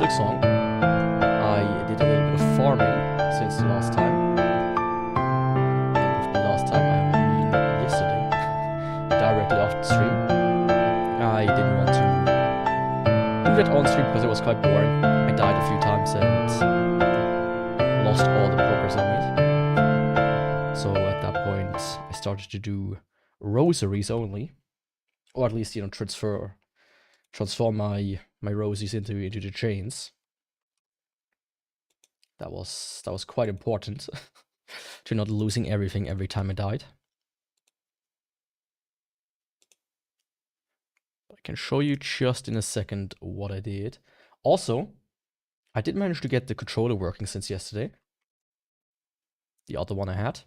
Silksong. I did a little bit of farming since the last time. And with the last time, I mean yesterday, directly after the stream. I didn't want to do that on stream because it was quite boring. I died a few times and lost all the progress I made. So at that point, I started to do rosaries only. Or at least, you know, transform my rosies into the chains. That was quite important to not losing everything every time I died. I can show you just in a second what I did. Also, I did manage to get the controller working since yesterday. The other one I had.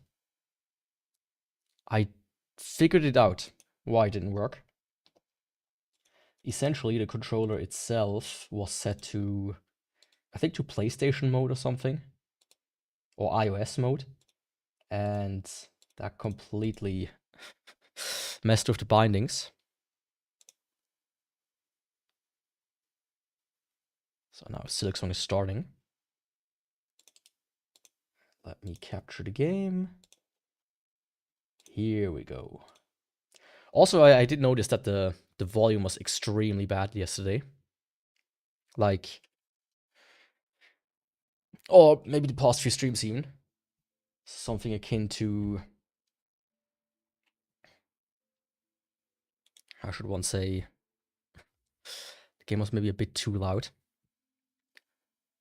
I figured it out why it didn't work. Essentially, the controller itself was set to, I think, to PlayStation mode or something. Or iOS mode. And that completely messed with the bindings. So now Silksong is starting. Let me capture the game. Here we go. Also, I did notice that the volume was extremely bad yesterday. Like, or maybe the past few streams even. Something akin to, how should one say, the game was maybe a bit too loud.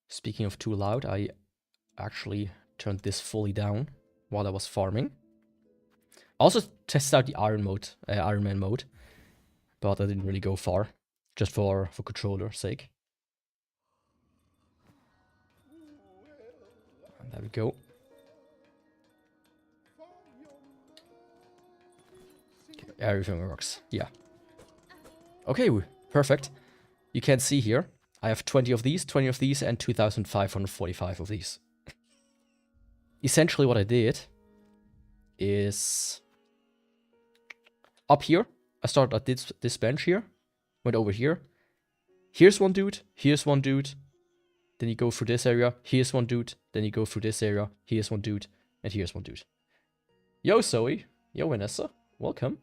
Speaking of too loud, I actually turned this fully down while I was farming. I also tested out the Iron Man mode, but I didn't really go far, just for controller's sake. And there we go. Okay, everything works. Yeah. Okay, perfect. You can see here, I have 20 of these, and 2,545 of these. Essentially what I did is up here, I started at this bench here, went over here. Here's one dude, then you go through this area, here's one dude, then you go through this area, here's one dude, and here's one dude. Yo Zoe, yo Vanessa, welcome.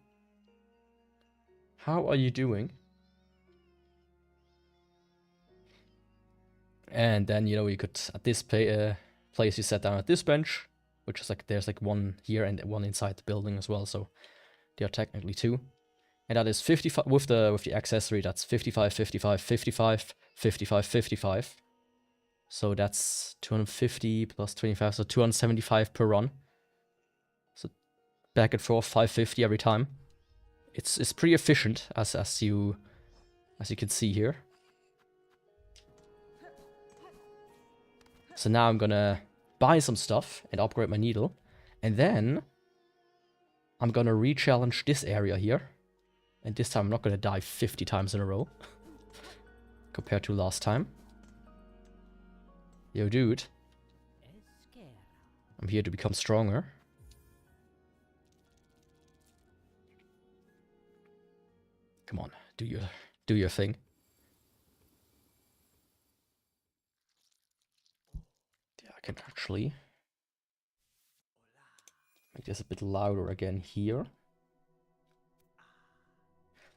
How are you doing? And then, you know, you could, at this place, you sat down at this bench, which is like, there's like one here and one inside the building as well, so there are technically two. And that is 55, with the accessory, that's 55, 55, 55, 55, 55. So that's 250 plus 25, so 275 per run. So back and forth, 550 every time. It's pretty efficient, as you can see here. So now I'm gonna buy some stuff and upgrade my needle. And then I'm gonna re-challenge this area here. And this time I'm not gonna die 50 times in a row. Compared to last time. Yo, dude. I'm here to become stronger. Come on, do your thing. Yeah, I can actually make this a bit louder again here.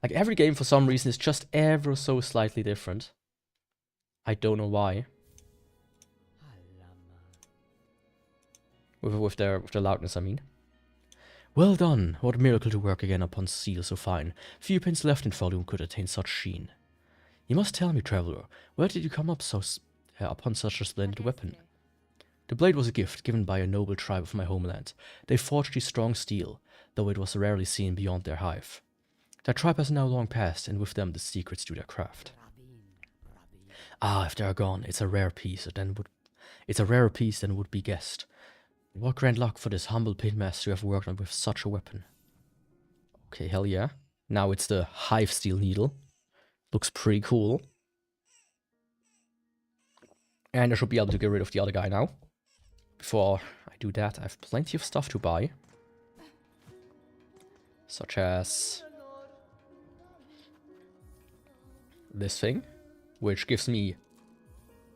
Like, every game for some reason is just ever so slightly different. I don't know why. With their loudness, I mean. Well done! What a miracle to work again upon steel so fine. Few pins left in volume could attain such sheen. You must tell me, traveler, where did you come up upon such a splendid weapon? The blade was a gift given by a noble tribe of my homeland. They forged the strong steel, though it was rarely seen beyond their hive. Their tribe has now long passed, and with them the secrets to their craft. Ah, if they are gone, it's a rare piece, than would be guessed. What grand luck for this humble pitmaster to have worked on with such a weapon. Okay, hell yeah. Now it's the hive steel needle. Looks pretty cool. And I should be able to get rid of the other guy now. Before I do that, I have plenty of stuff to buy. Such as this thing, which gives me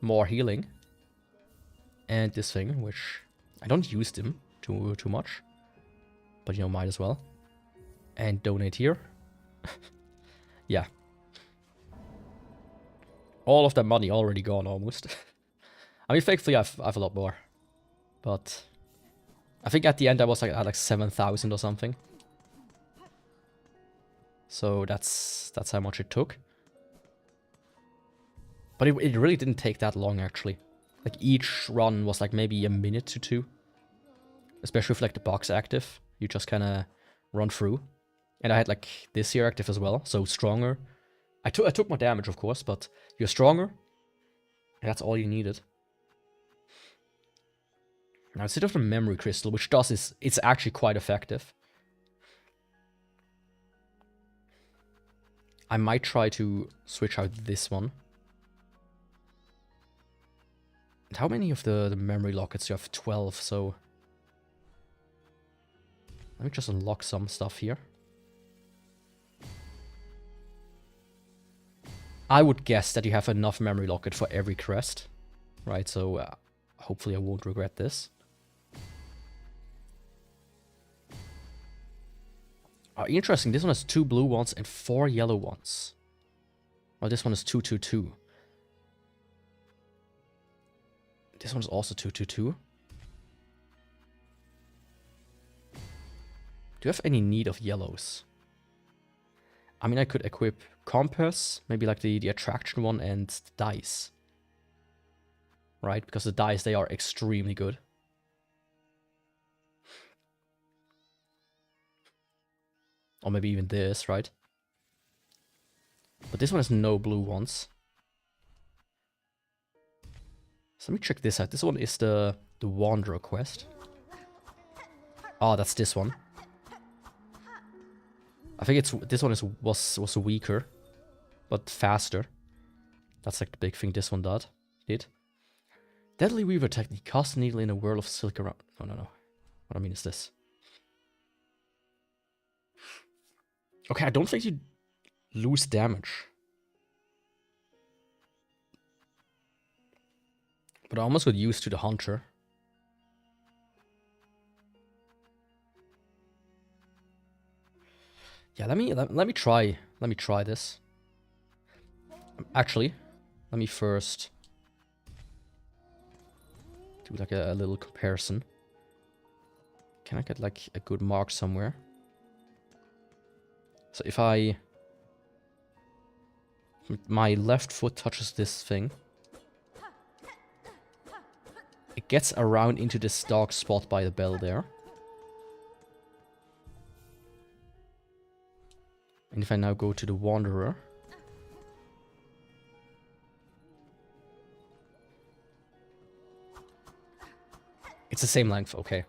more healing. And this thing, which I don't use them too much. But, you know, might as well. And donate here. Yeah. All of that money already gone, almost. I mean, thankfully, I have a lot more. But I think at the end I was like at like 7,000 or something. So that's how much it took. But it really didn't take that long, actually. Like, each run was like maybe a minute to 2. Especially with like the box active. You just kind of run through. And I had like this here active as well, so stronger. I took more damage, of course, but you're stronger. And that's all you needed. Now, instead of the memory crystal, which does is, it's actually quite effective. I might try to switch out this one. And how many of the memory lockets? You have 12, so... Let me just unlock some stuff here. I would guess that you have enough memory locket for every crest. Right, so hopefully I won't regret this. Oh, interesting, this one has 2 blue ones and 4 yellow ones. Well, this one is 222. This one's also 222. Do you have any need of yellows? I mean, I could equip compass, maybe like the attraction one, and dice. Right? Because the dice, they are extremely good. Or maybe even this, right? But this one has no blue ones. So let me check this out. This one is the Wanderer quest. Oh, that's this one. I think this one was weaker, but faster. That's like the big thing this one did. Deadly Weaver technique. Cast a needle in a whirl of silk around. No. What I mean is this. Okay, I don't think you lose damage. But I almost got used to the Hunter. Yeah, let me try this. Actually, let me first do like a little comparison. Can I get like a good mark somewhere? So if my left foot touches this thing, it gets around into this dark spot by the bell there. And if I now go to the Wanderer, it's the same length, okay.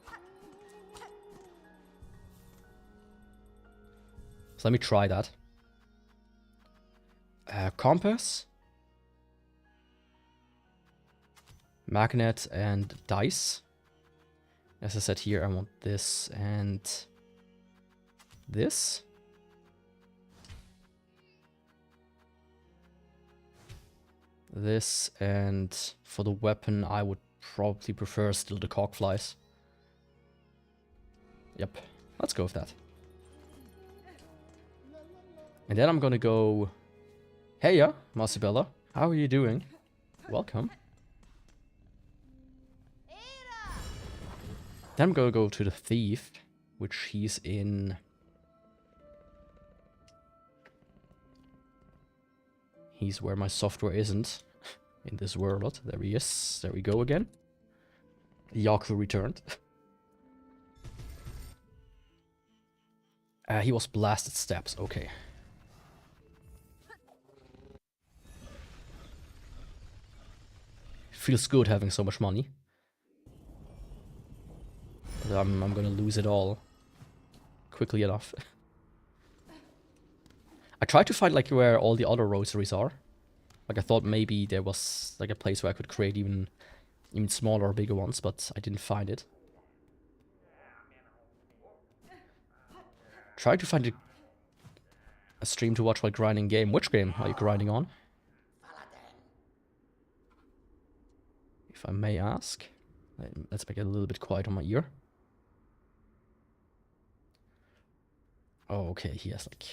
So let me try that. Compass, magnet, and dice. As I said here, I want this and this. This, and for the weapon, I would probably prefer still the Cockflies. Yep, let's go with that. And then I'm gonna go... Heya, Marcibella, how are you doing? Welcome. Then I'm gonna go to the Thief, which he's in... He's where my software isn't in this world. There he is. There we go again. Yaku returned. He was Blasted Steps. Okay. Feels good having so much money. But I'm gonna lose it all quickly enough. I tried to find like where all the other rosaries are. Like I thought maybe there was like a place where I could create even smaller or bigger ones, but I didn't find it. Try to find a stream to watch while grinding game. Which game are you grinding on? if I may ask. Let's make it a little bit quiet on my ear. Oh, okay, he has like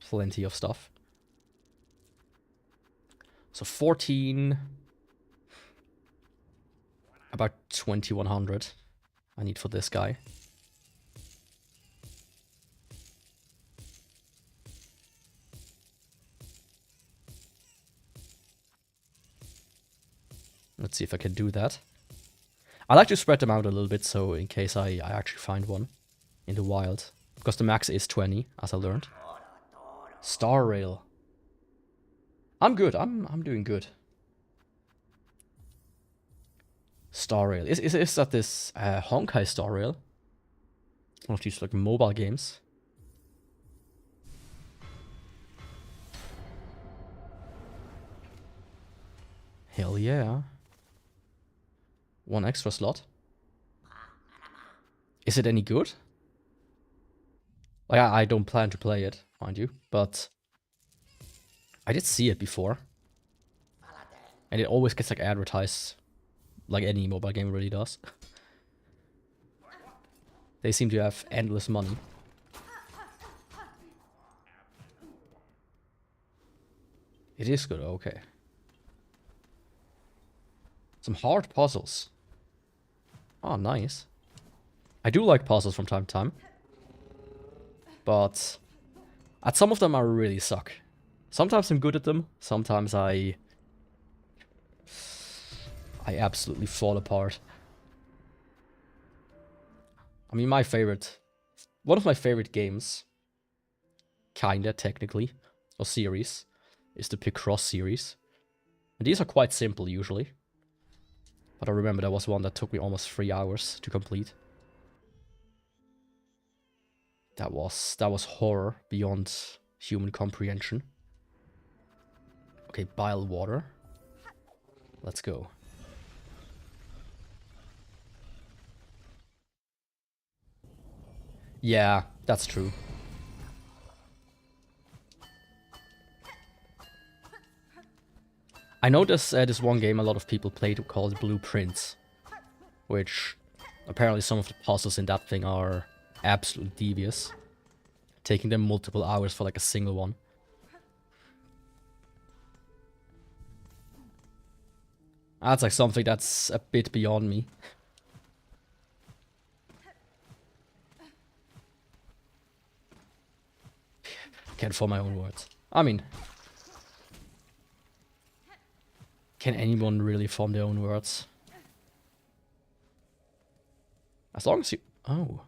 plenty of stuff. So 14, about 2100 I need for this guy. Let's see if I can do that. I like to spread them out a little bit, so in case I actually find one in the wild. Because the max is 20, as I learned. Star Rail. I'm good. I'm doing good. Star Rail. Is that this Honkai Star Rail? One of these like mobile games. Hell yeah. One extra slot. Is it any good? Like, I don't plan to play it, mind you, but I did see it before. And it always gets like advertised, like any mobile game really does. They seem to have endless money. It is good, okay. Some hard puzzles. Oh, nice. I do like puzzles from time to time. But at some of them I really suck. Sometimes I'm good at them. Sometimes I absolutely fall apart. I mean, one of my favorite games, kinda technically, or series, is the Picross series. And these are quite simple usually. But I remember there was one that took me almost 3 hours to complete. That was horror beyond human comprehension. Okay, bile water. Let's go. Yeah, that's true. I know this one game a lot of people played called Blueprints, which apparently some of the puzzles in that thing are absolutely devious, taking them multiple hours for like a single one. That's like something that's a bit beyond me. Can't form my own words. I mean, can anyone really form their own words? As long as you... Oh.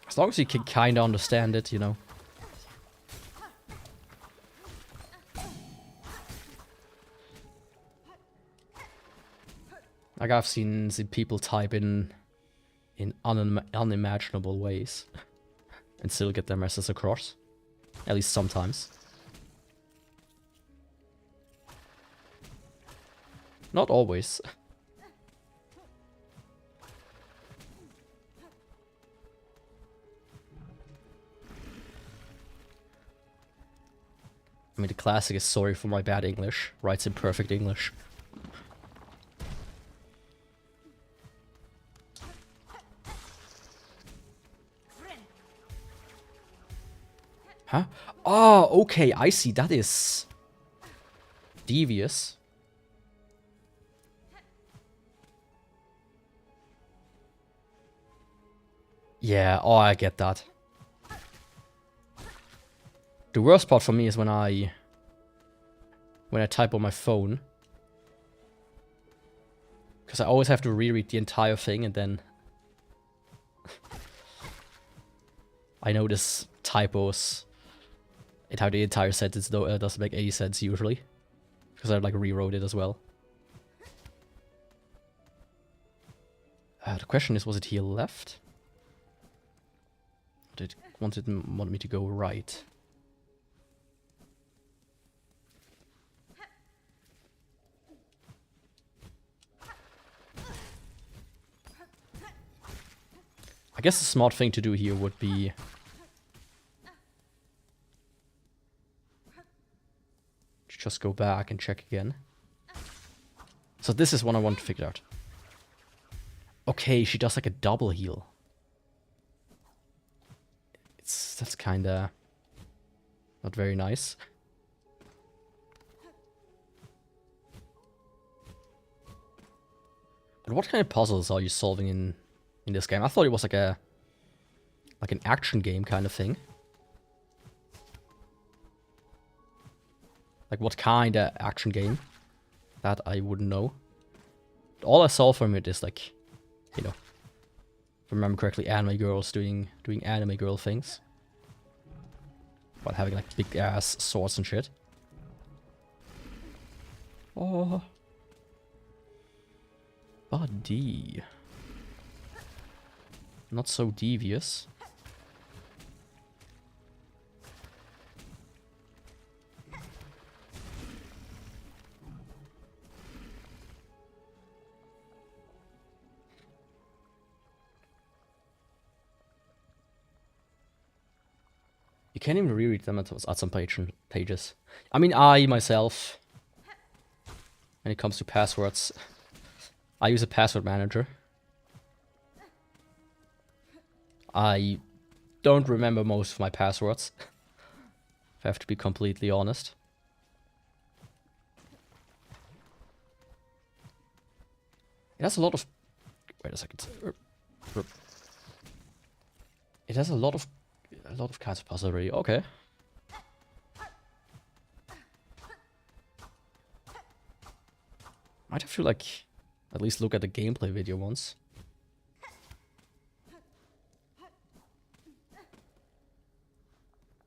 As long as you can kinda understand it, you know. Like, I've seen people type in unimaginable ways and still get their messages across. At least sometimes. Not always. I mean, the classic is sorry for my bad English. Writes in perfect English. Huh? Oh, okay, I see. That is devious. Yeah, oh, I get that. The worst part for me is when I type on my phone. Because I always have to reread the entire thing and then I notice typos and how the entire sentence doesn't make any sense usually. Because I like rewrote it as well. The question is, was it here left? Did it want me to go right? I guess the smart thing to do here would be just go back and check again. So this is one I want to figure out. Okay, she does like a double heal. That's kinda not very nice. But what kind of puzzles are you solving in this game? I thought it was like an action game kind of thing. Like what kind of action game? That I wouldn't know. All I saw from it is like, you know, if I remember correctly, anime girls doing anime girl things. While having like big ass swords and shit. Oh. Buddy. Not so devious. You can't even reread them at some pages. I mean, I myself, when it comes to passwords, I use a password manager. I don't remember most of my passwords, if I have to be completely honest. It has a lot of... Wait a second. It has a lot of kinds of puzzle already. Okay. Might have to like at least look at the gameplay video once.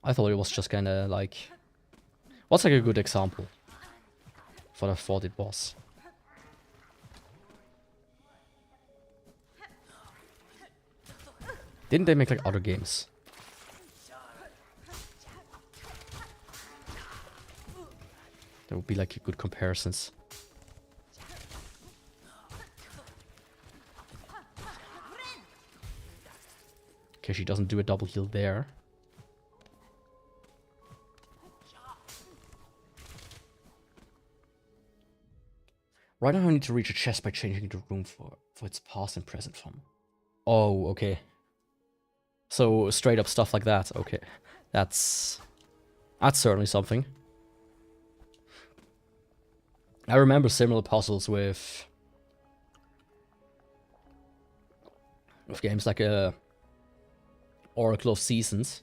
I thought it was just kinda like... What's like a good example of what I thought it was? Didn't they make like other games? That would be like a good comparisons. Okay, she doesn't do a double heal there. Right now I need to reach a chest by changing the room for its past and present form. Oh, okay. So straight up stuff like that. Okay. That's certainly something. I remember similar puzzles with games like Oracle of Seasons.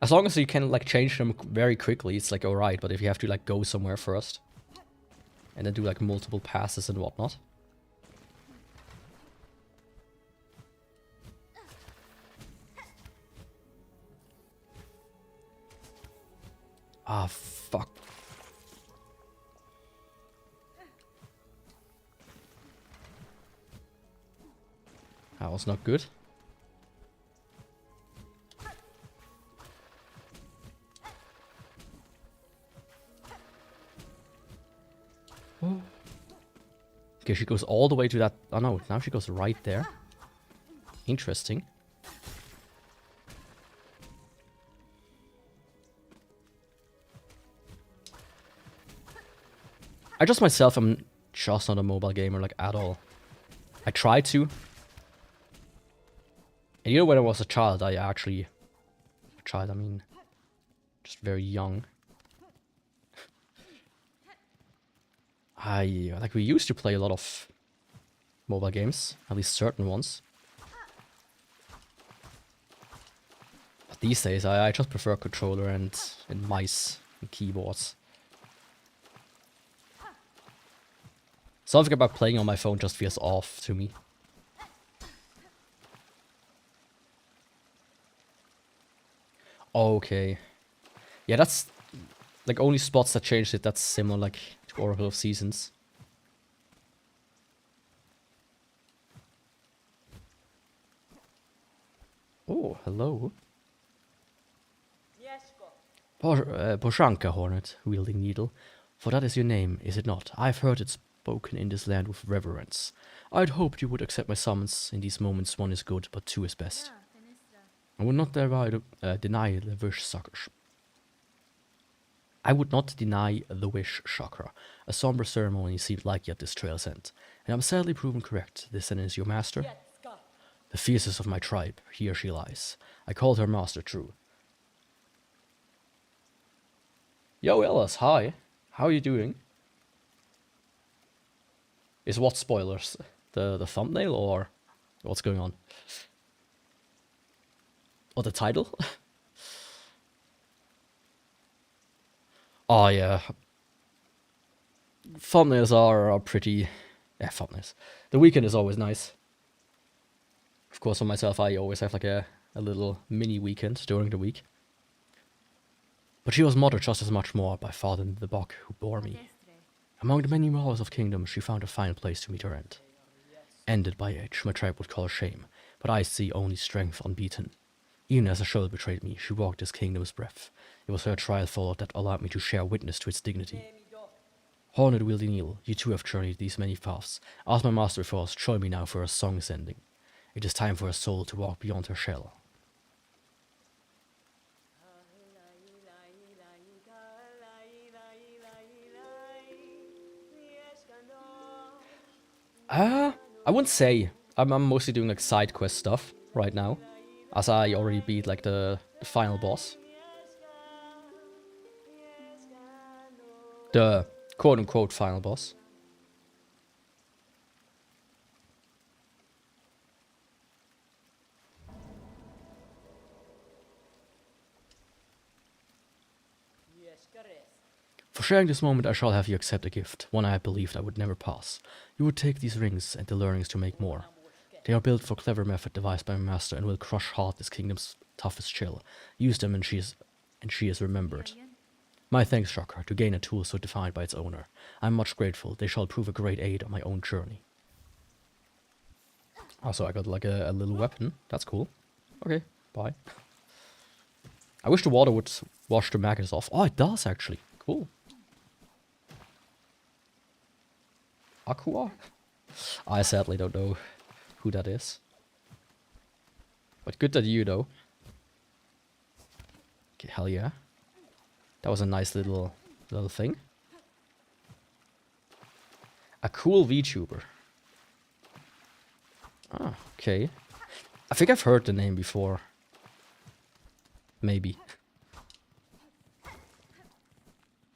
As long as you can like change them very quickly, it's like alright, but if you have to like go somewhere first and then do like multiple passes and whatnot. Ah, fuck. That was not good. Oh. Okay, she goes all the way to that... Oh no, now she goes right there. Interesting. I just myself am just not a mobile gamer, like, at all. I try to. And you know, when I was a child, I actually... I mean... Just very young. We used to play a lot of mobile games, at least certain ones. But these days, I just prefer controller and mice and keyboards. Something about playing on my phone just feels off to me. Okay. Yeah, that's like only spots that changed it. That's similar like to Oracle of Seasons. Oh, hello. Boshanka Hornet, wielding needle. For that is your name, is it not? I've heard it spoken in this land with reverence. I'd hoped you would accept my summons. In these moments, one is good, but two is best. I would not deny the wish suckers. I would not deny the wish, Chakra. A somber ceremony seemed likely at this trail's end, and I'm sadly proven correct. This then is your master? The fiercest of my tribe, here she lies. I called her master true. Yo, Ellis, hi. How are you doing? Is what spoilers? The thumbnail or what's going on? Or the title? Oh yeah. Thumbnails are pretty... Yeah, thumbnails. The weekend is always nice. Of course, for myself, I always have like a little mini weekend during the week. But she was mothered just as much more by father than the bog who bore me. Among the many marvels of kingdoms, she found a final place to meet her end. Ended by age, my tribe would call her shame, but I see only strength unbeaten. Even as a shoulder betrayed me, she walked this kingdom's breath. It was her trial fall that allowed me to share witness to its dignity. Horned wielding Neil, you too have journeyed these many paths. As my master before us, join me now for a song's ending. It is time for a soul to walk beyond her shell. I wouldn't say. I'm mostly doing like side quest stuff right now, as I already beat like the final boss. The quote-unquote final boss. For sharing this moment, I shall have you accept a gift, one I had believed I would never pass. You would take these rings and the learnings to make more. They are built for clever method devised by my master and will crush hard this kingdom's toughest chill. Use them and she is remembered. My thanks, Chakra, to gain a tool so defined by its owner. I am much grateful. They shall prove a great aid on my own journey. Also, I got like a little weapon. That's cool. Okay, bye. I wish the water would wash the maggots off. Oh, it does actually. Cool. AKKO? I sadly don't know who that is. But good that you know. Okay, hell yeah. That was a nice little thing. A cool VTuber. Ah, okay. I think I've heard the name before. Maybe.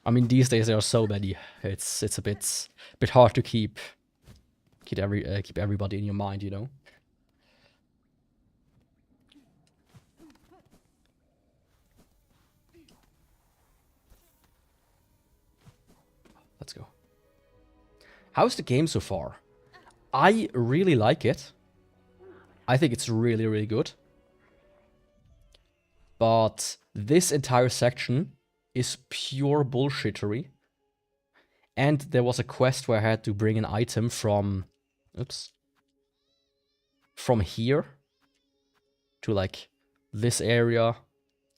I mean, these days there are so many. It's a bit hard to keep everybody in your mind, you know. Let's go. How's the game so far? I really like it. I think it's really, really good. But this entire section is pure bullshittery. And there was a quest where I had to bring an item from... Oops. From here. To like this area.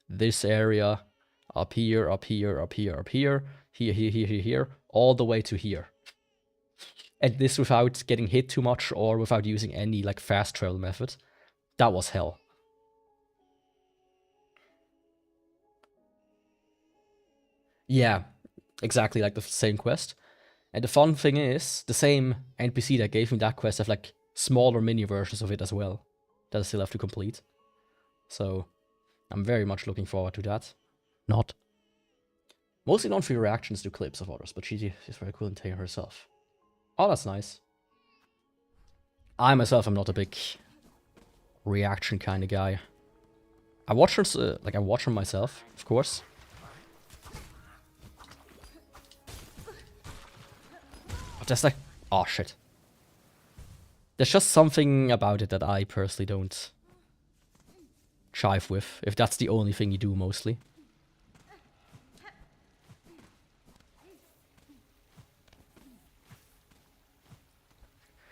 This area. Up here, up here, up here, up here. Here, here, here, here, here. All the way to here. And this without getting hit too much or without using any like fast travel method. That was hell. Yeah, exactly like the same quest. And the fun thing is, the same NPC that gave me that quest have like smaller mini versions of it as well. That I still have to complete. So, I'm very much looking forward to that. Not. Mostly known for your reactions to clips of others, but she is very cool in taking herself. Oh, that's nice. I myself am not a big reaction kind of guy. I watch her, I watch her myself, of course. But there's like, oh shit. There's just something about it that I personally don't chive with, if that's the only thing you do mostly.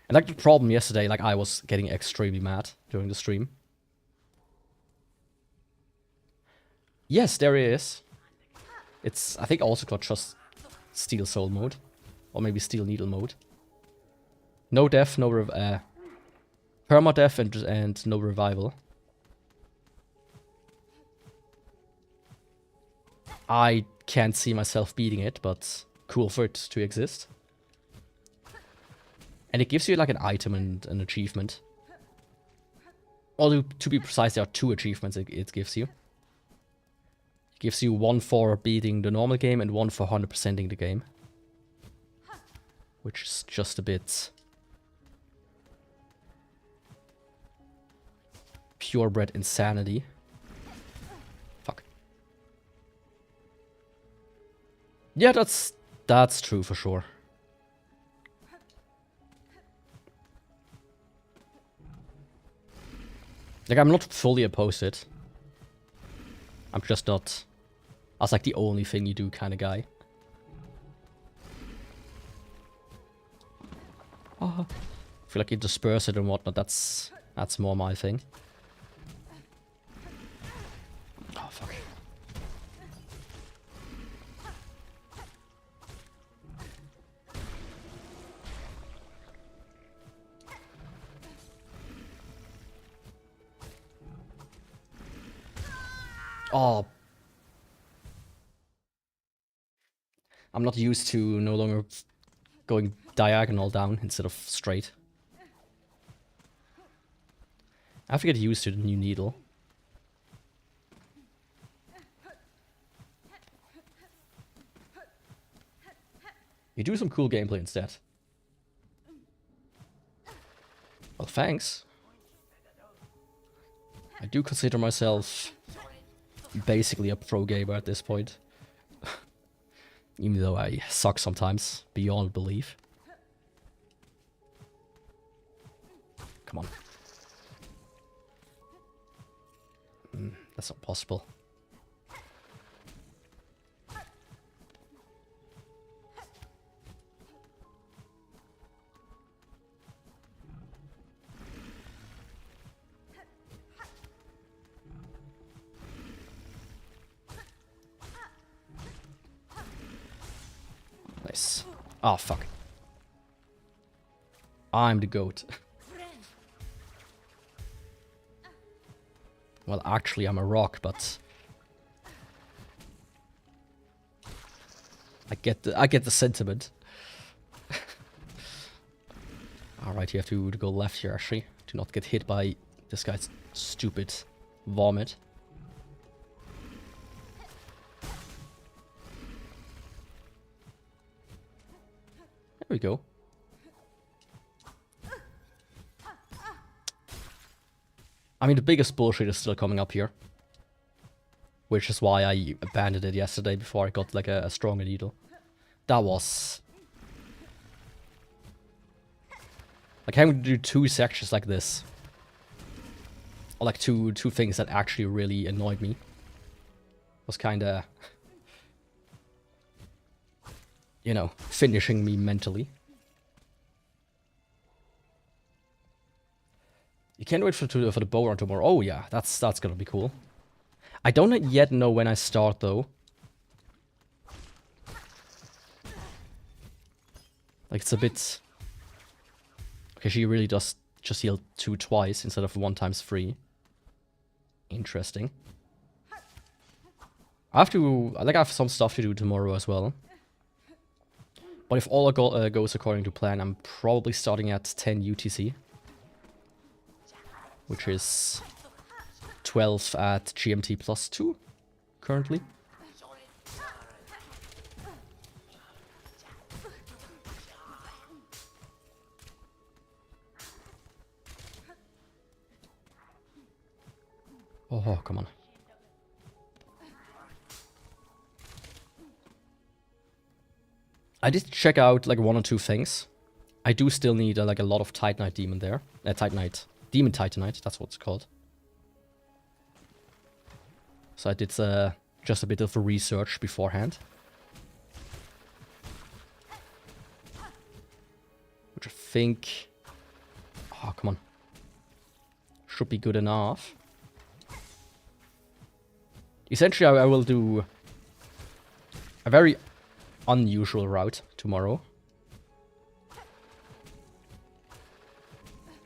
And like the problem yesterday, like I was getting extremely mad during the stream. Yes, there he is. It's, I think, also got just Steel Soul mode. Or maybe Steel Needle mode. No death, no permadeath and no revival. I can't see myself beating it, but cool for it to exist. And it gives you like an item and an achievement. Although, to be precise, there are 2 achievements it gives you. It gives you one for beating the normal game and one for 100%ing the game. Which is just a bit purebred insanity. Fuck. Yeah, that's true for sure. Like, I'm not fully opposed to it. I'm just not, as like the only thing you do kind of guy. Oh, I feel like you disperse it and whatnot, that's more my thing. Oh, fuck. Oh. I'm not used to no longer going diagonal down instead of straight. I have to get used to the new needle. You do some cool gameplay instead. Well, thanks. I do consider myself basically a pro gamer at this point. Even though I suck sometimes, beyond belief. Come on. That's not possible. Nice. Oh, fuck. I'm the goat. Well, actually, I'm a rock, but I get the sentiment. All right, you have to go left here, actually, to not get hit by this guy's stupid vomit. There we go. I mean, the biggest bullshit is still coming up here. Which is why I abandoned it yesterday before I got, like, a stronger needle. That was... like, having to do 2 sections like this. Or, like, two things that actually really annoyed me. Was kinda... you know, finishing me mentally. You can't wait for the bow run tomorrow. Oh yeah, that's gonna be cool. I don't yet know when I start though. Like it's a bit. Okay, she really does just heal 2 twice instead of 1 times 3. Interesting. I have some stuff to do tomorrow as well. But if all goes according to plan, I'm probably starting at 10 UTC. Which is 12 at GMT +2 currently. Oh, come on. I did check out like 1 or 2 things. I do still need like a lot of Titanite Demon there. Demon Titanite, that's what it's called. So I did just a bit of research beforehand. Which I think... oh, come on. Should be good enough. Essentially, I will do a very unusual route tomorrow.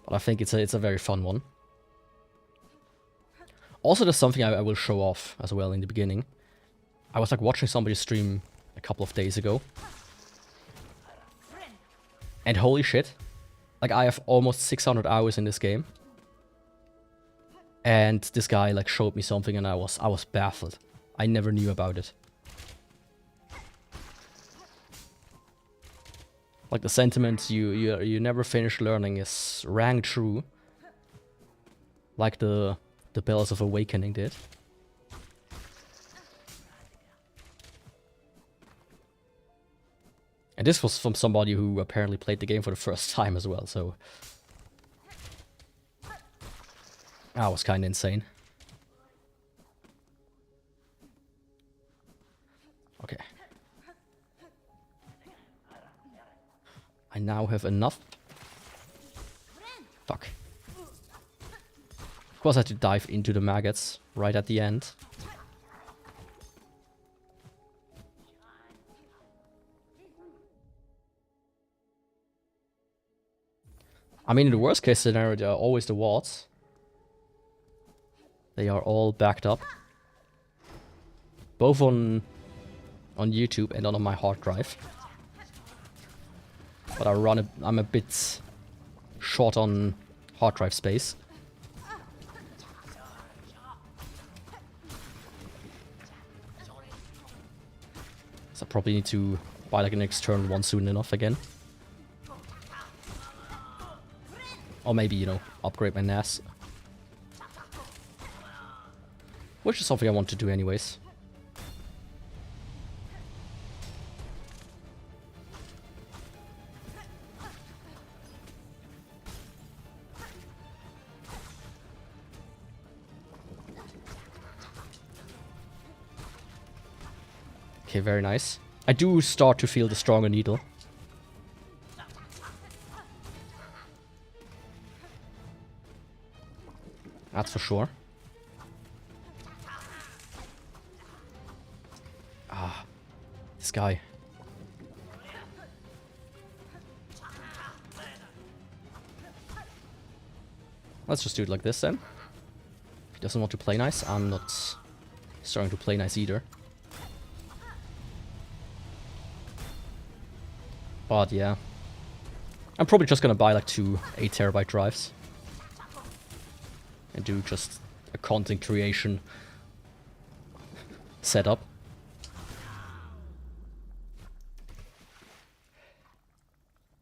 But I think it's a very fun one. Also, there's something I will show off as well in the beginning. I was like watching somebody stream a couple of days ago. And holy shit. Like I have almost 600 hours in this game. And this guy like showed me something and I was baffled. I never knew about it. Like the sentiment you never finish learning is rang true. Like the Bells of Awakening did. And this was from somebody who apparently played the game for the first time as well, so... That was kinda insane. Okay. I now have enough. Fuck. Of course I had to dive into the maggots right at the end. I mean, in the worst case scenario, there are always the wards. They are all backed up. Both on YouTube and on my hard drive. But I'm a bit short on hard drive space. So I probably need to buy like an external one soon enough again. Or maybe, you know, upgrade my NAS. Which is something I want to do anyways. Okay, very nice. I do start to feel the stronger needle. That's for sure. Ah, this guy. Let's just do it like this then. If he doesn't want to play nice, I'm not starting to play nice either. But yeah. I'm probably just gonna buy like 2 8TB drives. And do just a content creation setup.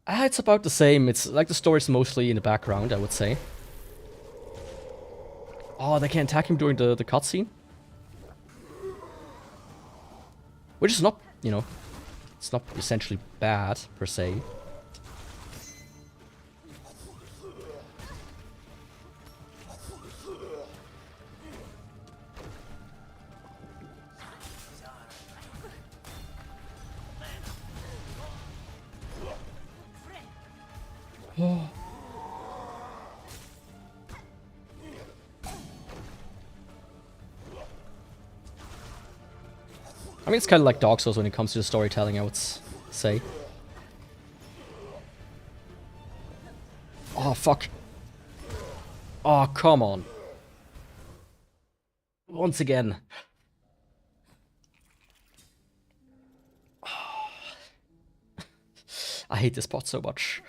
It's about the same. It's like the story's mostly in the background, I would say. Oh, they can attack him during the cutscene? Which is not, you know, it's not essentially bad, per se. Oh. I mean, it's kind of like Dark Souls when it comes to the storytelling, I would say. Oh, fuck. Oh, come on. Once again. I hate this part so much.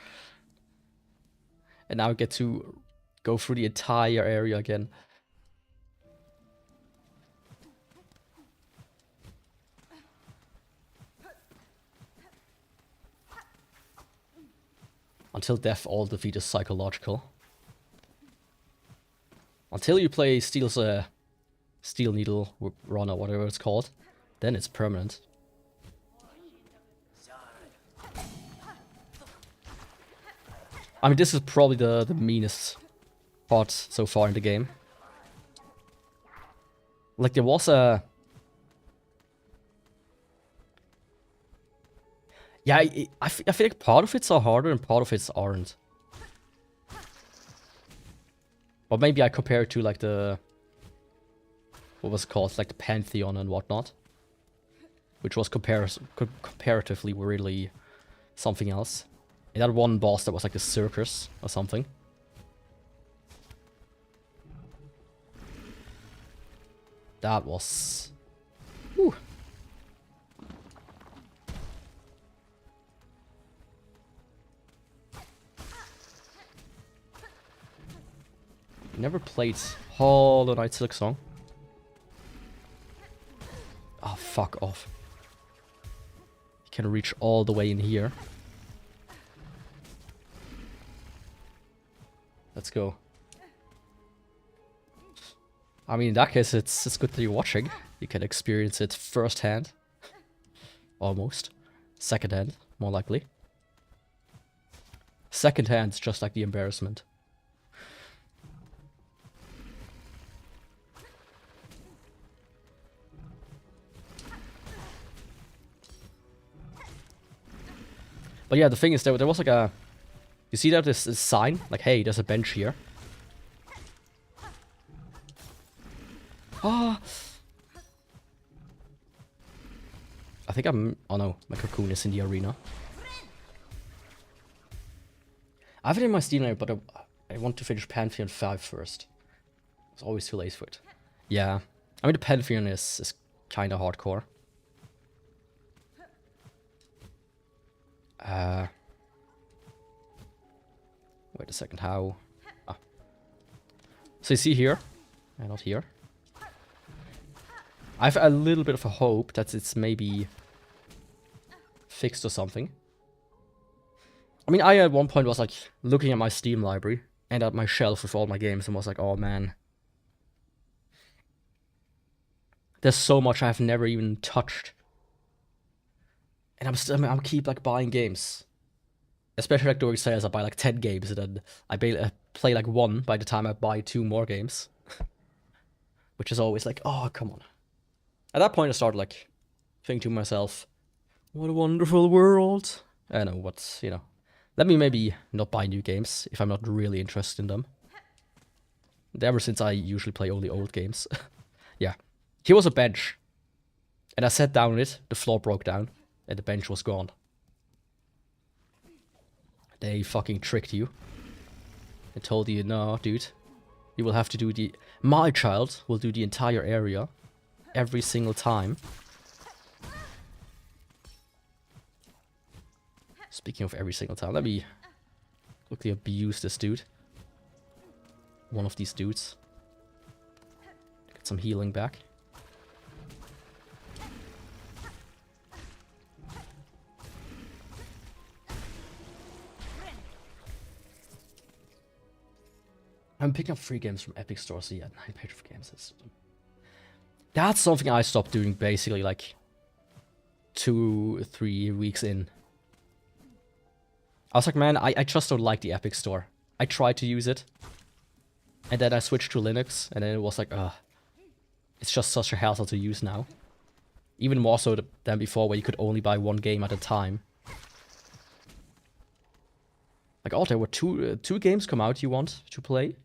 And now I get to go through the entire area again. Until death, all defeat is psychological. Until you play Steel Needle Run or whatever it's called, then it's permanent. I mean, this is probably the meanest part so far in the game. Like, there was a... Yeah, I feel like part of it's are harder and part of it's aren't. Or maybe I compare it to, like, the... What was it called? Like, the Pantheon and whatnot. Which was comparatively really something else. And that one boss that was like the circus or something. That was... Whew. Never played Hollow Knight Silksong. Oh, fuck off. You can reach all the way in here. Let's go. I mean, in that case, it's good that you're watching. You can experience it firsthand. Almost. Secondhand, more likely. Secondhand is just like the embarrassment. But yeah, the thing is, there was like a... You see that this sign? Like, hey, there's a bench here. Ah! I think I'm... Oh no, my cocoon is in the arena. I have it in my Steam library, but I want to finish Pantheon 5 first. It's always too late for it. Yeah. I mean, the Pantheon is kind of hardcore. Wait a second, how? Ah. So you see here, and not here. I have a little bit of a hope that it's maybe fixed or something. I mean, I at one point was like looking at my Steam library and at my shelf with all my games and was like, oh man. There's so much I've never even touched. And I'm keep like buying games. Especially like during sales, I buy like 10 games and then I play like 1 by the time I buy 2 more games. Which is always like, oh, come on. At that point I started like thinking to myself, what a wonderful world. I know, but, you know, let me maybe not buy new games if I'm not really interested in them. And ever since I usually play only old games. Yeah. Here was a bench. And I sat down on it, the floor broke down, and the bench was gone. They fucking tricked you. They told you, no, dude. You will have to do the... My child will do the entire area. Every single time. Speaking of every single time, let me quickly abuse this dude. One of these dudes. Get some healing back. I'm picking up free games from Epic Store, so yeah, 9 page of games. That's something I stopped doing basically like 2-3 weeks in. I was like, man, I just don't like the Epic Store. I tried to use it, and then I switched to Linux, and then it was like, it's just such a hassle to use now. Even more so than before, where you could only buy 1 game at a time. Like, oh, there were two games come out you want to play?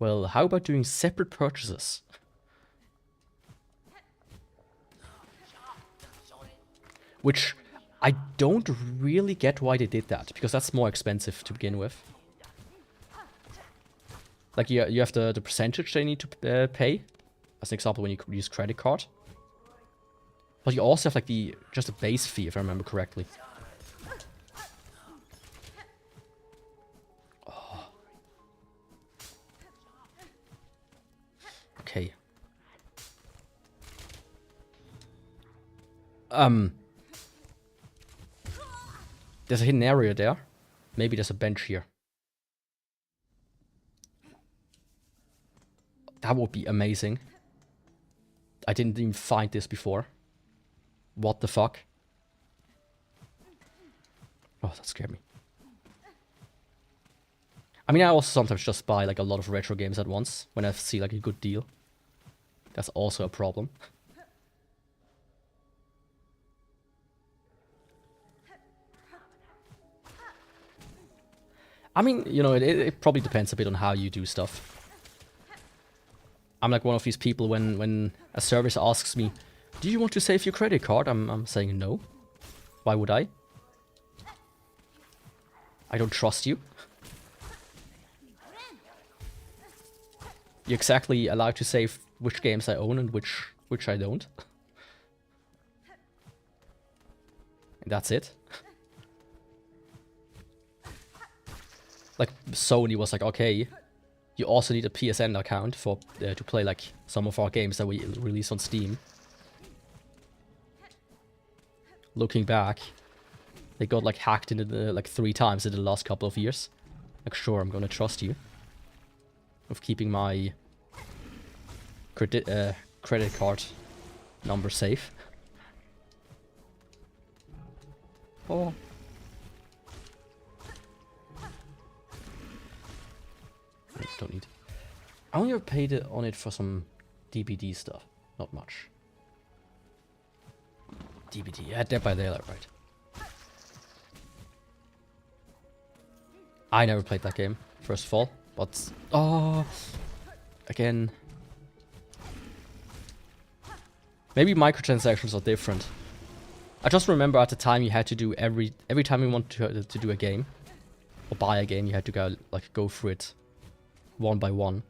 Well, how about doing separate purchases? Which I don't really get why they did that, because that's more expensive to begin with. Like, you have the percentage they need to pay, as an example when you use credit card. But you also have, like, just a base fee, if I remember correctly. Okay. There's a hidden area there. Maybe there's a bench here. That would be amazing. I didn't even find this before. What the fuck? Oh, that scared me. I mean, I also sometimes just buy like a lot of retro games at once when I see like a good deal. That's also a problem. I mean, you know, it probably depends a bit on how you do stuff. I'm like one of these people when a service asks me, do you want to save your credit card? I'm saying no. Why would I? I don't trust you. You're exactly allowed to save which games I own and which I don't. And that's it. Like, Sony was like, okay, you also need a PSN account for to play like some of our games that we release on Steam. Looking back, they got like hacked into the like 3 times in the last couple of years. Like, sure, I'm gonna trust you of keeping my credit card number safe. Oh. Don't need. I only ever paid on it for some DBD stuff. Not much. DBD, yeah, Dead by Daylight, right. I never played that game, first of all, but... Oh! Again... Maybe microtransactions are different. I just remember at the time you had to do every time you wanted to do a game, or buy a game, you had to go through it one by one,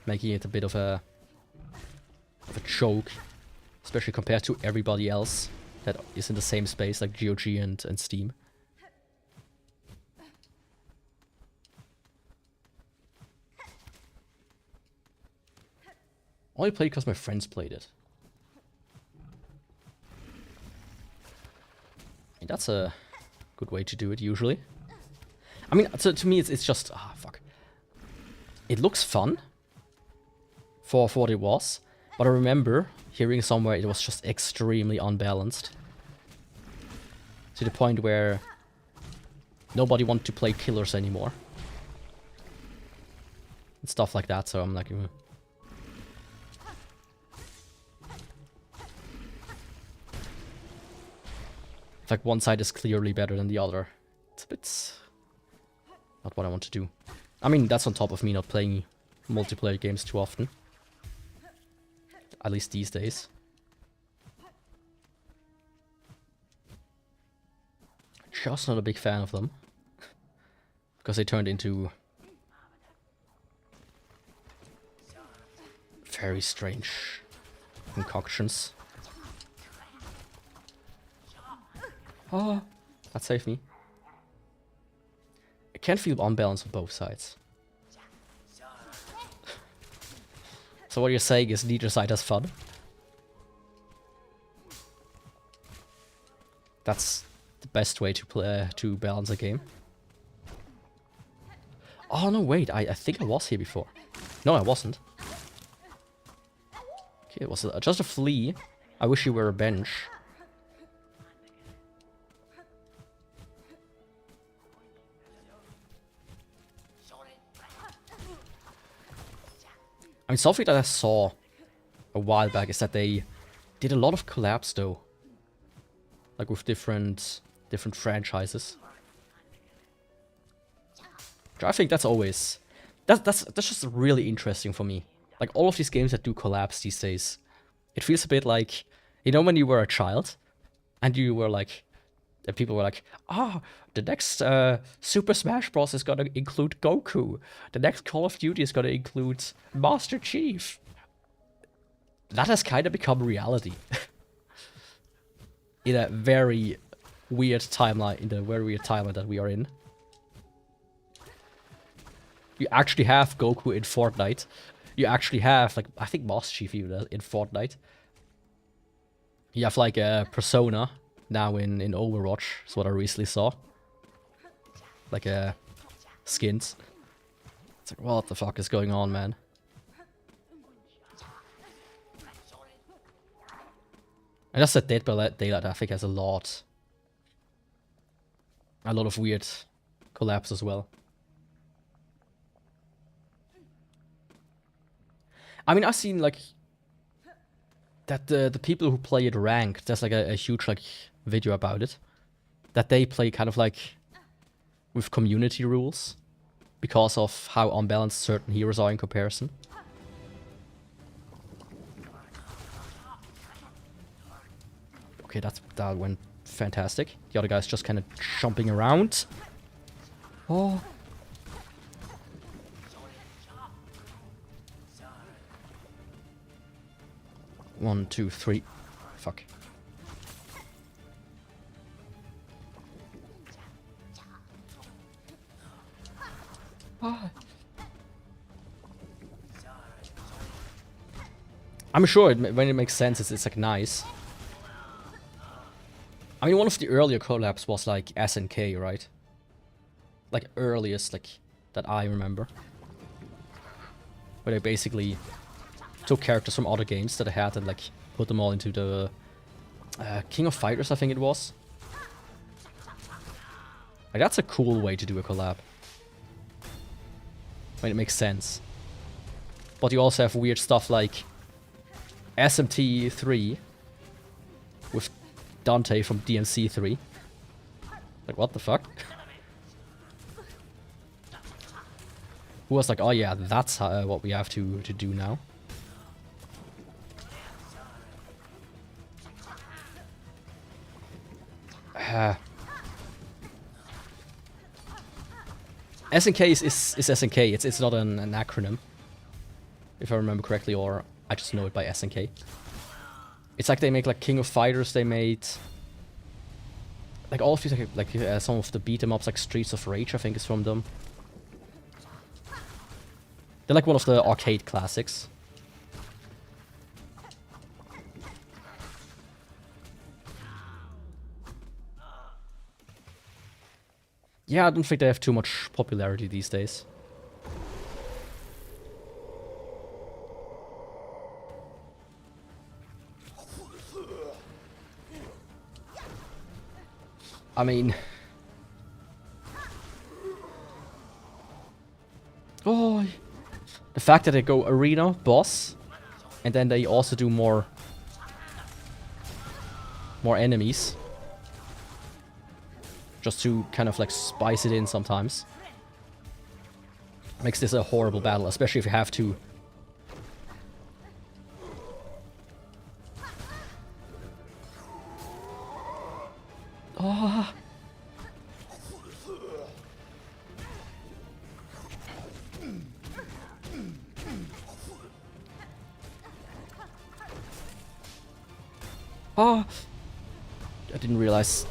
making it a bit of a choke, especially compared to everybody else that is in the same space, like GOG and Steam. Only played because my friends played it. I mean, that's a good way to do it, usually. I mean, to me, it's just... Ah, fuck. It looks fun for what it was, but I remember hearing somewhere it was just extremely unbalanced. To the point where nobody wanted to play killers anymore. And stuff like that, so I'm like... Like one side is clearly better than the other. It's a bit... not what I want to do. I mean, that's on top of me not playing multiplayer games too often. At least these days. Just not a big fan of them. Because they turned into... very strange concoctions. Oh, that saved me. I can feel unbalanced on both sides. So what you're saying is neither side has fun? That's the best way to play to balance a game. Oh no, wait, I think I was here before. No, I wasn't. Okay, it was just a flea. I wish you were a bench. I mean, something that I saw a while back is that they did a lot of collabs, though. Like with different franchises. I think that's always... That's just really interesting for me. Like, all of these games that do collabs these days. It feels a bit like... You know when you were a child? And you were like... And people were like, ah, the next Super Smash Bros. Is gonna include Goku. The next Call of Duty is gonna include Master Chief. That has kind of become reality. In a very weird timeline, that we are in. You actually have Goku in Fortnite. You actually have, like, I think Master Chief even in Fortnite. You have, like, a Persona now in Overwatch, is what I recently saw. Like, skins. It's like, what the fuck is going on, man? And just that Dead by Daylight, I think, has a lot of weird collabs as well. I mean, I've seen, like, that the people who play it ranked, there's, like, a huge, like, video about it. That they play kind of, like, with community rules. Because of how unbalanced certain heroes are in comparison. Okay, that went fantastic. The other guy's just kind of jumping around. Oh. One, two, three. Fuck. Ah. I'm sure when it makes sense, it's like nice. I mean, one of the earlier collabs was like SNK, right? Like earliest, like that I remember. Where they basically took characters from other games that I had and like put them all into the King of Fighters, I think it was. Like, that's a cool way to do a collab. I mean, it makes sense. But you also have weird stuff like SMT3 with Dante from DMC3. Like, what the fuck? Who was like, oh yeah, that's what we have to do now. SNK is SNK. It's not an acronym, if I remember correctly, or I just know it by SNK. It's like they make like King of Fighters. They made like all of these, like some of the beat 'em ups, like Streets of Rage, I think is from them. They're like one of the arcade classics. Yeah, I don't think they have too much popularity these days. I mean... Oh... The fact that they go arena, boss, and then they also do more enemies. Just to kind of like spice it in sometimes. Makes this a horrible battle, especially if you have to... Oh. Oh. I didn't realize.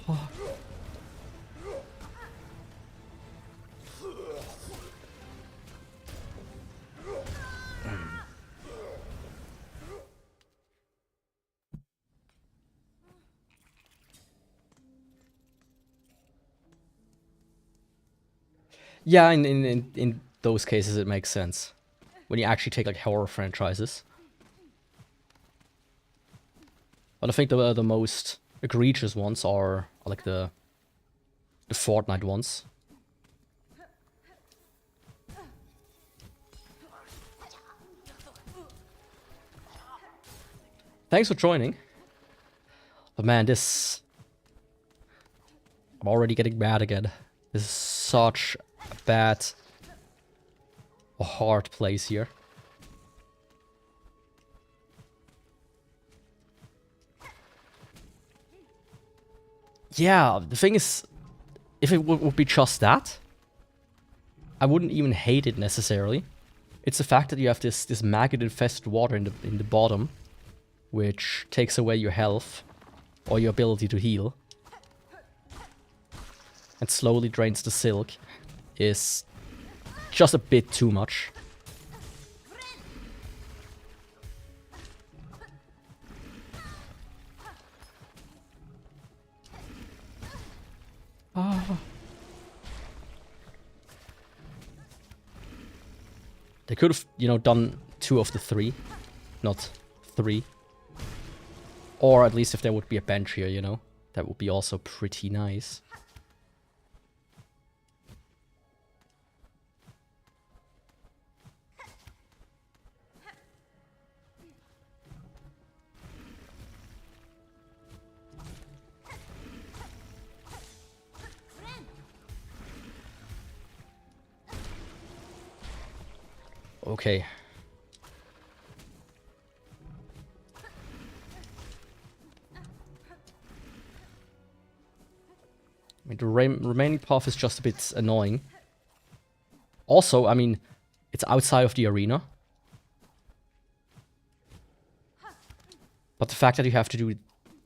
Oh. Yeah, in those cases it makes sense. When you actually take like horror franchises. But I think the most egregious ones are like the Fortnite ones. Thanks for joining. But man, this... I'm already getting mad again. This is such a bad... a hard place here. Yeah, the thing is, if it would be just that, I wouldn't even hate it necessarily. It's the fact that you have this maggot-infested water in the bottom, which takes away your health or your ability to heal, and slowly drains the silk, is just a bit too much. Oh. They could have, you know, done 2 of the 3, not 3. Or at least if there would be a bench here, you know, that would be also pretty nice. Okay. I mean, the remaining path is just a bit annoying. Also, I mean, it's outside of the arena. But the fact that you have to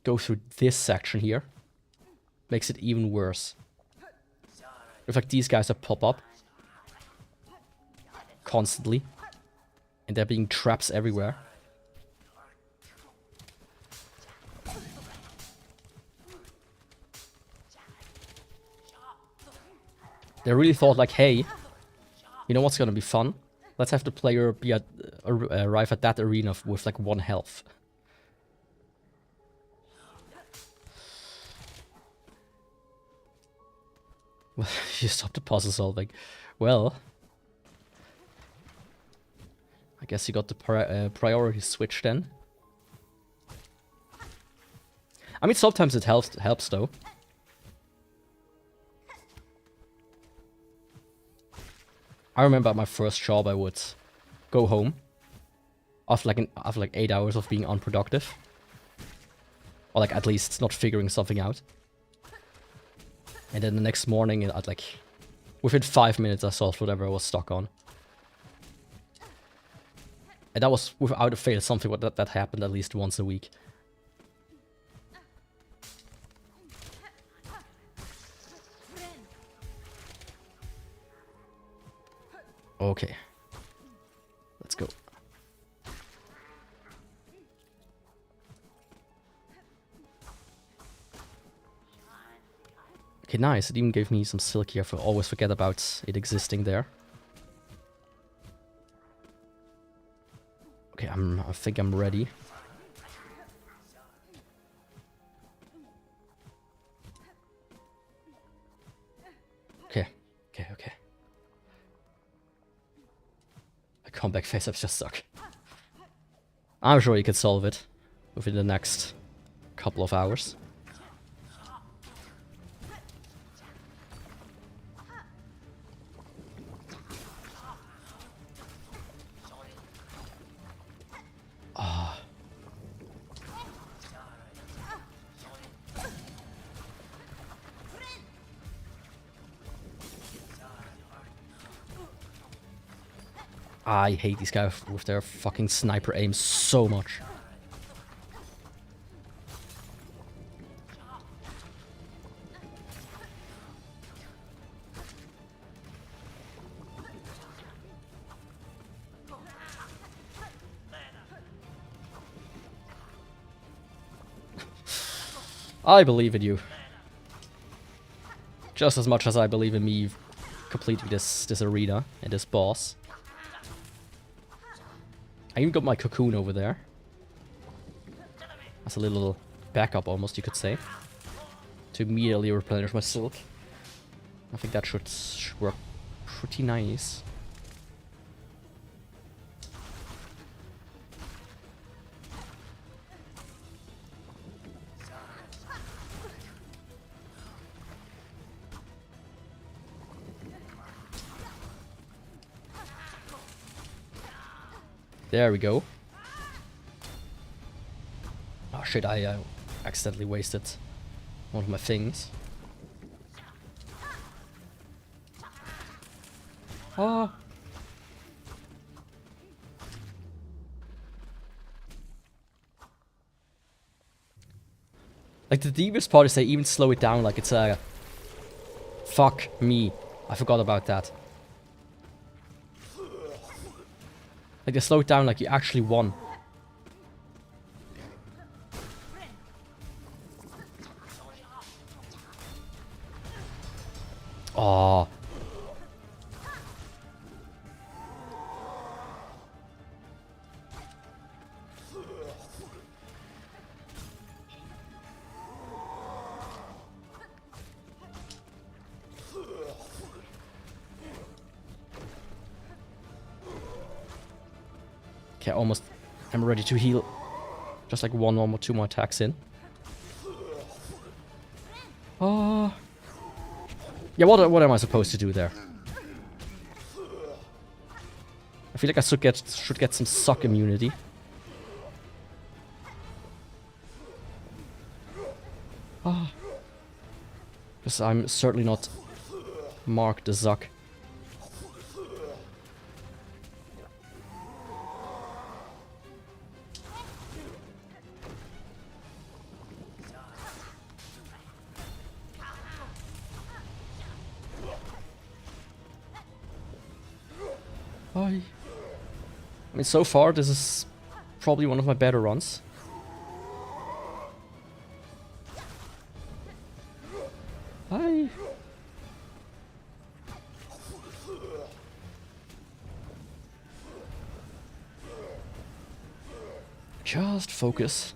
go through this section here makes it even worse. If like these guys that pop up. constantly. And there being traps everywhere. They really thought like, hey, you know what's gonna be fun? Let's have the player be arrive at that arena with like 1 health. You stop the puzzle solving. Well, I guess you got the priority switch then. I mean, sometimes it helps though. I remember at my first job, I would go home after like 8 hours of being unproductive, or like at least not figuring something out. And then the next morning, I'd like within 5 minutes, I solved whatever I was stuck on. And that was without a fail something that happened at least once a week. Okay. Let's go. Okay, nice. It even gave me some silk here. I always forget about it existing there. Okay, I think I'm ready. Okay. The comeback face-ups just suck. I'm sure you could solve it within the next couple of hours. I hate these guys with their fucking sniper aim so much. I believe in you. Just as much as I believe in me completing this arena and this boss. I even got my cocoon over there. That's a little backup almost, you could say. To immediately replenish my silk. I think that should work pretty nice. There we go. Oh shit, I accidentally wasted one of my things. Oh. Like the deepest part is they even slow it down like it's a... Fuck me. I forgot about that. Like they slow it down like you actually won. Oh. Okay, almost. I'm ready to heal. Just like one more, two more attacks in. Oh. Yeah, what am I supposed to do there? I feel like I should get some suck immunity. Ah. Because I'm certainly not Mark the Zuck. Hi. I mean, so far, this is probably one of my better runs. Hi. Just focus.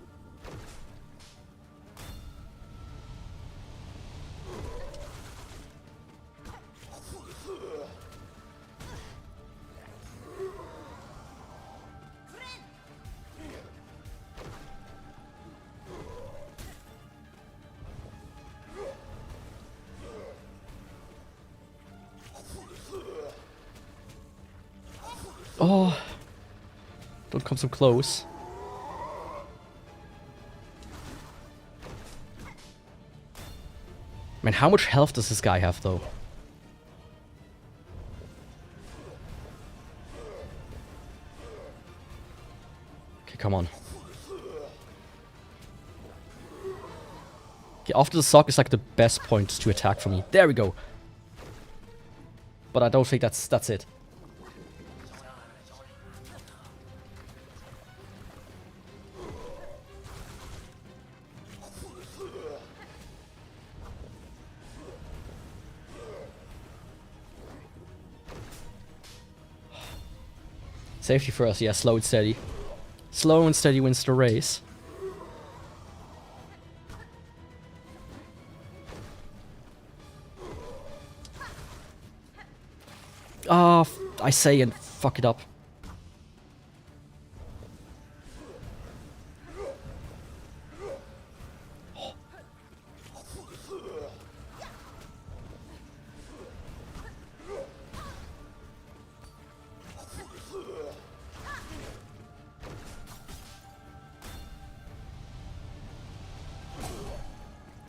Oh, don't come so close. Man, how much health does this guy have, though? Okay, come on. Okay, after the sock is like the best point to attack for me. There we go. But I don't think that's it. Safety first, yeah, slow and steady. Slow and steady wins the race. Ah, I say and fuck it up.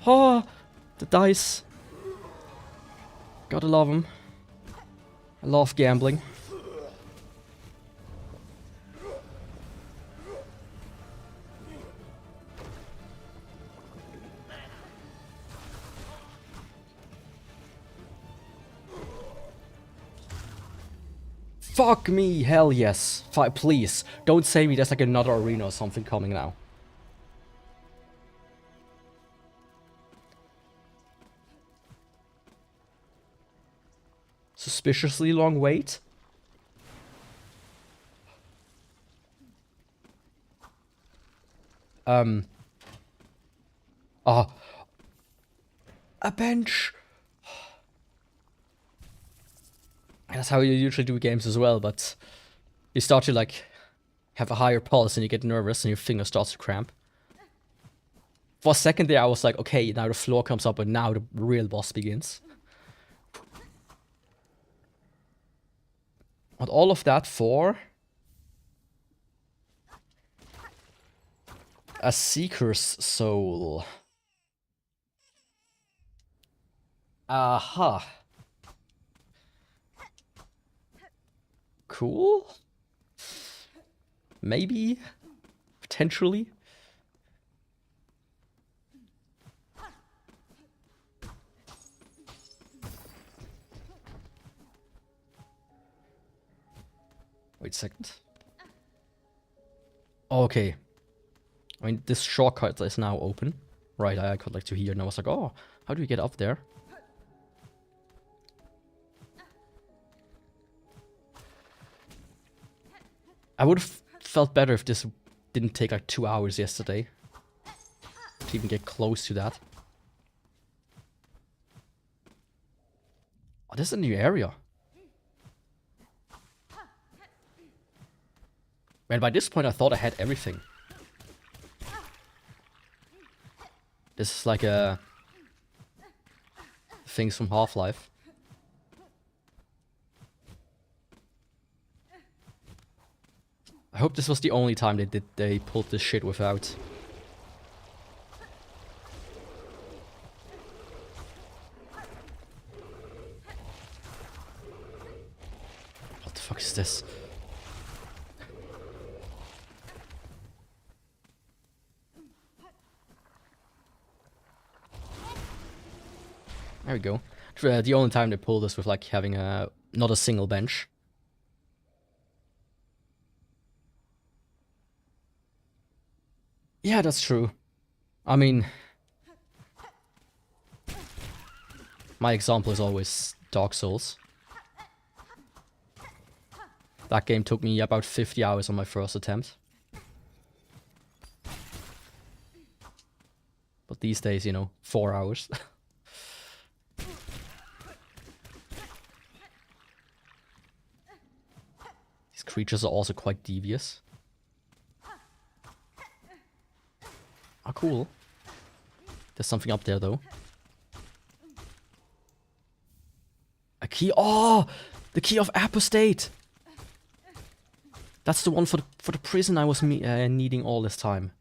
Oh, the dice. Gotta love them. I love gambling. Fuck me, hell yes. Please, don't say me there's like another arena or something coming now. Suspiciously long wait. A bench. That's how you usually do games as well, but you start to like have a higher pulse and you get nervous and your finger starts to cramp. For a second there I was like, okay, now the floor comes up and now the real boss begins. And all of that for a Seeker's Soul. Aha. Cool. Maybe. Potentially. Wait a second. Okay. I mean, this shortcut is now open. Right, I got like to here and I was like, oh, how do we get up there? I would have felt better if this didn't take like 2 hours yesterday to even get close to that. Oh, this is a new area. Man, by this point I thought I had everything. This is like a things from Half-Life. I hope this was the only time they pulled this shit without. What the fuck is this? There we go. The only time they pulled this with like having not a single bench. Yeah, that's true. I mean, my example is always Dark Souls. That game took me about 50 hours on my first attempt. But these days, you know, 4 hours. These creatures are also quite devious. Ah, cool. There's something up there, though. A key. Oh! The key of apostate! That's the one for the prison I was needing all this time.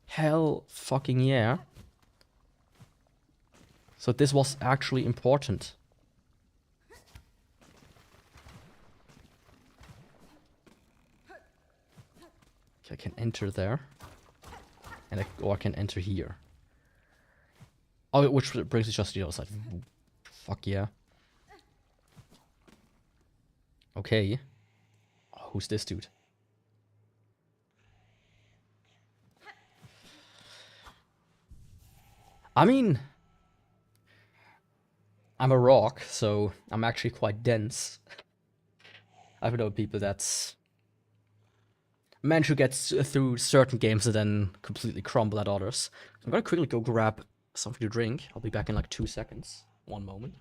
Hell fucking yeah. So this was actually important. Okay, I can enter there. And or I can enter here. Oh, which brings us just to the other side. Fuck yeah. Okay. Oh, who's this dude? I mean, I'm a rock, so I'm actually quite dense. I've known people that's manage to get through certain games and then completely crumble at others. I'm gonna quickly go grab something to drink. I'll be back in like 2 seconds. 1 moment.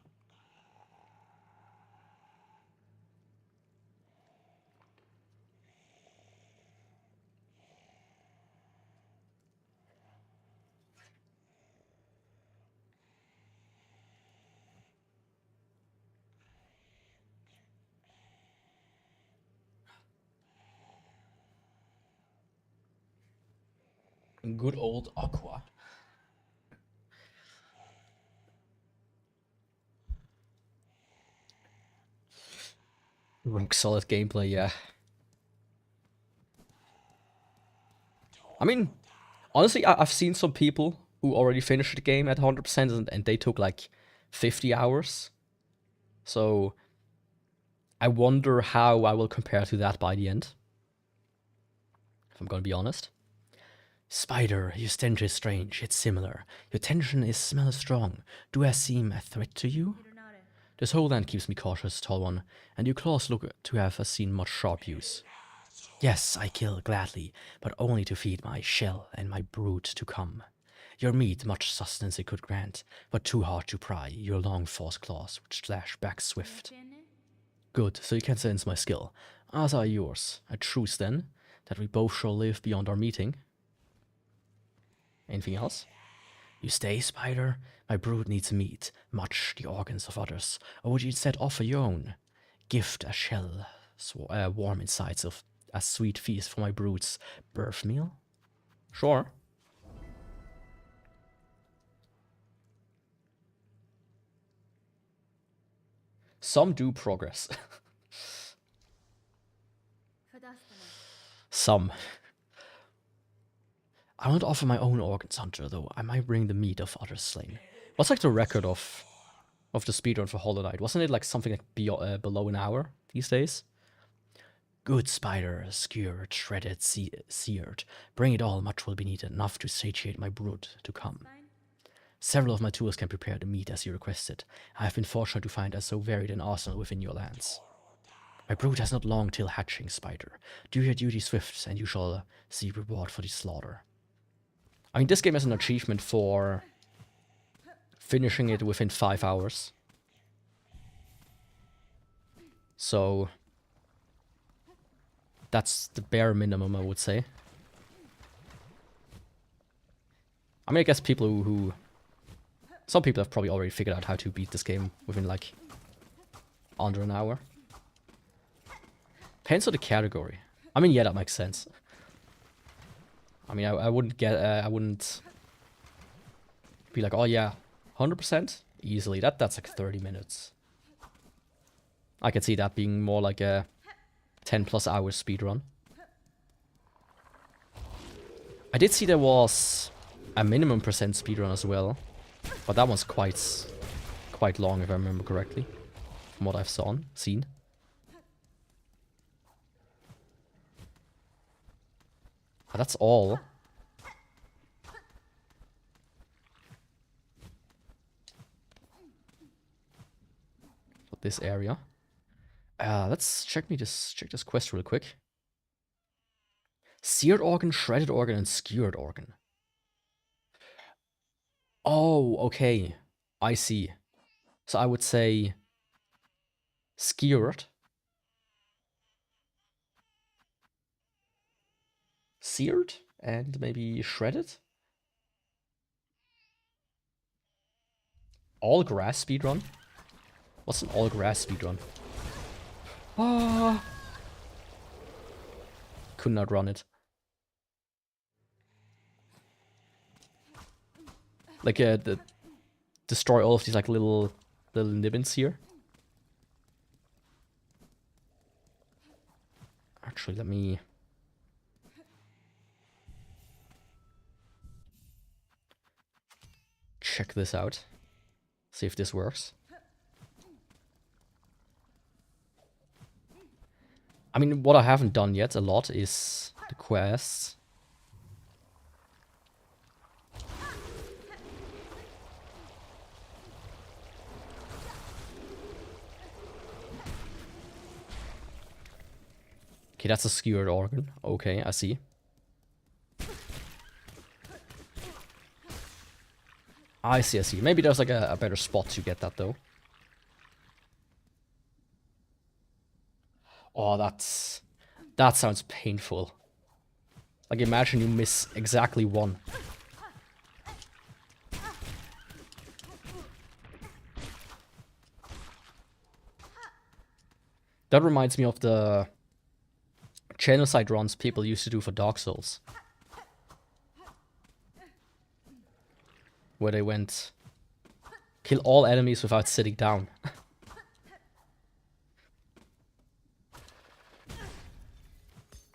Good old Aqua. Rock solid gameplay, yeah. I mean, honestly, I've seen some people who already finished the game at 100% and they took like 50 hours. So I wonder how I will compare to that by the end. If I'm gonna be honest. Spider, your stench is strange, it's similar. Your tension is smells strong. Do I seem a threat to you? This whole land keeps me cautious, tall one, and your claws look to have seen much sharp use. Yes, I kill gladly, but only to feed my shell and my brood to come. Your meat much sustenance it could grant, but too hard to pry, your long false claws which slash back swift. Good, so you can sense my skill, as are yours. A truce then, that we both shall live beyond our meeting. Anything else? You stay, Spider? My brood needs meat, much the organs of others, or would you instead offer your own? Gift a shell, warm insides of a sweet feast for my brood's birth meal? Sure. Some do progress. Some. I won't offer my own organs, Hunter, though. I might bring the meat of others slain. What's like the record of the speedrun for Hollow Knight? Wasn't it like something like below an hour these days? Good Spider, skewered, shredded, seared. Bring it all, much will be needed, enough to satiate my brood to come. Several of my tools can prepare the meat as you requested. I have been fortunate to find so varied an arsenal within your lands. My brood has not long till hatching, Spider. Do your duty swift, and you shall see reward for the slaughter. I mean, this game has an achievement for finishing it within 5 hours. So that's the bare minimum, I would say. I mean, I guess people who some people have probably already figured out how to beat this game within like under an hour. Depends on the category. I mean, yeah, that makes sense. I mean, I wouldn't be like, oh yeah, 100% easily. That's like 30 minutes. I could see that being more like a 10+ hours speedrun. I did see there was a minimum percent speedrun as well, but that one's quite long if I remember correctly, from what I've seen. That's all. For this area. Let's check this quest real quick. Seared organ, shredded organ, and skewered organ. Oh, okay. I see. So I would say skewered. Seared and maybe shredded. All grass speedrun? What's an all grass speedrun? Ah, could not run it. Like destroy all of these like little nibbins here. Actually, let me check this out. See if this works. I mean, what I haven't done yet a lot is the quests. Okay, that's a skewered organ. Okay, I see. I see, I see. Maybe there's like a better spot to get that though. Oh, that sounds painful. Like imagine you miss exactly one. That reminds me of the channel side runs people used to do for Dark Souls. Where they went kill all enemies without sitting down.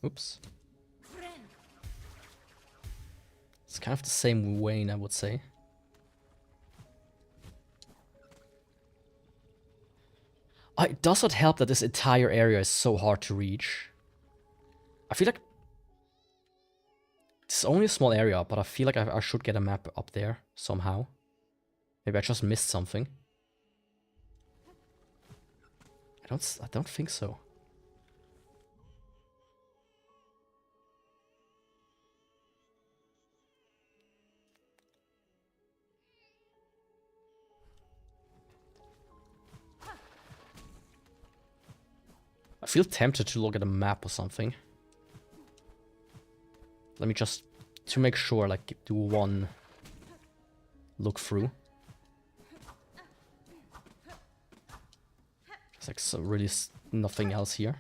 Oops. It's kind of the same vein, I would say. It does not help that this entire area is so hard to reach. I feel like it's only a small area, but I feel like I should get a map up there somehow. Maybe I just missed something. I don't think so. I feel tempted to look at a map or something. Let me just, to make sure, like, do one look through. There's like so really nothing else here.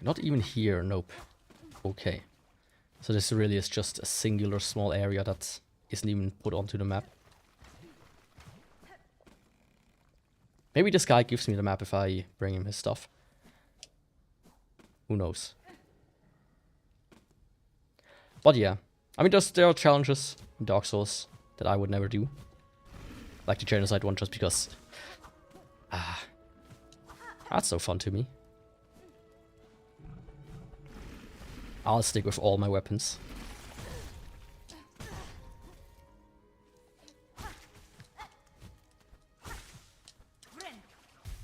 Not even here, nope. Okay. So this really is just a singular small area that isn't even put onto the map. Maybe this guy gives me the map if I bring him his stuff. Who knows? But yeah, I mean there are challenges in Dark Souls that I would never do. Like the genocide one, just because... that's so fun to me. I'll stick with all my weapons.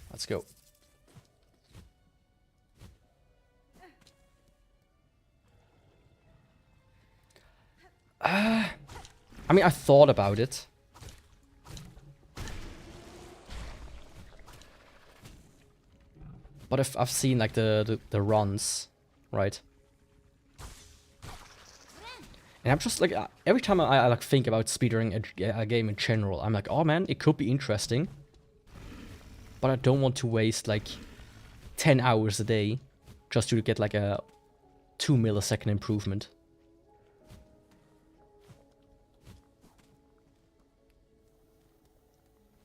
Let's go. I mean, I thought about it. But if I've seen like the runs, right? And I'm just like, every time I like think about speedrunning a game in general, I'm like, oh man, it could be interesting. But I don't want to waste like 10 hours a day just to get like a 2 millisecond improvement.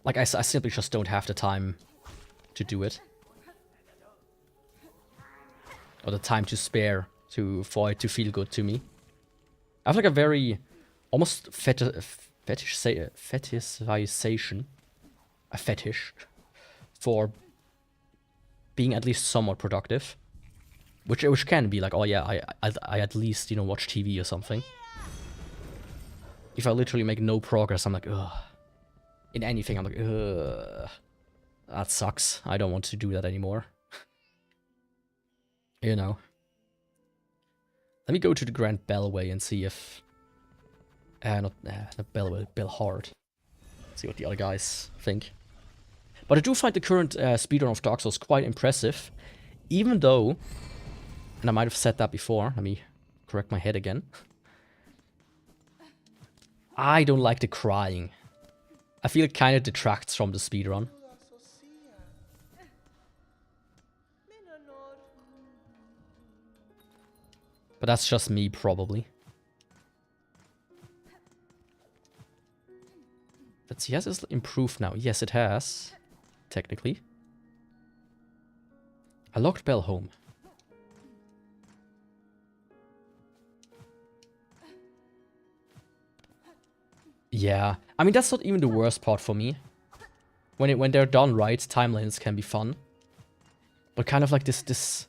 Like I simply just don't have the time to do it. Or the time to spare for it to feel good to me. I have like a very almost fetishization, a fetish, for being at least somewhat productive. Which can be like, oh yeah, I at least, you know, watch TV or something. If I literally make no progress, I'm like, ugh. In anything, I'm like, ugh. That sucks. I don't want to do that anymore. You know. Let me go to the Grand Bellway and see if... not Bellway, Bellhard. See what the other guys think. But I do find the current speedrun of Dark Souls quite impressive. Even though... And I might have said that before. Let me correct my head again. I don't like the crying. I feel it kind of detracts from the speedrun. But that's just me, probably. Let's see, has this improved now? Yes, it has. Technically. A locked bell home. Yeah, I mean, that's not even the worst part for me. When they're done right, timelines can be fun. But kind of like this...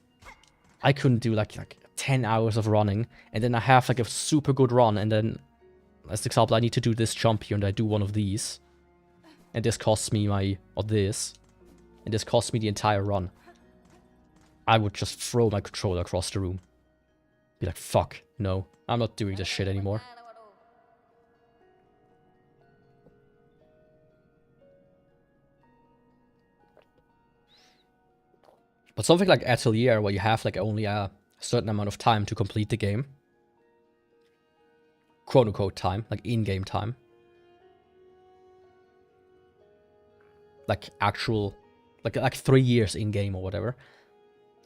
I couldn't do like 10 hours of running, and then I have like a super good run, and then, as an example, I need to do this jump here, and I do one of these. And this costs me and this costs me the entire run. I would just throw my controller across the room. Be like, fuck, no, I'm not doing this shit anymore. But something like Atelier, where you have like only a certain amount of time to complete the game. Quote unquote time, like in-game time. Like actual, like 3 years in-game or whatever.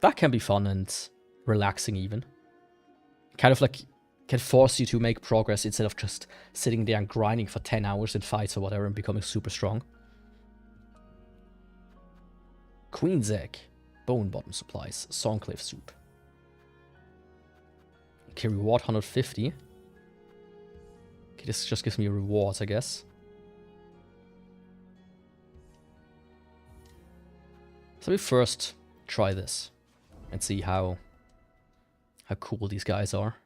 That can be fun and relaxing even. Kind of like, can force you to make progress instead of just sitting there and grinding for 10 hours in fights or whatever and becoming super strong. Queen's Egg. Bone bottom supplies. Songclave soup. Okay, reward 150. Okay, this just gives me rewards, I guess. So let me first try this and see how cool these guys are.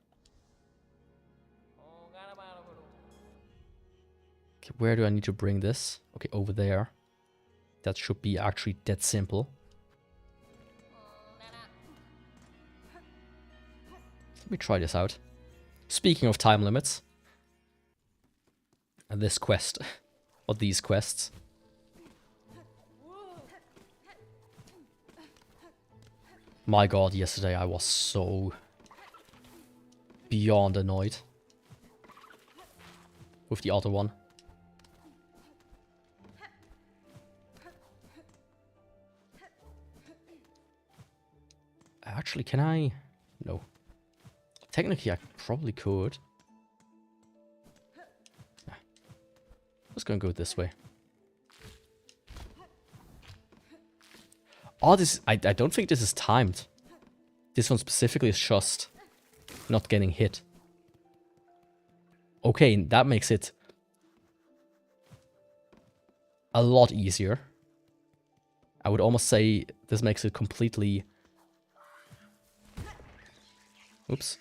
Okay, where do I need to bring this? Okay, over there. That should be actually that simple. Let me try this out. Speaking of time limits. And this quest. Or these quests. My god, yesterday I was so beyond annoyed with the other one. Actually, can I? No. Technically, I probably could. I was gonna go this way. Oh, this... I don't think this is timed. This one specifically is just not getting hit. Okay, that makes it a lot easier. I would almost say this makes it completely... Oops.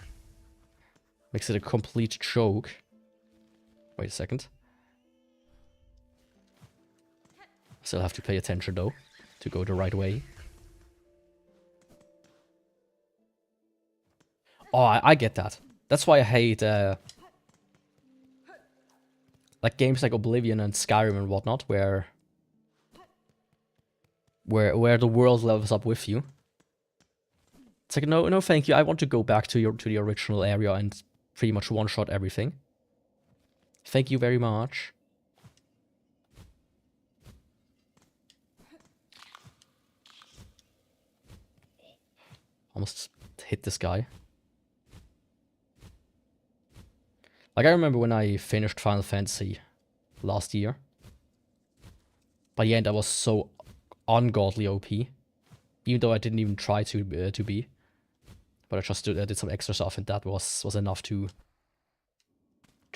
Makes it a complete joke. Wait a second. Still have to pay attention though, to go the right way. Oh, I get that. That's why I hate like games like Oblivion and Skyrim and whatnot, where the world levels up with you. It's like, no, thank you. I want to go back to the original area and pretty much one-shot everything. Thank you very much. Almost hit this guy. Like, I remember when I finished Final Fantasy last year. By the end, I was so ungodly OP. Even though I didn't even try to be. But I just did some extra stuff, and that was enough to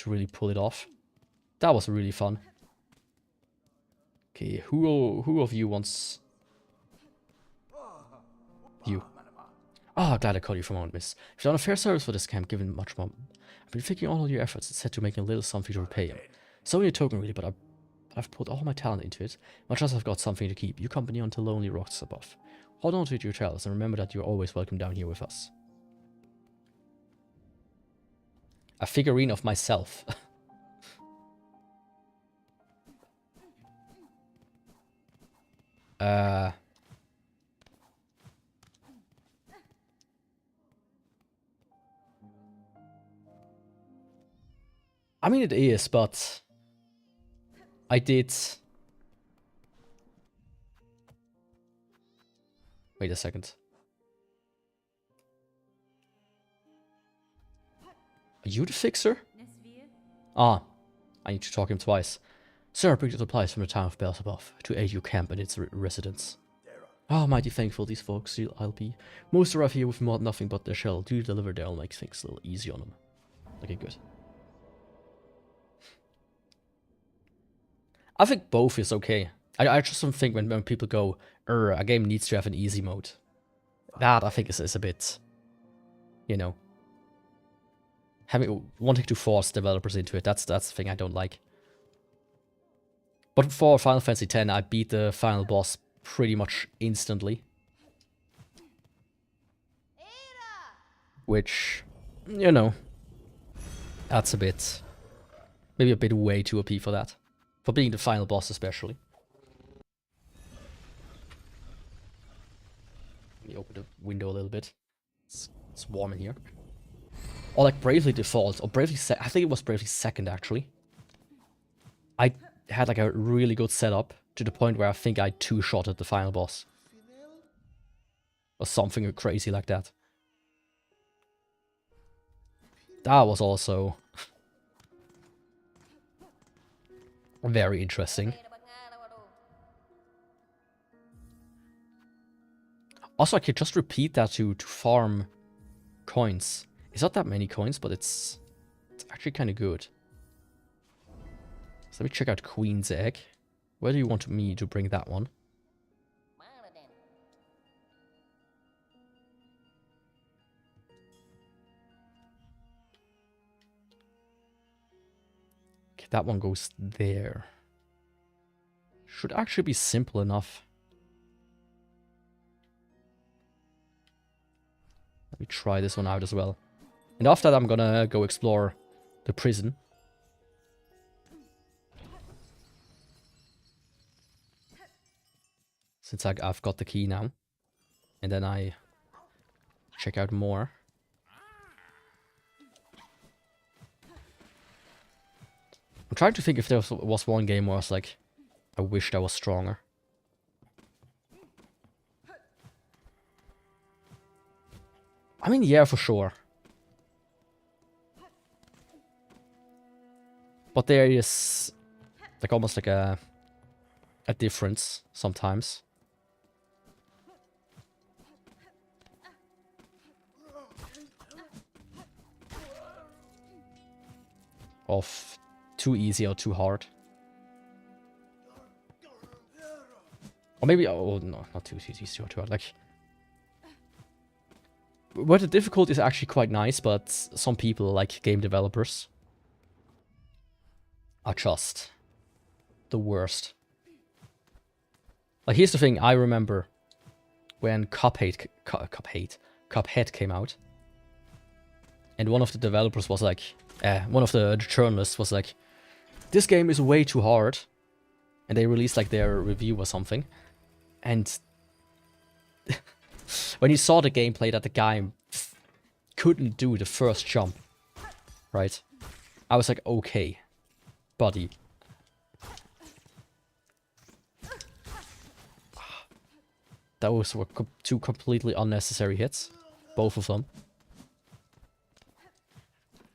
really pull it off. That was really fun. Okay, who of you wants... You. Ah, glad I caught you for a moment, miss. You've done a fair service for this camp, given much more. I've been thinking all your efforts and set to making a little something to repay him. It's only a token, really, but I've put all my talent into it. Much as I've got something to keep you company until lonely rocks above. Hold on to your travels and remember that you're always welcome down here with us. A figurine of myself. I mean, it is, but I did... Wait a second. Are you the fixer? Ah, I need to talk to him twice. Sir, I bring you supplies from the town of Beelzebub to aid your camp and its residents. Ah, mighty thankful these folks I'll be. Most arrive here with nothing but their shell. Do you deliver there? I'll make things a little easy on them. Okay, good. I think both is okay. I just don't think when people go, a game needs to have an easy mode. That, I think, is a bit, you know, wanting to force developers into it. That's the thing I don't like. But for Final Fantasy X, I beat the final boss pretty much instantly. Which, you know, that's a bit, maybe a bit way too OP for that. For being the final boss especially. Let me open the window a little bit. It's warm in here. Or like Bravely Default, or Bravely I think it was Bravely Second actually. I had like a really good setup to the point where I think I two-shotted the final boss. Or something crazy like that. That was also very interesting. Also, I could just repeat that to farm coins. It's not that many coins, but it's actually kind of good. So let me check out Queen's Egg. Where do you want me to bring that one? Okay, that one goes there. Should actually be simple enough. Let me try this one out as well. And after that, I'm gonna go explore the prison. Since I've got the key now. And then I check out more. I'm trying to think if there was one game where I was like, I wished I was stronger. I mean, yeah, for sure. But there is like almost like a difference sometimes. Of too easy or too hard. Or maybe, oh no, not too easy or too hard. Like, where the difficulty is actually quite nice, but some people, like game developers, are just the worst. Like, here's the thing, I remember when Cuphead came out, and one of the developers was like, one of the journalists was like, this game is way too hard, and they released like their review or something, and when you saw the gameplay that the guy couldn't do the first jump, right, I was like, okay, buddy. Those were two completely unnecessary hits. Both of them.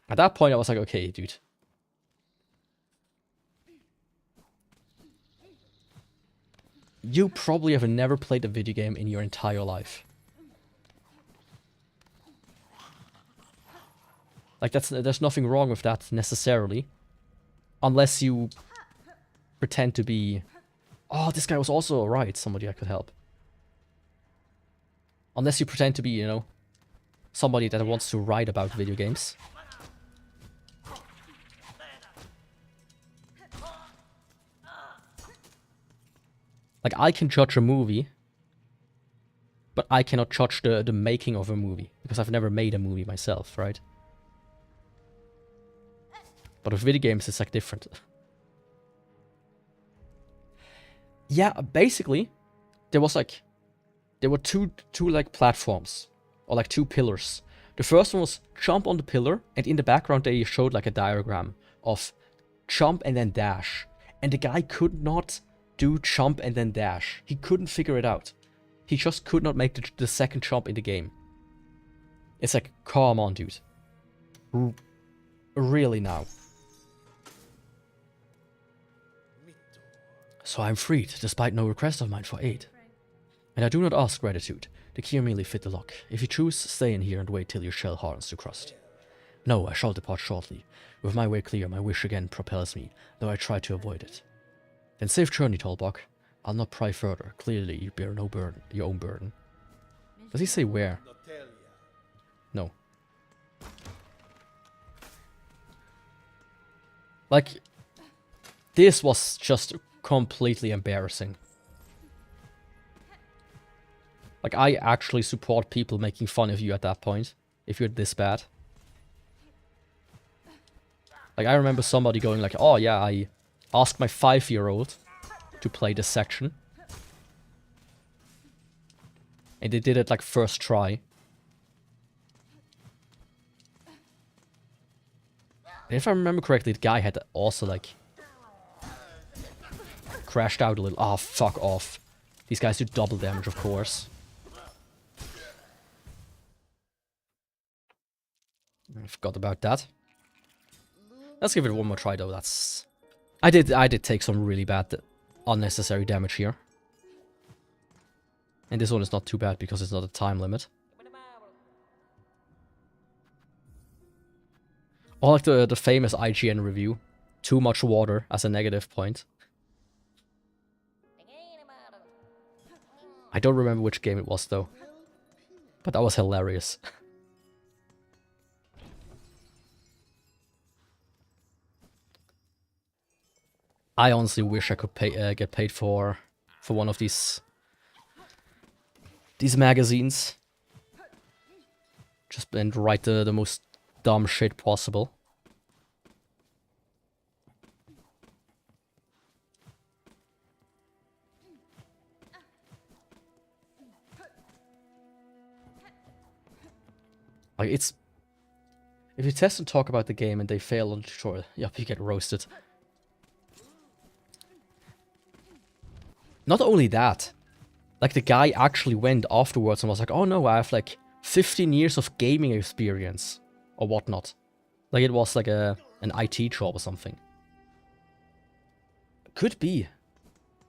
At that point, I was like, okay, dude. You probably have never played a video game in your entire life. Like, there's nothing wrong with that, necessarily. Unless you pretend to be... Oh, this guy was also right, somebody I could help. Unless you pretend to be, you know, somebody that wants to write about video games. Like, I can judge a movie, but I cannot judge the making of a movie, because I've never made a movie myself, right? But with video games, it's like different. Yeah, basically, there were two like platforms, or like two pillars. The first one was jump on the pillar, and in the background they showed like a diagram of jump and then dash. And the guy could not do jump and then dash. He couldn't figure it out. He just could not make the second jump in the game. It's like, come on, dude. Really now. So I'm freed, despite no request of mine for aid. And I do not ask gratitude. The key merely fit the lock. If you choose, stay in here and wait till your shell hardens to crust. No, I shall depart shortly. With my way clear, my wish again propels me, though I try to avoid it. Then safe journey, Tallbuck. I'll not pry further. Clearly, you bear no burden, your own burden. Does he say where? No. Like, this was just completely embarrassing. Like, I actually support people making fun of you at that point, if you're this bad. Like, I remember somebody going like, oh yeah, I asked my 5-year-old to play this section. And they did it like first try. And if I remember correctly, the guy had also like crashed out a little. Oh, fuck off. These guys do double damage, of course. I forgot about that. Let's give it one more try though. That's... I did take some really bad unnecessary damage here. And this one is not too bad because it's not a time limit. Or like the famous IGN review. Too much water as a negative point. I don't remember which game it was though. But that was hilarious. I honestly wish I could get paid for one of these magazines. Just and write the most dumb shit possible. Like, it's... If you test and talk about the game and they fail on the tutorial, yep, you get roasted. Not only that, like the guy actually went afterwards and was like, oh no, I have like 15 years of gaming experience or whatnot. Like it was like an IT job or something. Could be.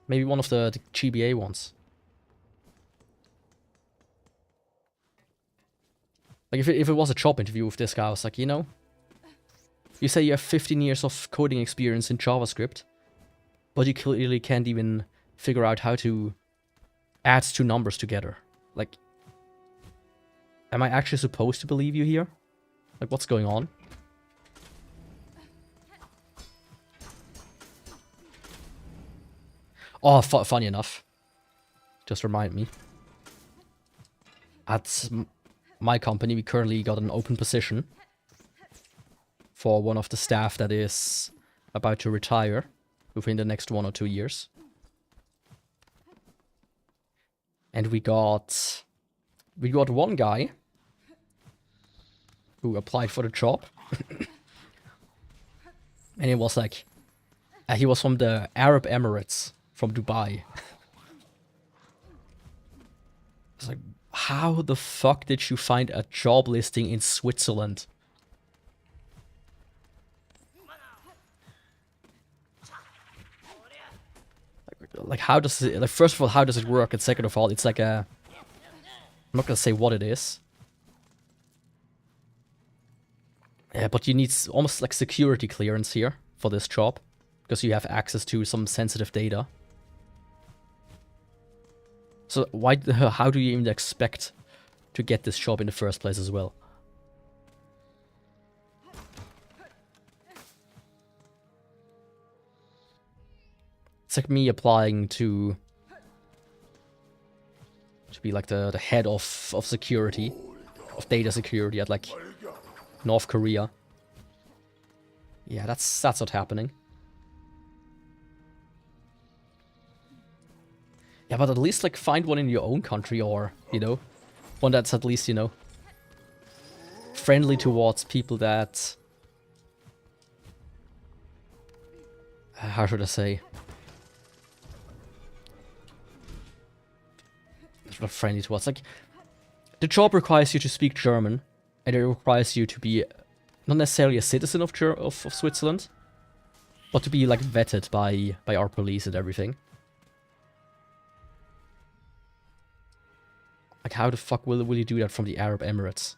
Maybe one of the GBA ones. Like if it was a job interview with this guy, I was like, you know, you say you have 15 years of coding experience in JavaScript, but you clearly can't even figure out how to add two numbers together. Like, am I actually supposed to believe you here? Like, what's going on? Oh, funny enough. Just remind me. At my company, we currently got an open position for one of the staff that is about to retire within the next 1 or 2 years. And we got one guy who applied for the job. And it was like, he was from the Arab Emirates, from Dubai. It's like, how the fuck did you find a job listing in Switzerland? Like how does it, like, first of all, how does it work? And second of all, it's like a, I'm not gonna say what it is. Yeah, but you need almost like security clearance here for this job. because you have access to some sensitive data. So how do you even expect to get this job in the first place as well? It's like me applying to be like the head of security, of data security at like North Korea. Yeah, that's not happening. Yeah, but at least like find one in your own country, or, you know, one that's at least, you know, friendly towards people that, how should I say? Not friendly towards, like, the job requires you to speak German, and it requires you to be not necessarily a citizen of Switzerland, but to be like vetted by our police and everything. Like, how the fuck will you do that from the Arab Emirates?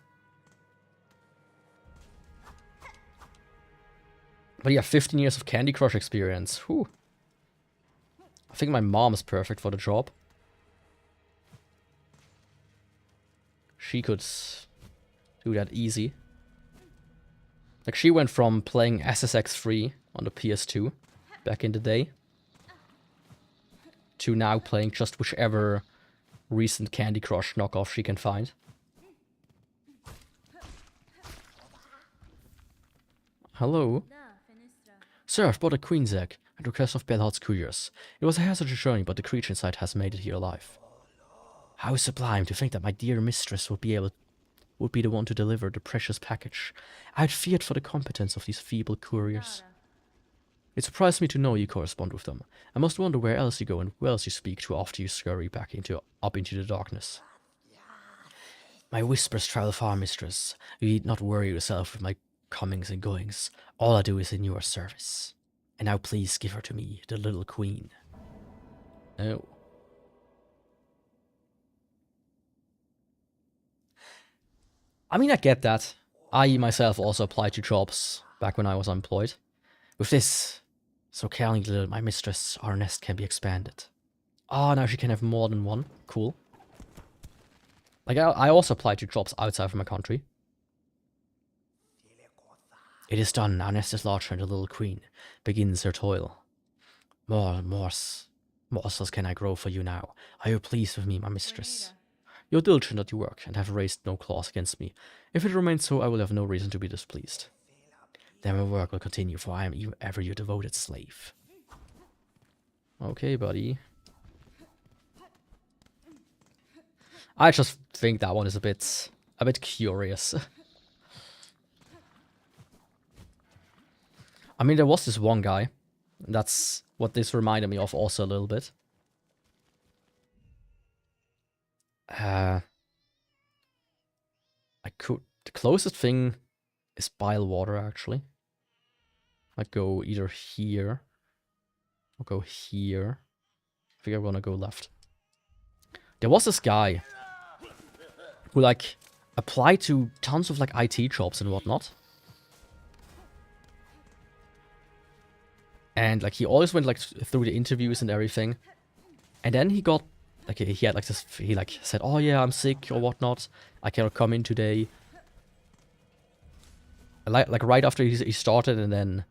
But yeah, 15 years of Candy Crush experience. Whew. I think my mom is perfect for the job. She could do that easy. Like, she went from playing SSX3 on the PS2 back in the day to now playing just whichever recent Candy Crush knockoff she can find. Hello? Sir, I've bought a queen's egg at request of Belhard's couriers. It was a hazardous journey, but the creature inside has made it here alive. How sublime to think that my dear mistress would be the one to deliver the precious package. I had feared for the competence of these feeble couriers. It surprised me to know you correspond with them. I must wonder where else you go and who else you speak to after you scurry back up into the darkness. My whispers travel far, mistress. You need not worry yourself with my comings and goings. All I do is in your service. And now please give her to me, the little queen. Oh. I mean, I get that. I myself also applied to jobs back when I was unemployed. With this, so caring little my mistress, our nest can be expanded. Oh, now she can have more than one. Cool. Like, I also applied to jobs outside of my country. It is done. Our nest is larger and the little queen begins her toil. More morsels can I grow for you now. Are you pleased with me, my mistress? You're diligent at your work and have raised no claws against me. If it remains so, I will have no reason to be displeased. Then my work will continue, for I am ever your devoted slave. Okay, buddy. I just think that one is a bit curious. I mean, there was this one guy. That's what this reminded me of also a little bit. The closest thing is bile water, actually. I go either here or go here. I think I'm gonna go left. There was this guy who, like, applied to tons of, like, IT jobs and whatnot. And, like, he always went, like, through the interviews and everything. And then he got, like, he had, like, this, he, like, said, oh, yeah, I'm sick or whatnot. I cannot come in today. Like right after he started, and then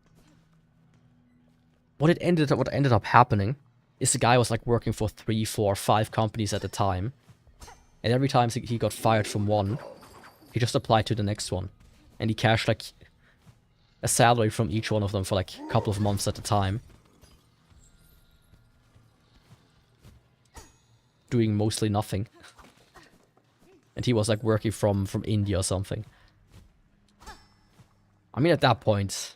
what ended up happening is the guy was, like, working for 3, 4, 5 companies at a time. And every time he got fired from one, he just applied to the next one. And he cashed, like, a salary from each one of them for, like, a couple of months at a time. Doing mostly nothing. And he was, like, working from India or something. I mean, at that point,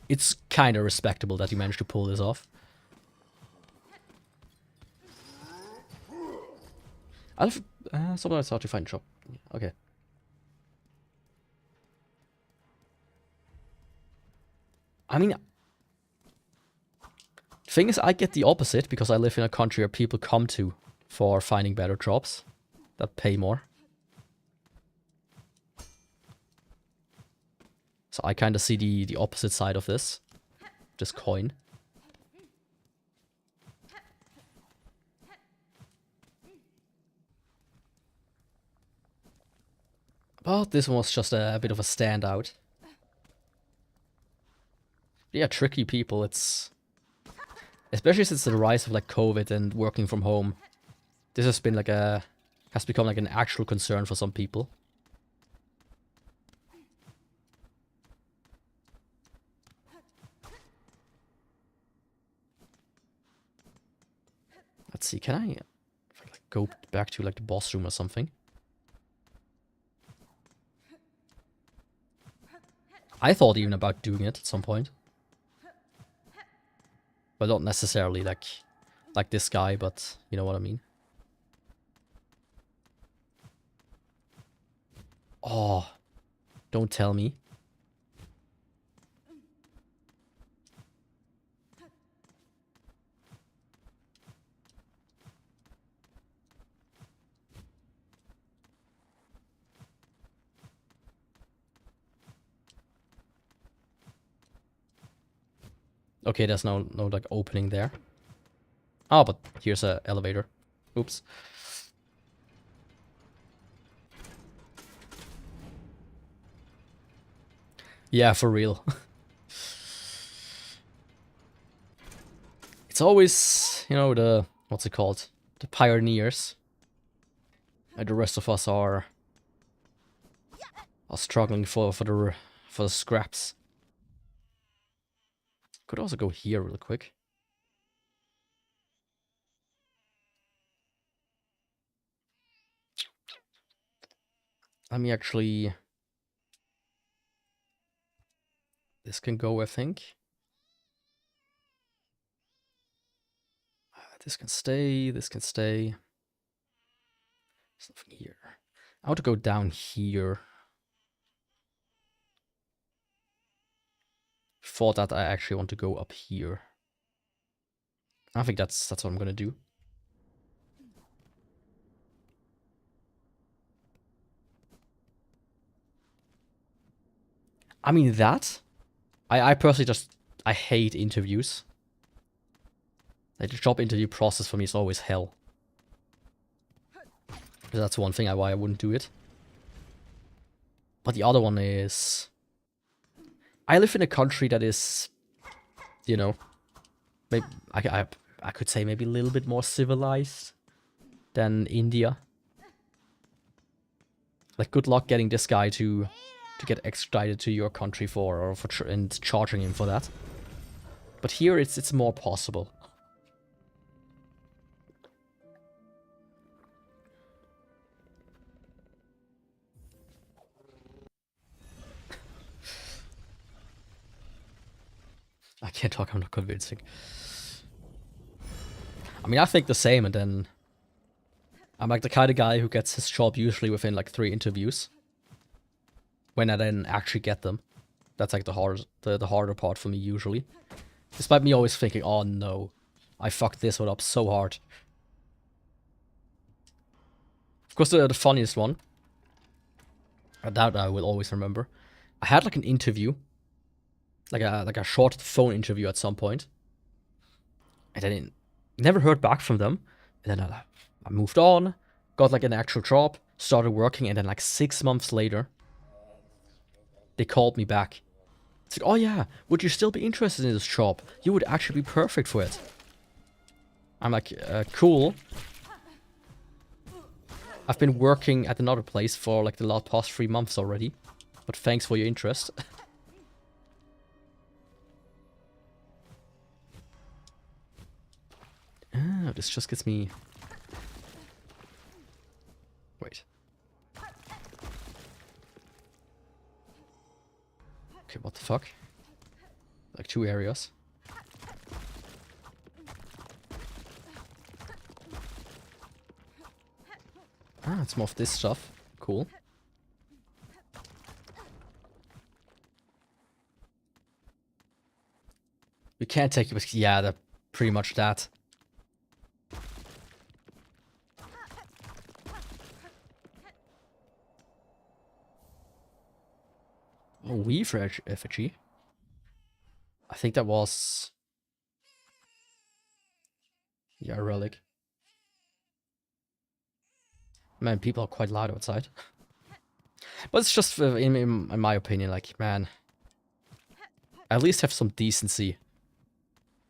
it's kind of respectable that he managed to pull this off. Sometimes it's hard to find a job. Okay. I mean, the thing is, I get the opposite because I live in a country where people come to for finding better jobs that pay more. So I kind of see the opposite side of this coin. But this one was just a bit of a standout. Yeah, tricky people. It's especially since the rise of like COVID and working from home. This has been like has become like an actual concern for some people. Let's see, can I like, go back to like the boss room or something? I thought even about doing it at some point. But not necessarily like this guy, but you know what I mean. Oh, don't tell me. Okay, there's no like opening there. Oh, but here's a elevator. Oops. Yeah, for real. It's always, you know, the what's it called? The pioneers. And the rest of us are struggling for the scraps. Could also go here real quick. Let me actually... This can go, I think. This can stay, this can stay. There's nothing here. I want to go down here. Before that, I actually want to go up here. I think that's what I'm gonna do. I mean, I personally just... I hate interviews. Like, the job interview process for me is always hell. That's one thing why I wouldn't do it. But the other one is... I live in a country that is, you know, maybe I could say maybe a little bit more civilized than India. Like, good luck getting this guy to get extradited to your country and charging him for that. But here it's more possible. I can't talk, I'm not convincing. I mean, I think the same, and then... I'm like the kind of guy who gets his job usually within like 3 interviews. When I then actually get them. That's like the harder part for me usually. Despite me always thinking, oh no, I fucked this one up so hard. Of course, the funniest one, that I will always remember. I had like an interview. Like a short phone interview at some point. And then never heard back from them. And then I moved on, got like an actual job, started working, and then like 6 months later, they called me back. It's like, oh yeah, would you still be interested in this job? You would actually be perfect for it. I'm like, cool. I've been working at another place for like the past 3 months already. But thanks for your interest. Ah, this just gets me... Wait. Okay, what the fuck? Like 2 areas. Ah, it's more of this stuff. Cool. We can't take it, but yeah, they're pretty much that. Weave effigy. I think that was... yeah, a relic. Man, people are quite loud outside. But it's just, in my opinion, like, man, at least have some decency.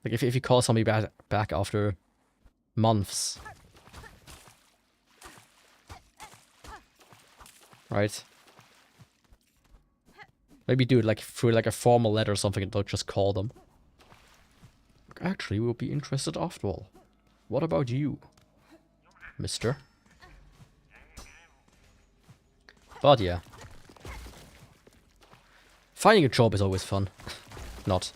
Like, if you call somebody back after months. Right? Maybe do it like through like a formal letter or something and don't just call them. Actually, we'll be interested after all. What about you, mister? But yeah. Finding a job is always fun. Not.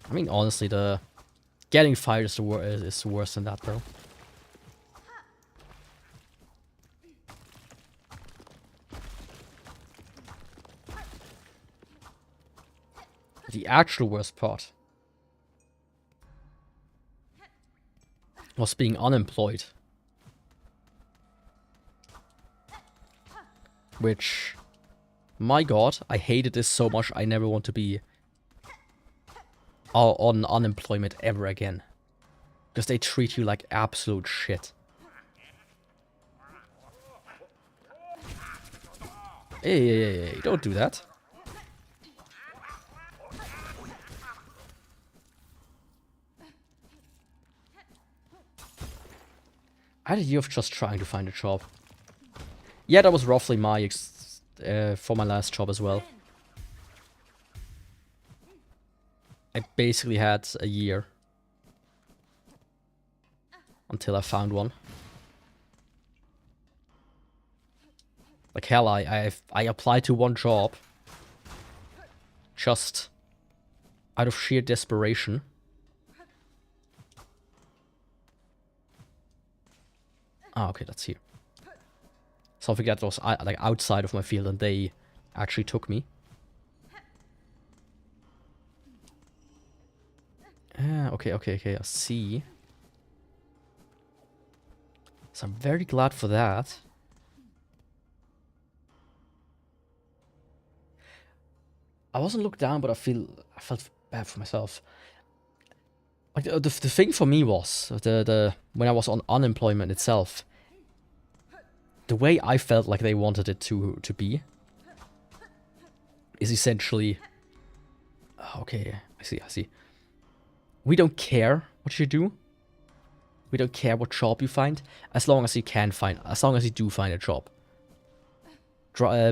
I mean, honestly, the getting fired is worse than that, though. The actual worst part was being unemployed. Which, my god, I hated this so much, I never want to be on unemployment ever again. Because they treat you like absolute shit. Hey, don't do that. I had a year of just trying to find a job. Yeah, that was roughly my for my last job as well. I basically had a year until I found one. Like hell, I applied to one job just out of sheer desperation. Ah, okay, that's here. Something that was like outside of my field, and they actually took me. Okay, I see. So I'm very glad for that. I wasn't looked down, but I felt bad for myself. Like the thing for me was when I was on unemployment itself. The way I felt like they wanted it to be is essentially, okay, I see. We don't care what you do. We don't care what job you find, as long as you do find a job.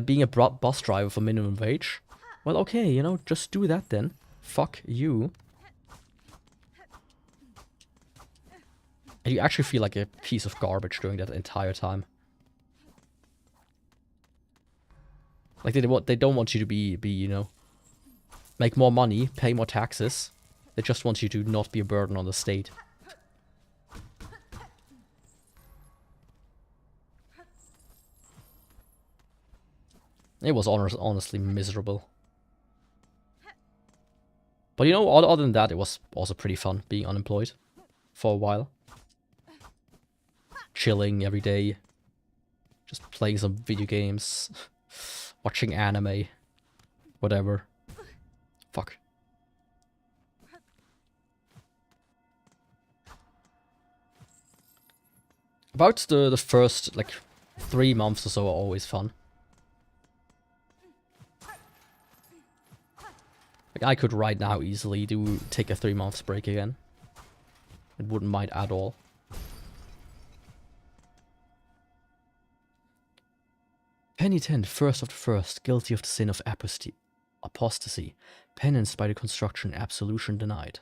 Being a bus driver for minimum wage, well, okay, you know, just do that then. Fuck you. And you actually feel like a piece of garbage during that entire time. Like they don't want you to be you know, make more money, pay more taxes. They just want you to not be a burden on the state. It was honestly miserable. But you know, other than that, it was also pretty fun being unemployed for a while. Chilling every day. Just playing some video games. Watching anime. Whatever. Fuck. About the first, like, 3 months or so are always fun. Like, I could right now easily take a 3 months break again. I wouldn't mind at all. Penitent, first of the first, guilty of the sin of apostasy, penanced by the construction, absolution denied.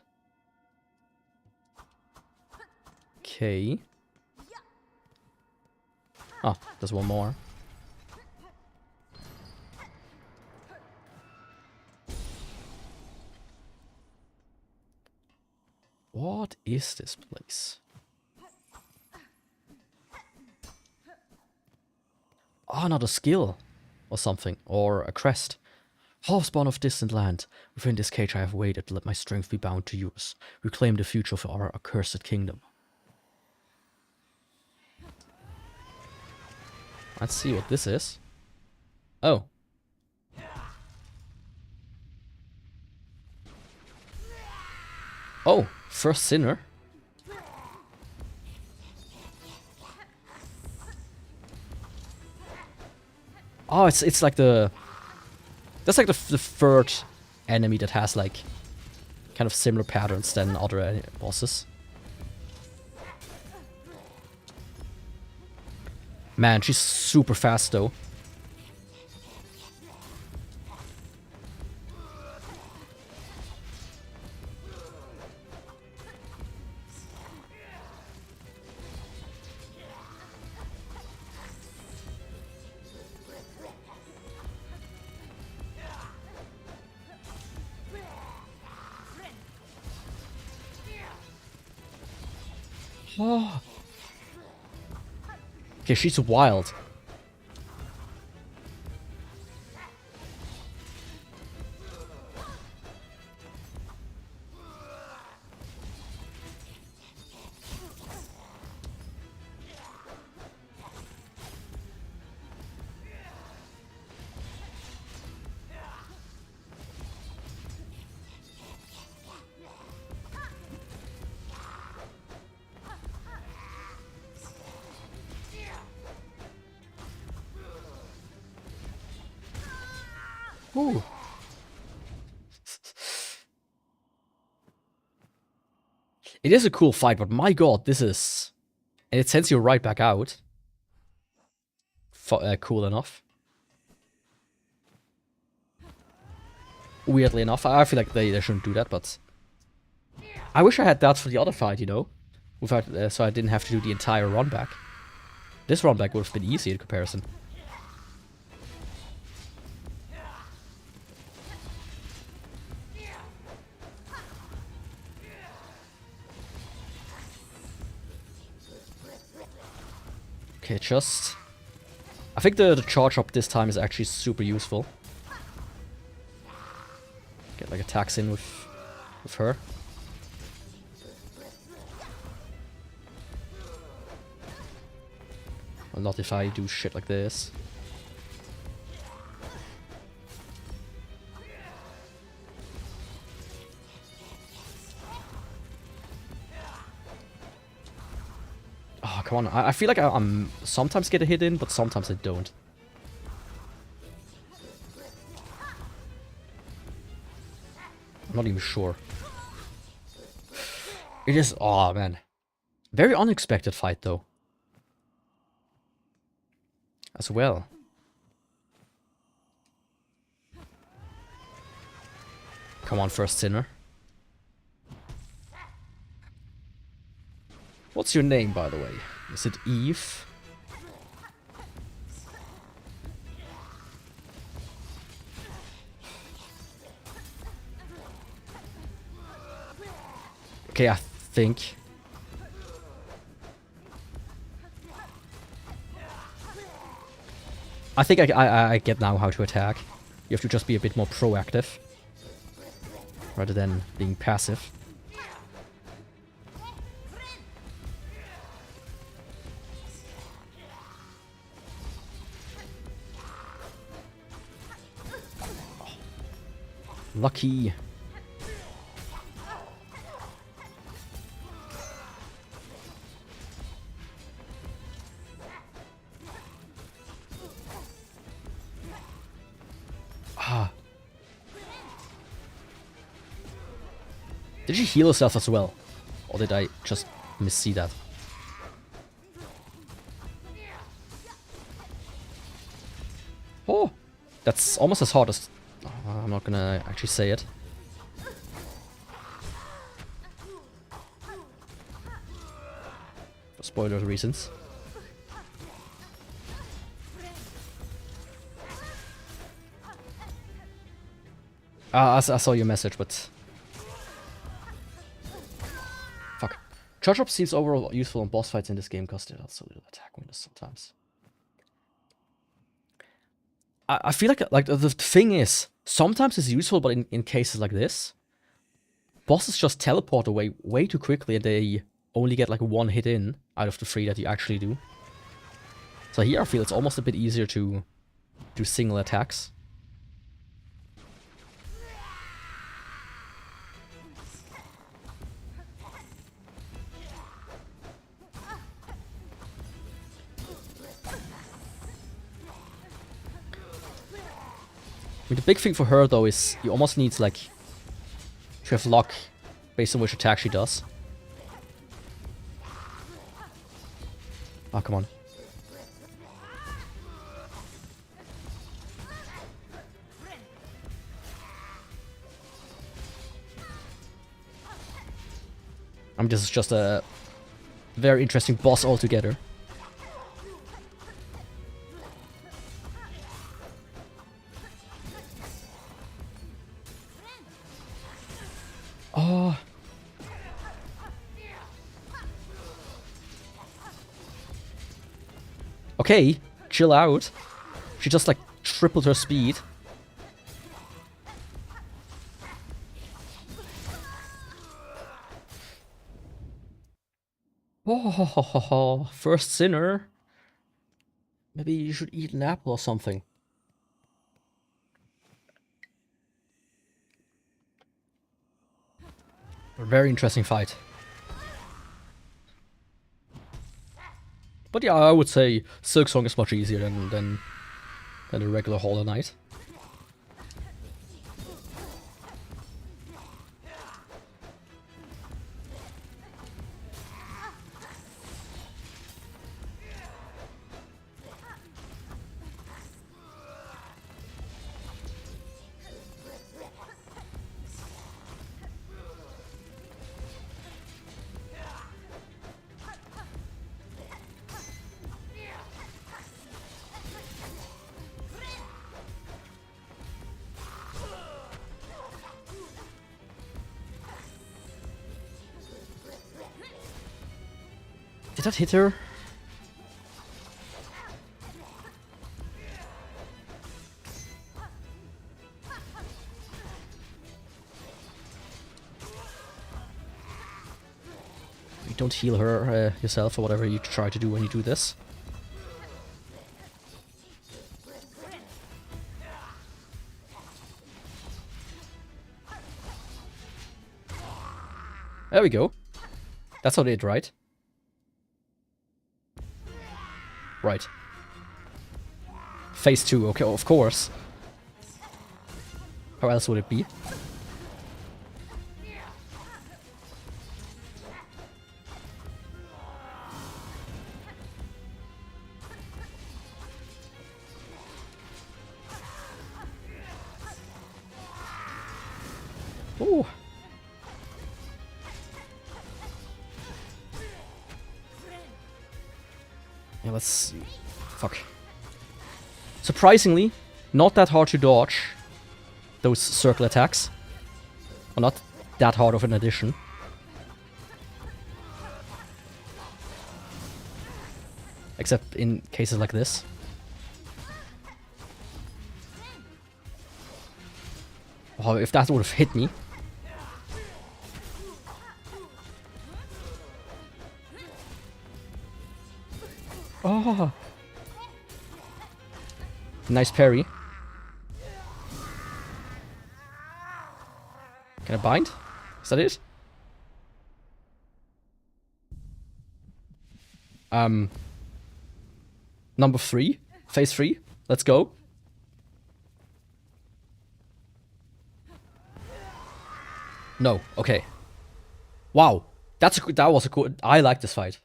Okay. Ah, there's one more. What is this place? Ah, another skill. Or something. Or a crest. Half-spawn of distant land. Within this cage I have waited, let my strength be bound to yours. Reclaim the future of our accursed kingdom. Let's see what this is. Oh. Oh, first sinner. Oh, it's like the... That's like the third enemy that has like kind of similar patterns than other bosses. Man, she's super fast though. Oh. Okay, she's wild. Ooh. It is a cool fight, but my god, this is... And it sends you right back out. Cool enough. Weirdly enough, I feel like they shouldn't do that, but... I wish I had that for the other fight, you know? Without, so I didn't have to do the entire run back. This run back would have been easy in comparison. Okay, just... I think the charge up this time is actually super useful. Get like attacks in with her. Well, not if I do shit like this. Oh, come on. I feel like I'm sometimes get a hit in, but sometimes I don't. I'm not even sure. It is... Oh, man. Very unexpected fight, though. As well. Come on, first sinner. What's your name, by the way? Is it Eve? Okay, I think. I think I get now how to attack. You have to just be a bit more proactive. Rather than being passive. Lucky. Ah. Did she heal herself as well? Or did I just missee that? Oh! That's almost as hard as... I'm not gonna actually say it. For spoiler reasons. I saw your message, but... Fuck. Charge up seems overall useful in boss fights in this game because there are so little attack windows sometimes. I feel like the thing is, sometimes it's useful, but in cases like this, bosses just teleport away way too quickly and they only get like one hit in out of the 3 that you actually do. So here I feel it's almost a bit easier to do single attacks. I mean, the big thing for her, though, is you almost need, like, to have luck based on which attack she does. Oh, come on. I mean, this is just a very interesting boss altogether. Oh. Okay, chill out. She just like tripled her speed. Oh, first sinner. Maybe you should eat an apple or something. A very interesting fight. But yeah, I would say Silksong is much easier than a regular Hollow Knight. Did that hit her? You don't heal her yourself or whatever you try to do when you do this. There we go. That's how they did, right? Right. Phase 2, okay, of course. How else would it be? Ooh. Yeah, let's see. Fuck. Surprisingly, not that hard to dodge those circle attacks. Or not that hard of an addition. Except in cases like this. Oh, if that would have hit me. Oh. Nice parry. Can I bind? Is that it? Number 3. Phase 3. Let's go. No. Okay. Wow. That was a good... I like this fight.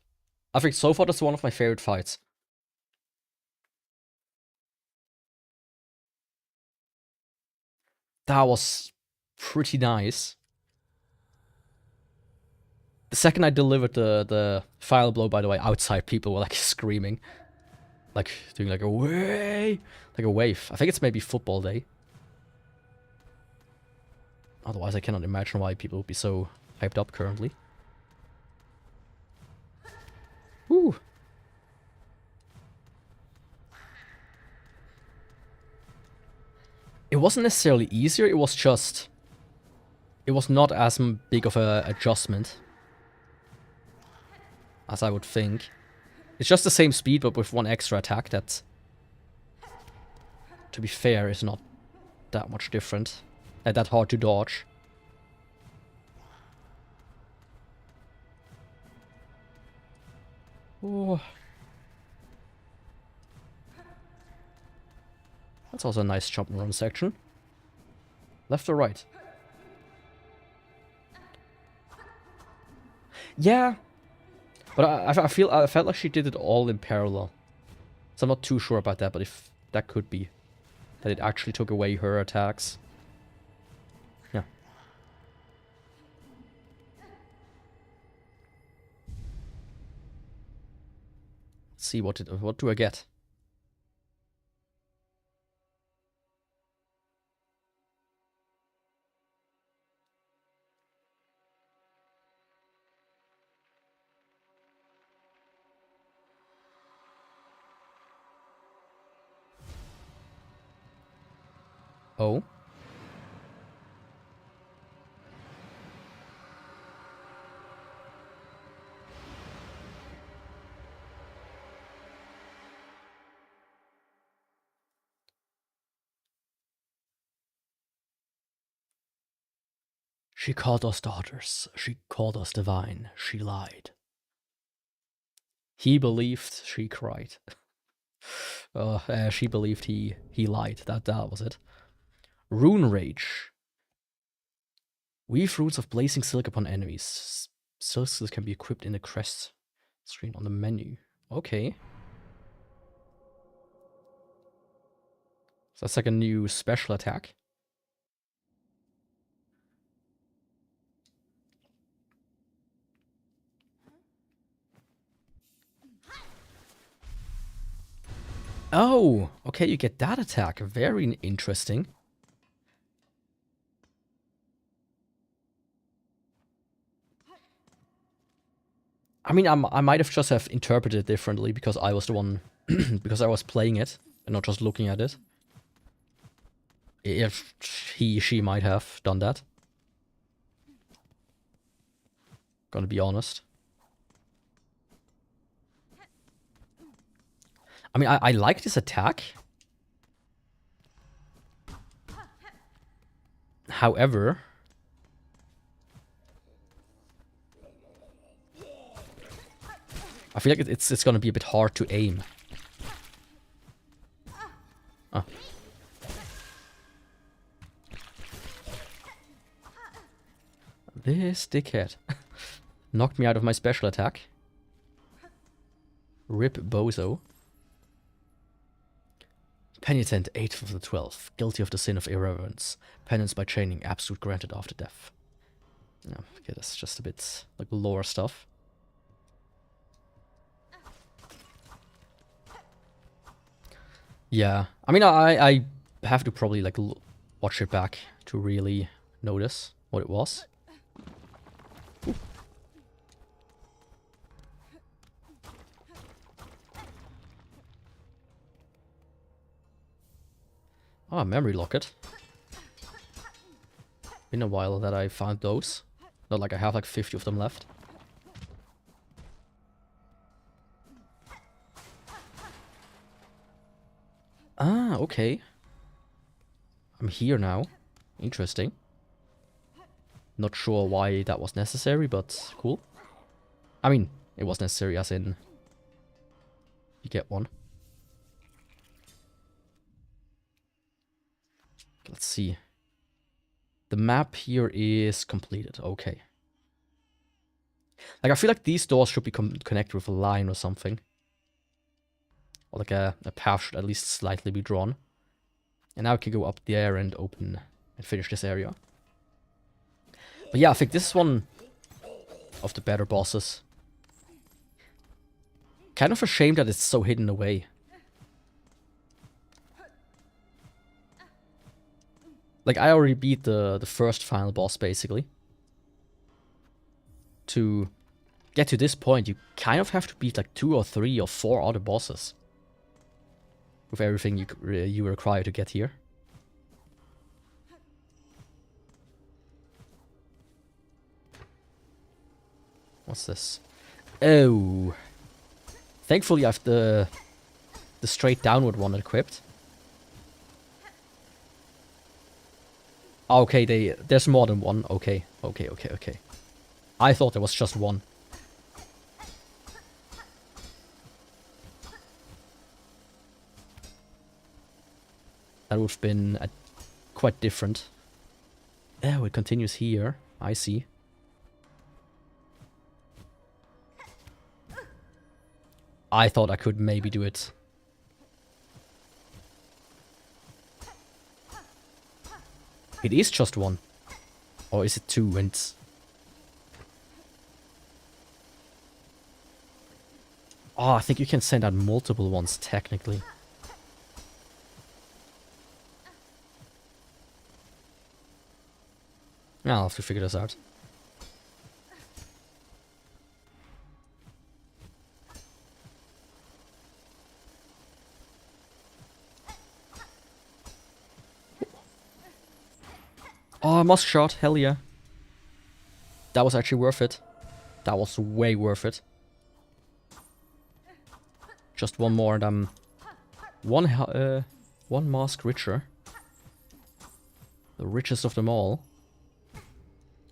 I think so far that's one of my favorite fights. That was pretty nice. The second I delivered the file blow, by the way, outside people were like screaming. Like doing like a way, like a wave. I think it's maybe football day. Otherwise I cannot imagine why people would be so hyped up currently. Woo! It wasn't necessarily easier, it was just... It was not as big of a adjustment as I would think. It's just the same speed, but with one extra attack that, to be fair, is not that much different. And that hard to dodge. Oh. That's also a nice jump and run section. Left or right? Yeah. But I felt like she did it all in parallel. So I'm not too sure about that, but if that could be. That it actually took away her attacks. Yeah. Let's see what do I get? Oh. She called us daughters. She called us divine. She lied. He believed. She cried. She believed. He lied. That was it. Rune Rage. Weave runes of blazing silk upon enemies. Silk skills can be equipped in the crest screen on the menu. Okay. So that's like a new special attack. Oh, okay, you get that attack. Very interesting. I mean, I might have just have interpreted it differently because I was the one, because I was playing it and not just looking at it. If she might have done that. Gonna be honest. I mean, I like this attack. However, I feel like it's gonna be a bit hard to aim. Ah. This dickhead knocked me out of my special attack. Rip Bozo. Penitent, 8th of the 12th, guilty of the sin of irreverence. Penance by chaining, absolute granted after death. Yeah, okay, that's just a bit like lore stuff. Yeah, I mean, I have to probably like watch it back to really notice what it was. Ooh. Ah, memory locket. Been a while that I found those. Not like I have like 50 of them left. Ah, okay. I'm here now. Interesting. Not sure why that was necessary, but cool. I mean, it was necessary as in you get one. Let's see. The map here is completed. Okay. Like, I feel like these doors should be connected with a line or something. Or like a path should at least slightly be drawn. And now I can go up there and open and finish this area. But yeah, I think this is one of the better bosses. Kind of a shame that it's so hidden away. Like, I already beat the first final boss, basically. To get to this point, you kind of have to beat like 2 or 3 or 4 other bosses. With everything you require to get here. What's this? Oh. Thankfully, I have the straight downward one equipped. Okay, there's more than one. Okay. I thought there was just one. That would have been quite different. Oh, it continues here. I see. I thought I could maybe do it. It is just one. Or is it two? And oh, I think you can send out multiple ones, technically. I'll have to figure this out. Oh, musk shot, hell yeah. That was actually worth it. That was way worth it. Just one more and I'm one mask richer. The richest of them all.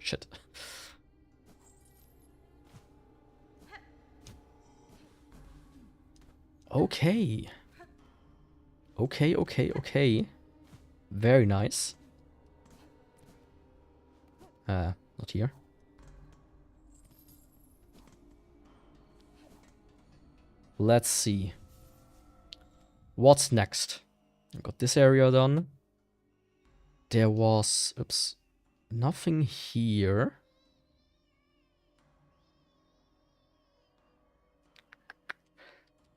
Shit. Okay. Okay. Very nice. Not here. Let's see. What's next? I got this area done. There was... Oops. Nothing here.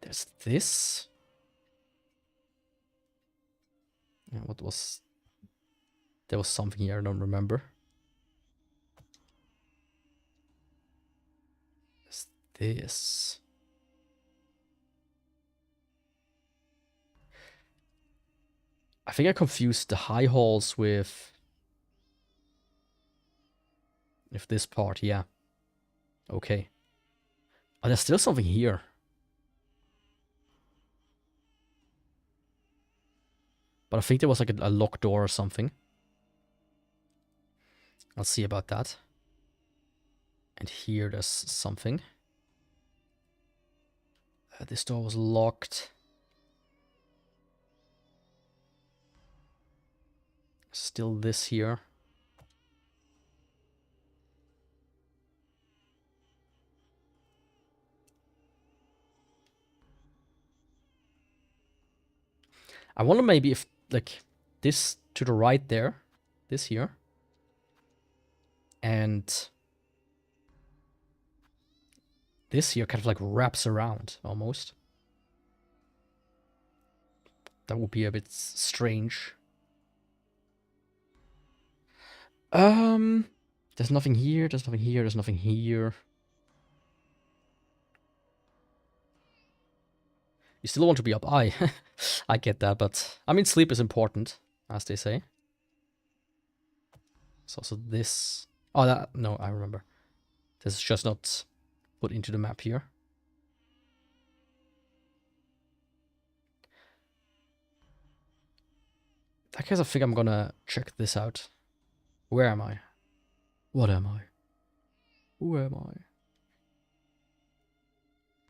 There's this. Yeah, what was... There was something here, I don't remember. There's this. I think I confused the high halls with this part, yeah. Okay. Oh, there's still something here. But I think there was like a locked door or something. I'll see about that. And here there's something. This door was locked. Still this here. I wonder maybe if, like, this to the right there, this here, and this here kind of like wraps around, almost. That would be a bit strange. There's nothing here, there's nothing here, there's nothing here. You still want to be up? I get that, but I mean, sleep is important, as they say. It's also this. Oh, that, no, I remember. This is just not put into the map here. In that case, I think I'm gonna check this out. Where am I? What am I? Who am I?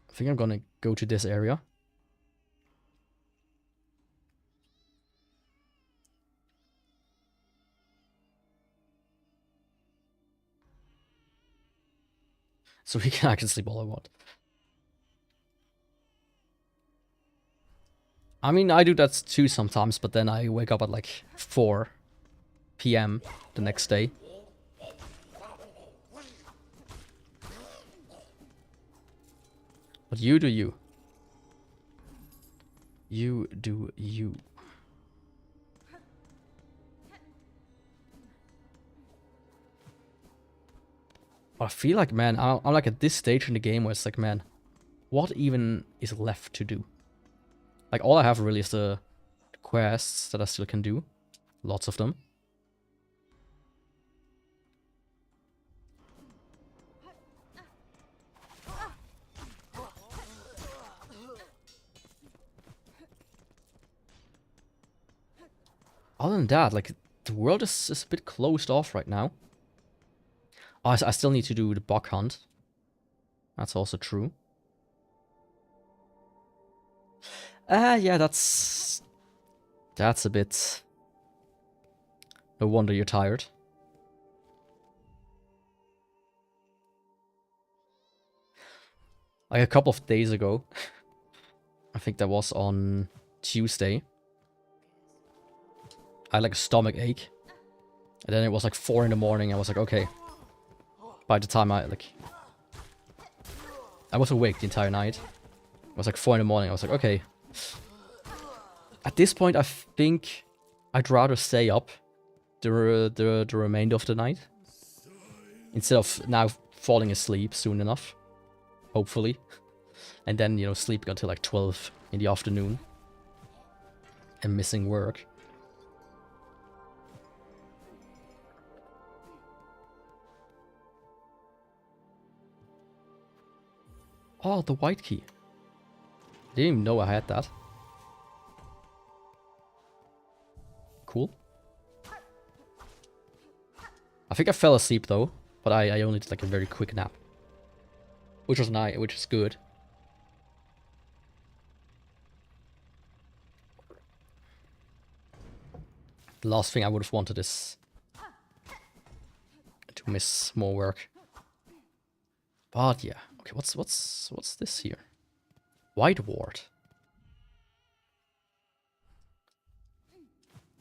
I think I'm gonna go to this area. So I can sleep all I want. I mean, I do that too sometimes, but then I wake up at like 4 PM the next day. But you do you. You do you. I feel like, man, I'm like at this stage in the game where it's like, man, what even is left to do? Like, all I have really is the quests that I still can do. Lots of them. other than that, like, the world is a bit closed off right now. Oh, I still need to do the bug hunt. That's also true. Yeah, that's a bit... No wonder you're tired. Like a couple of days ago, I think that was on Tuesday, I had like a stomach ache. And then it was like 4 in the morning. I was like, okay. By the time I was awake the entire night. It was like 4 in the morning. I was like, okay. At this point, I think I'd rather stay up the remainder of the night. Instead of now falling asleep soon enough. Hopefully. And then, you know, sleeping until like 12 in the afternoon. And missing work. Oh, the white key. I didn't even know I had that. Cool. I think I fell asleep though, but I only did like a very quick nap. Which was nice, which is good. The last thing I would have wanted is to miss more work. But yeah. Okay, what's this here? White ward.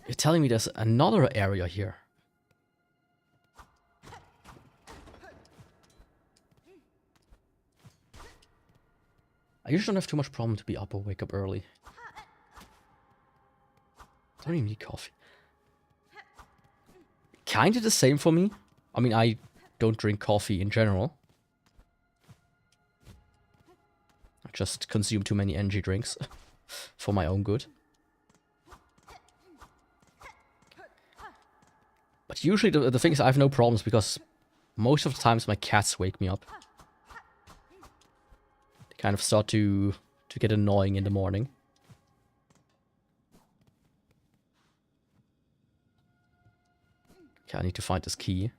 You're telling me there's another area here? I usually don't have too much problem to be up or wake up early. I don't even need coffee. Kinda the same for me. I mean, I don't drink coffee in general. I just consume too many energy drinks for my own good. But usually the thing is I have no problems because most of the times my cats wake me up. They kind of start to get annoying in the morning. Okay, I need to find this key.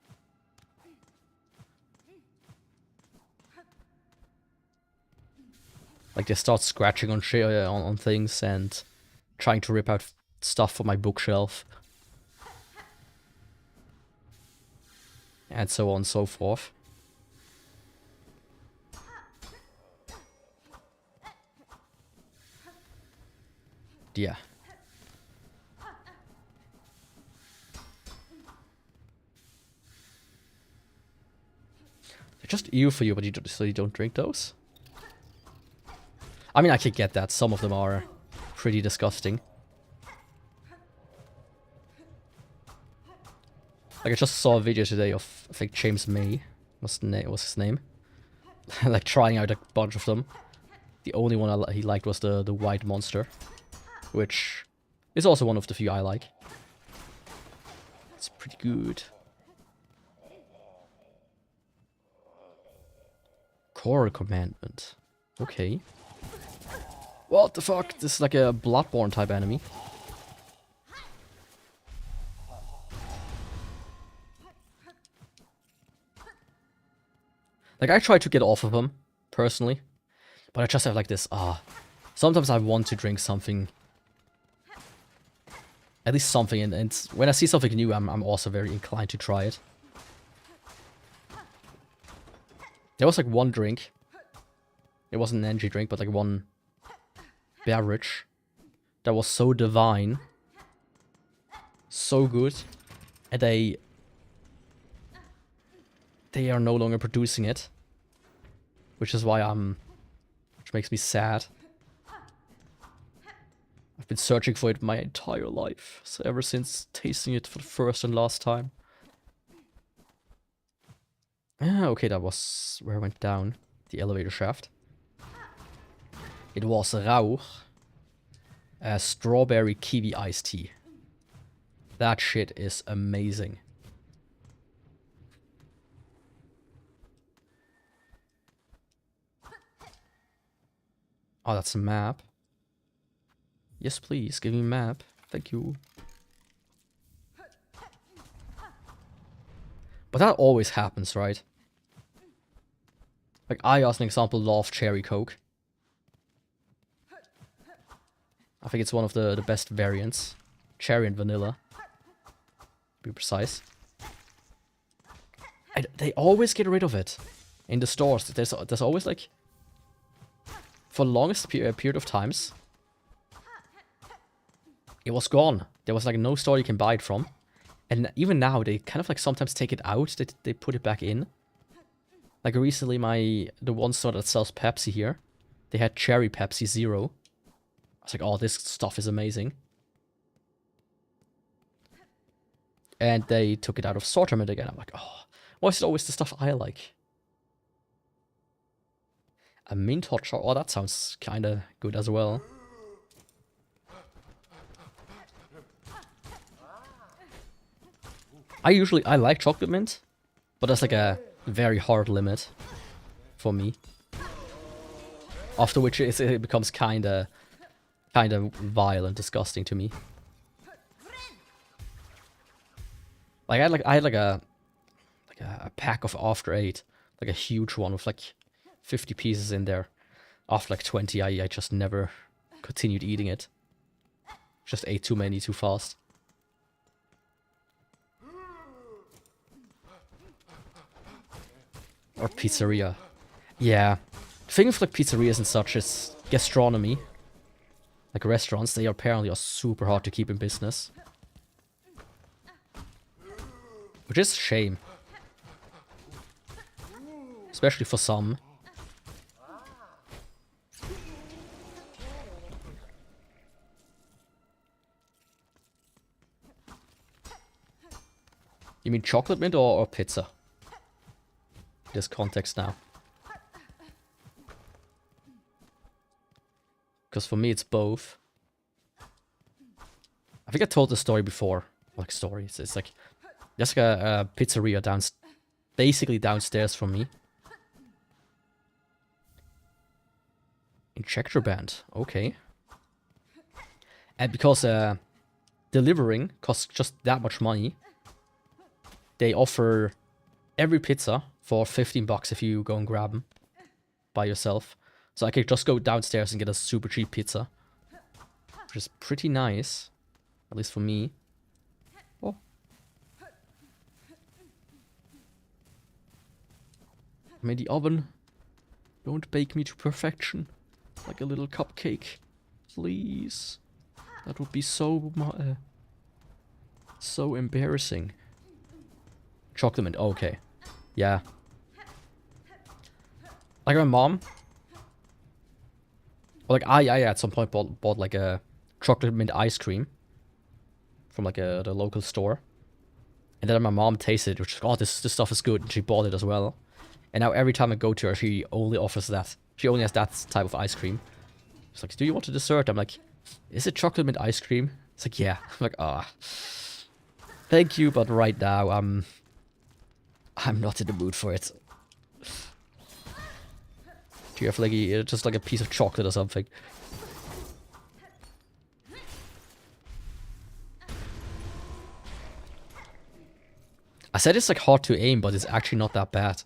Like they start scratching on on things and trying to rip out stuff from my bookshelf. And so on and so forth. Yeah. They're just ew for you, but so you don't drink those? I mean, I could get that. Some of them are pretty disgusting. Like, I just saw a video today of, I think, James May. What's his name? Like, trying out a bunch of them. The only one he liked was the white monster. Which is also one of the few I like. It's pretty good. Core commandment. Okay. What the fuck? This is like a Bloodborne type enemy. Like, I try to get off of him, personally. But I just have like this, sometimes I want to drink something. At least something, and when I see something new, I'm also very inclined to try it. There was like one drink. It wasn't an energy drink, but like one beverage that was so divine, so good, and they are no longer producing it, which is why which makes me sad. I've been searching for it my entire life, so ever since tasting it for the first and last time. Ah, okay, that was where I went down the elevator shaft. It was Rauch. A strawberry kiwi iced tea. That shit is amazing. Oh, that's a map. Yes, please, give me a map. Thank you. But that always happens, right? Like, I, as an example, love cherry coke. I think it's one of the best variants. Cherry and vanilla. To be precise. They always get rid of it. In the stores. There's always, like... For the longest period of times... It was gone. There was, like, no store you can buy it from. And even now, they kind of, like, sometimes take it out. They put it back in. Like, recently, the one store that sells Pepsi here, they had Cherry Pepsi Zero. I was like, oh, this stuff is amazing. And they took it out of assortment again. I'm like, oh, why is it always the stuff I like? A mint hot chocolate. Oh, that sounds kind of good as well. I like chocolate mint, but that's like a very hard limit for me. After which it becomes kind of vile and disgusting to me. Like I had a pack of After 8, like a huge one with like 50 pieces in there. After like 20, I just never continued eating it. Just ate too many too fast. Or pizzeria. Yeah. The thing with like pizzerias and such is gastronomy. Like restaurants, they apparently are super hard to keep in business. Which is a shame. Especially for some. You mean chocolate mint or pizza? This context now. Because for me it's both. I think I told the story before. Like stories. It's like there's like a pizzeria basically downstairs from me. Injector band. Okay. And because delivering costs just that much money, they offer every pizza for 15 bucks if you go and grab them by yourself. So I could just go downstairs and get a super cheap pizza. Which is pretty nice. At least for me. Oh. I'm in the oven. Don't bake me to perfection. Like a little cupcake. Please. That would be so embarrassing. Chocolate mint. Oh, okay. Yeah. Like my mom. Or like I at some point bought like a chocolate mint ice cream from like the local store, and then my mom tasted it, which was, oh, this stuff is good, and she bought it as well. And now every time I go to her, she only offers that. She only has that type of ice cream. She's like, "Do you want a dessert?" I'm like, "Is it chocolate mint ice cream?" It's like, "Yeah." I'm like, "Ah, thank you, but right now I'm not in the mood for it." Do you have like just like a piece of chocolate or something? I said it's like hard to aim, but it's actually not that bad.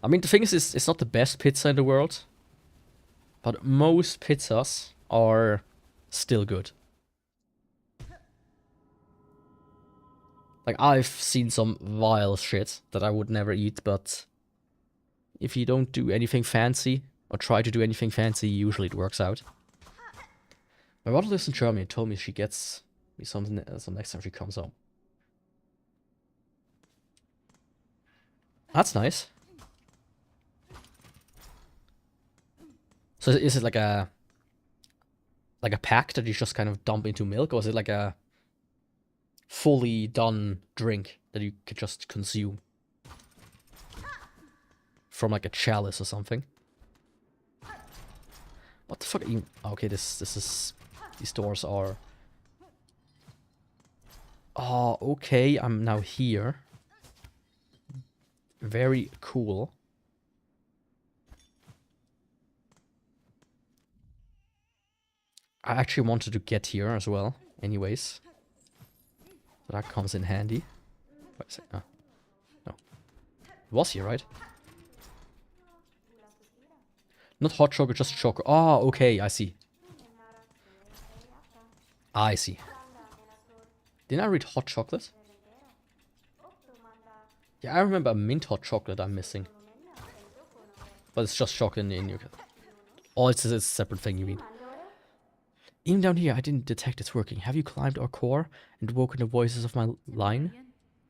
I mean, the thing is, it's not the best pizza in the world, but most pizzas are still good. Like, I've seen some vile shit that I would never eat, but if you don't do anything fancy, or try to do anything fancy, usually it works out. My mother lives in Germany and told me she gets me some next time she comes home. That's nice. So is it like a pack that you just kind of dump into milk, or is it like a fully done drink that you could just consume from like a chalice or something? What the fuck? Okay, this is, these doors are. Oh, okay. I'm now here. Very cool. I actually wanted to get here as well, anyways. So that comes in handy. Wait a second. No. It was here, right? Not hot chocolate, just chocolate. Oh, okay, I see. I see. Didn't I read hot chocolate? Yeah, I remember a mint hot chocolate I'm missing. But it's just chocolate in your... Oh, it's a separate thing, you mean. Even down here, I didn't detect it's working. Have you climbed our core and woken the voices of my line?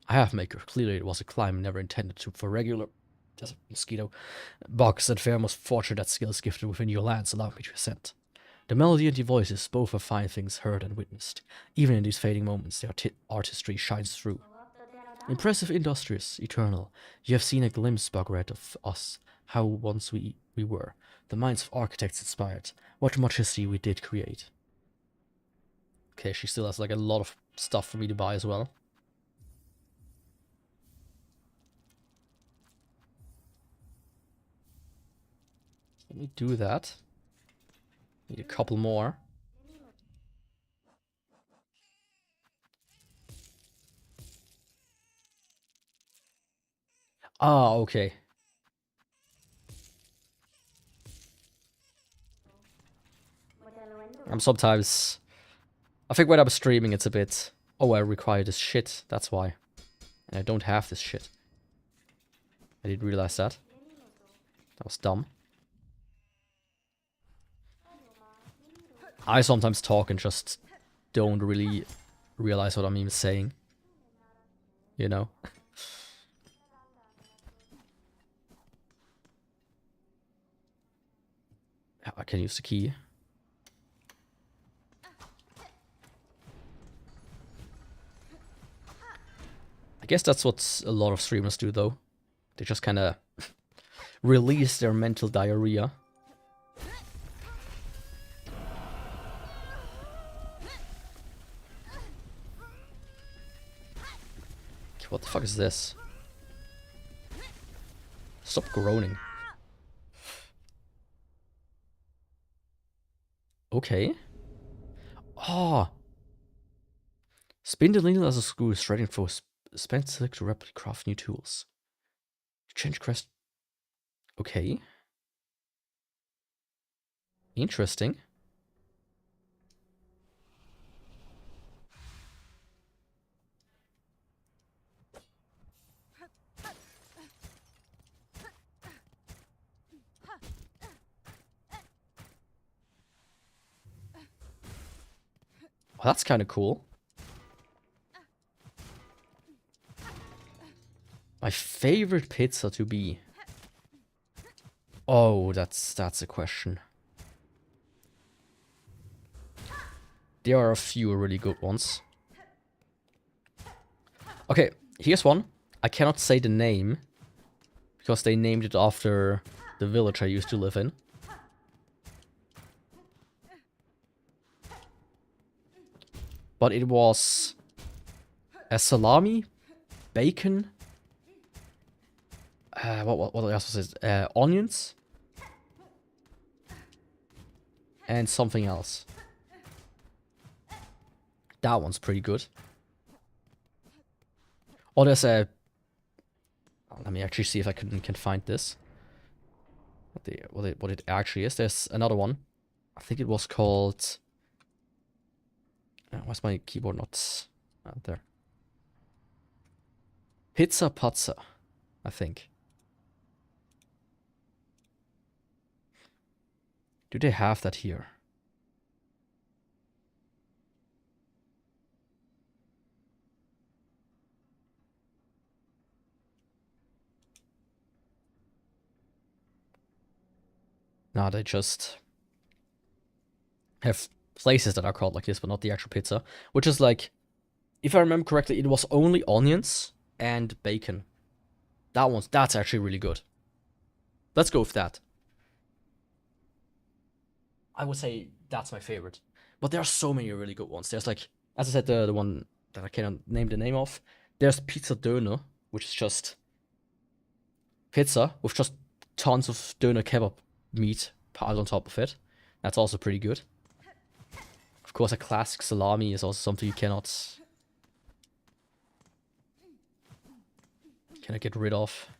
I have, Maker. Clearly it was a climb never intended to for regular... Just a mosquito. Box and fair most fortunate that skills gifted within your lands allow me to ascend. The melody and the voices, both are fine things heard and witnessed. Even in these fading moments, their artistry shines through. Impressive, industrious, eternal. You have seen a glimpse, Bugrat, of us, how once we were. The minds of architects inspired. What much history we did create. Okay, she still has like a lot of stuff for me to buy as well. Let me do that. Need a couple more. Ah, okay. Sometimes... I think when I'm streaming it's a bit... Oh, I require this shit, that's why. And I don't have this shit. I didn't realize that. That was dumb. I sometimes talk and just don't really realize what I'm even saying. You know? I can use the key. I guess that's what a lot of streamers do, though. They just kind of release their mental diarrhea. What the fuck is this? Stop groaning. Okay. Ah. Oh. Spin the needle as a screw, threading for spend silk to rapidly craft new tools. Change crest. Okay. Interesting. Well, that's kind of cool. My favorite pizza to be. Oh, that's a question. There are a few really good ones. Okay, here's one. I cannot say the name because they named it after the village I used to live in. But it was a salami, bacon, what else was it? Onions, and something else. That one's pretty good. Oh, there's a... Let me actually see if I can find this. What it actually is. There's another one. I think it was called... why's my keyboard not out there? Pizza Pazza, I think. Do they have that here? No, they just have places that are called like this, but not the actual pizza. Which is like, if I remember correctly, it was only onions and bacon. That's actually really good. Let's go with that. I would say that's my favorite. But there are so many really good ones. There's like, as I said, the one that I cannot name the name of. There's Pizza Döner, which is just pizza with just tons of Döner kebab meat piled on top of it. That's also pretty good. Of course, a classic salami is also something you cannot get rid of.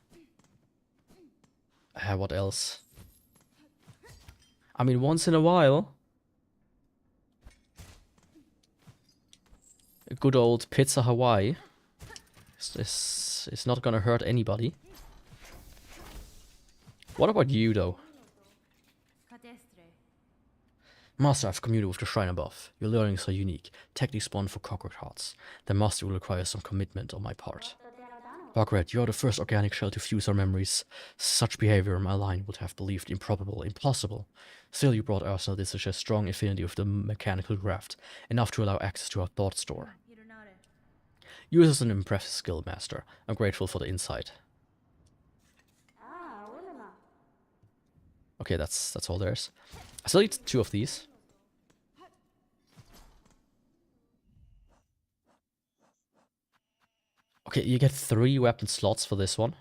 What else? I mean, once in a while, a good old pizza Hawaii is not gonna hurt anybody. What about you, though? Master, I've commuted with the shrine above. Your learnings are unique. Techniques spawned for cockroach hearts. The master will require some commitment on my part. Margaret, you are the first organic shell to fuse our memories. Such behavior my line would have believed improbable, impossible. Still, you brought Arsenal this such a strong affinity with the mechanical craft, enough to allow access to our thought store. Yours is an impressive skill, Master. I'm grateful for the insight. Okay, that's all there is. I still need 2 of these. Okay, you get 3 weapon slots for this one.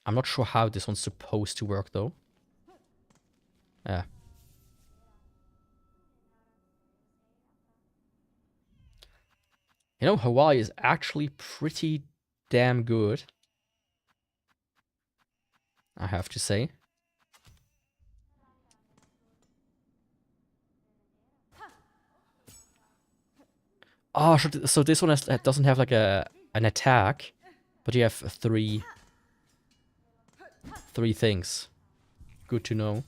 I'm not sure how this one's supposed to work, though. Yeah. You know, Hawaii is actually pretty damn good, I have to say. Oh, so this one doesn't have like an attack, but you have 3 things. Good to know.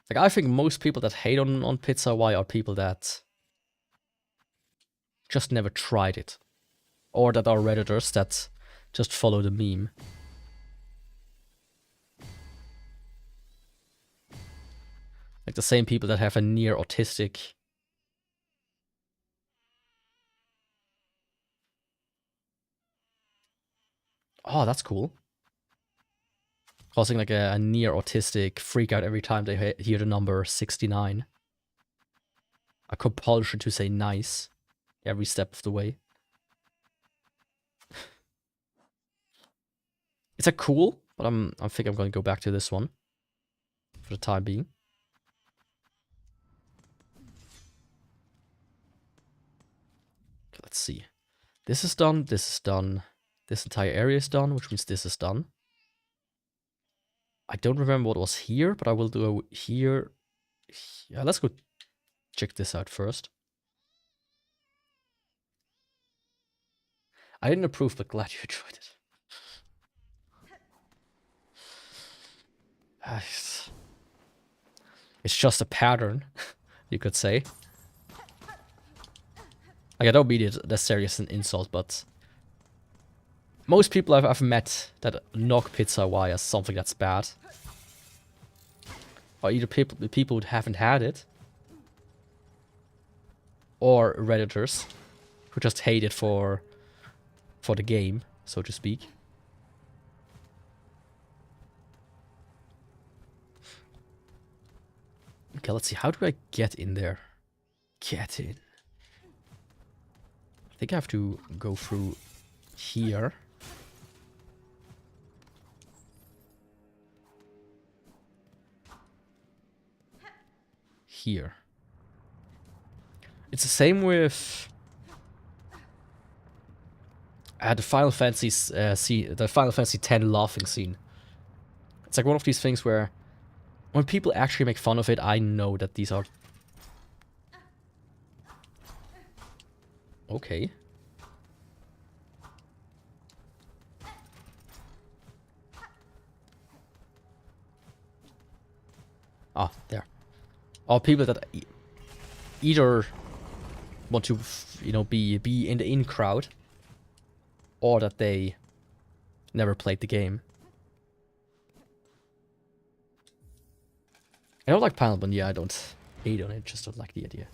Like, I think most people that hate on Pizza Hawaii are people that just never tried it. Or that are Redditors that just follow the meme. Like the same people that have a near autistic... Oh, that's cool. Causing like a near autistic freak out every time they hear the number 69. A compulsion to say nice every step of the way. It's a cool, but I think I'm going to go back to this one for the time being. Okay, let's see. This is done. This is done. This entire area is done, which means this is done. I don't remember what was here, but I will do here. Yeah, let's go check this out first. I didn't approve, but glad you enjoyed it. It's just a pattern, you could say. Like, I don't mean it necessarily as an insult, but most people I've met that knock Pizza Hawaii as something that's bad are either people who haven't had it, or Redditors who just hate it for the game, so to speak. Okay, let's see. How do I get in there? Get in. I think I have to go through here. Here. It's the same with the Final Fantasy the Final Fantasy X laughing scene. It's like one of these things where when people actually make fun of it, I know that these are... Okay. Ah, there. Are people that either want to, you know, be in the in crowd, or that they never played the game. I don't like pineapple, but yeah, I don't hate on it, just don't like the idea.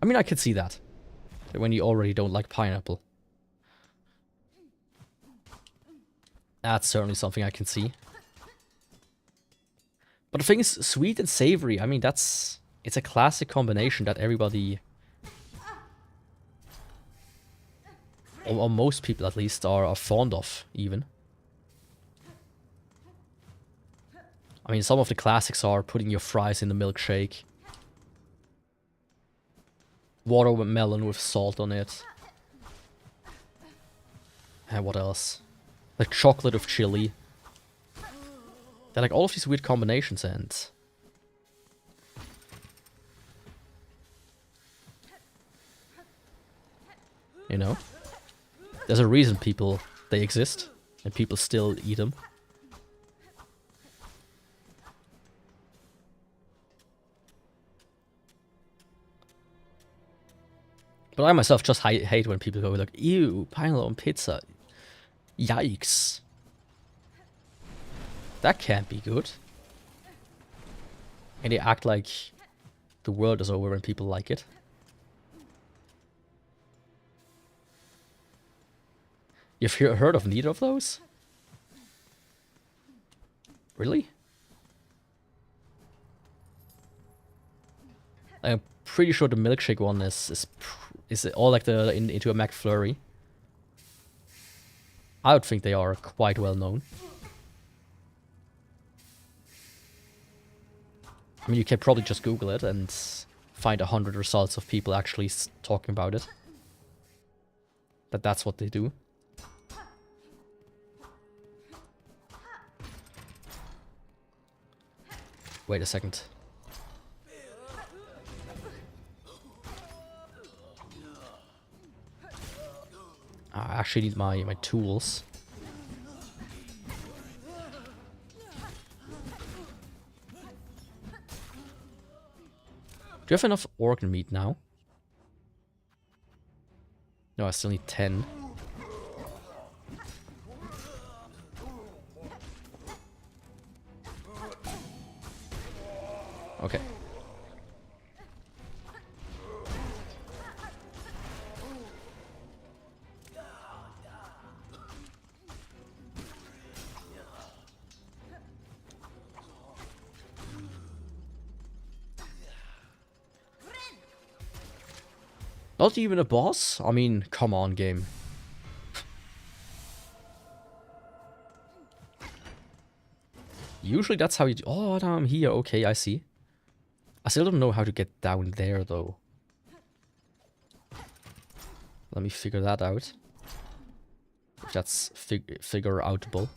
I mean, I could see that. When you already don't like pineapple. That's certainly something I can see. But the thing is, sweet and savory, I mean, it's a classic combination that everybody, or most people at least, are fond of, even. I mean, some of the classics are putting your fries in the milkshake. Watermelon with salt on it. And what else? Like chocolate with chili. They're like all of these weird combinations and... You know? There's a reason they exist. And people still eat them. But I myself just hate when people go like, ew, pineapple on pizza. Yikes. That can't be good. And they act like the world is over when people like it. You've heard of neither of those? Really? I'm pretty sure the milkshake one is all like into a McFlurry. I would think they are quite well known. I mean, you can probably just Google it and find 100 results of people actually talking about it. That's what they do. Wait a second. I actually need my tools. Do you have enough organ meat now? No, I still need 10. Okay. Not even a boss? I mean, come on, game. Usually that's how you do. Oh, now I'm here. Okay, I see. I still don't know how to get down there, though. Let me figure that out. If that's figure-outable.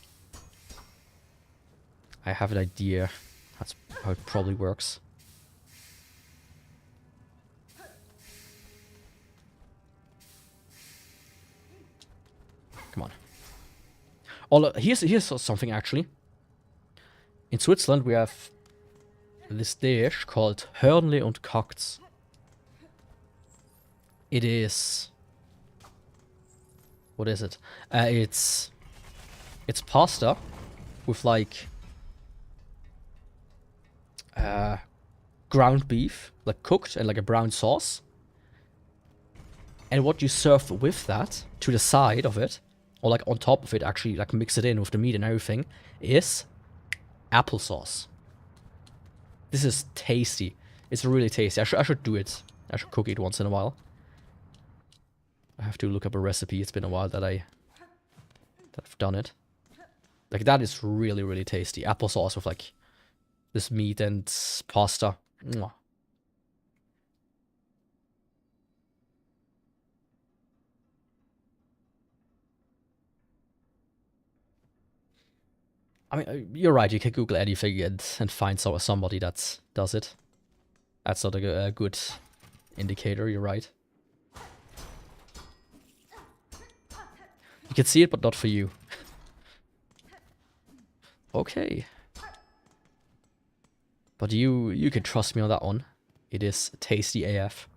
I have an idea. That's how it probably works. Come on. Oh, here's something, actually. In Switzerland, we have this dish called Hörnli und Kakts. It is... What is it? It's pasta with, like... ground beef, like cooked, and like a brown sauce. And what you serve with that, to the side of it, or like on top of it, actually like mix it in with the meat and everything, is applesauce. This is tasty. It's really tasty. I should do it. I should cook it once in a while. I have to look up a recipe. It's been a while that I've done it. Like, that is really, really tasty. Applesauce with like this meat and pasta. Mwah. I mean, you're right, you can Google anything and find somebody that does it. That's not a good indicator, you're right. You can see it, but not for you. Okay. But you can trust me on that one. It is tasty AF.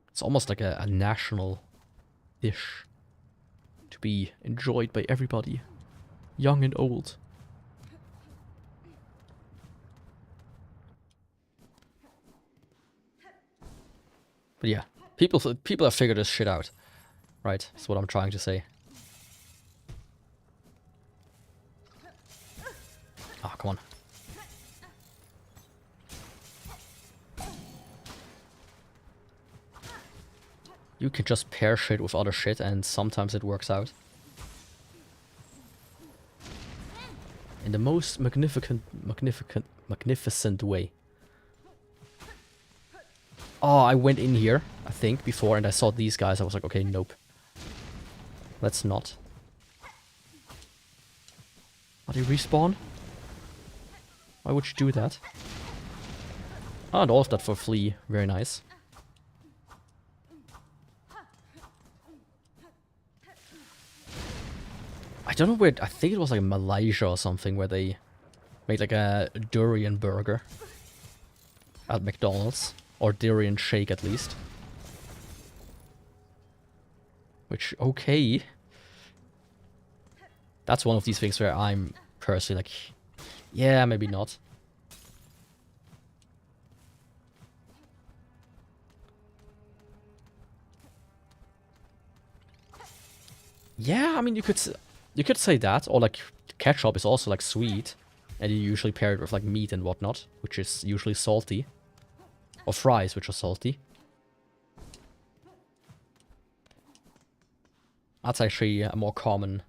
It's almost like a national dish. To be enjoyed by everybody, young and old. But yeah, people have figured this shit out, right? That's what I'm trying to say. Ah, come on. You can just pair shit with other shit and sometimes it works out. in the most magnificent way. Oh, I went in here, I think, before, and I saw these guys. I was like, okay, nope. Let's not. Are they respawn? Why would you do that? Ah, and all of that for flea. Very nice. I don't know where... I think it was like Malaysia or something where they made like a durian burger at McDonald's. Or durian shake at least. Which, okay. That's one of these things where I'm personally like, yeah, maybe not. Yeah, I mean, you could say that, or like ketchup is also like sweet, and you usually pair it with like meat and whatnot, which is usually salty, or fries, which are salty. That's actually a more common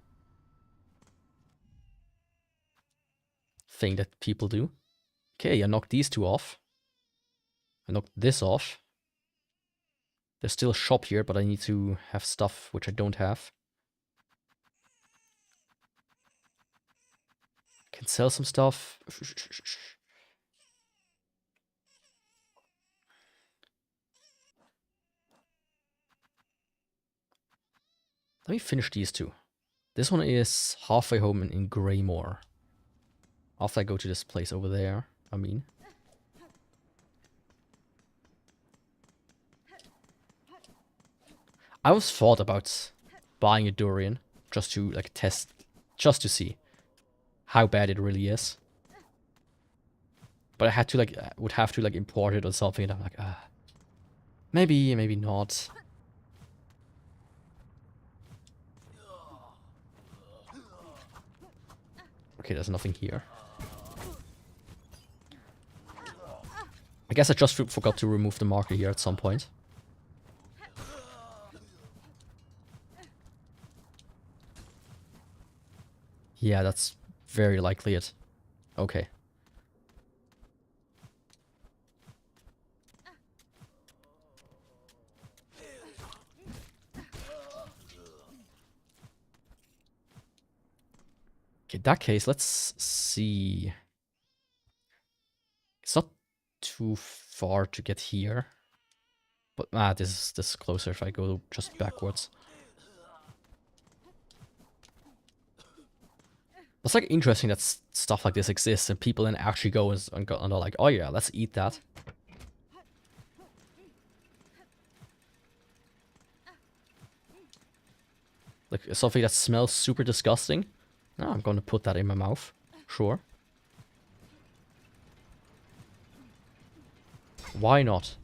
thing that people do. Okay, I knocked these two off. I knocked this off. There's still a shop here, but I need to have stuff which I don't have. Can sell some stuff. Let me finish these two. This one is halfway home in Greymore. After I go to this place over there, I mean. I was thought about buying a durian just to like test, just to see how bad it really is. But I had to like, would have to like import it or something, and I'm like, maybe, maybe not. Okay, there's nothing here. I guess I just forgot to remove the marker here at some point. Yeah, that's very likely it. Okay. Okay, in that case, let's see. It's not too far to get here. But this is closer if I go just backwards. It's like interesting that stuff like this exists and people then actually go and are like, oh yeah, let's eat that. Like something that smells super disgusting. No, I'm going to put that in my mouth. Sure. Why not?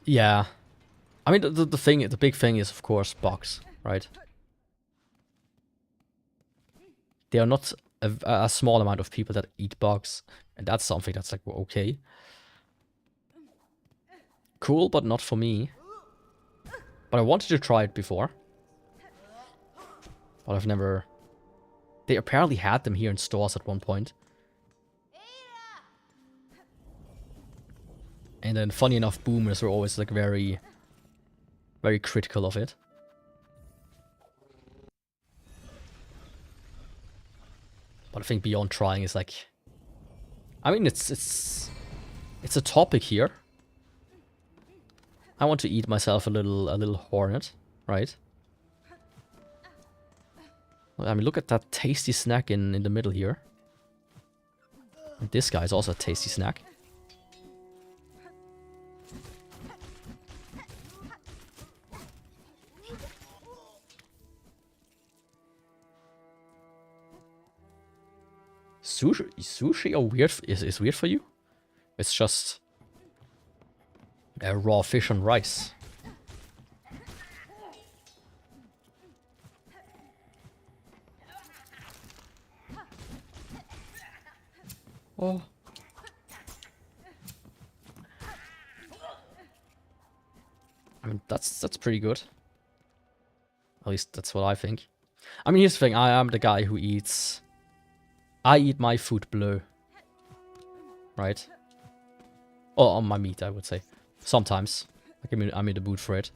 Yeah. I mean, the big thing is, of course, bugs, right? There are not a small amount of people that eat bugs, and that's something that's like, well, okay. Cool, but not for me. But I wanted to try it before. But I've never... They apparently had them here in stores at one point. And then, funny enough, boomers were always like very critical of it. But I think beyond trying is like... I mean, it's a topic here. I want to eat myself a little hornet, right? I mean, look at that tasty snack in the middle here. And this guy is also a tasty snack. Sushi is weird for you? It's just raw fish and rice. Oh. I mean, that's pretty good. At least that's what I think. I mean, here's the thing. I am the guy who eats... I eat my food bleu. Right? Or on my meat, I would say. Sometimes. Like, I'm in the mood for it.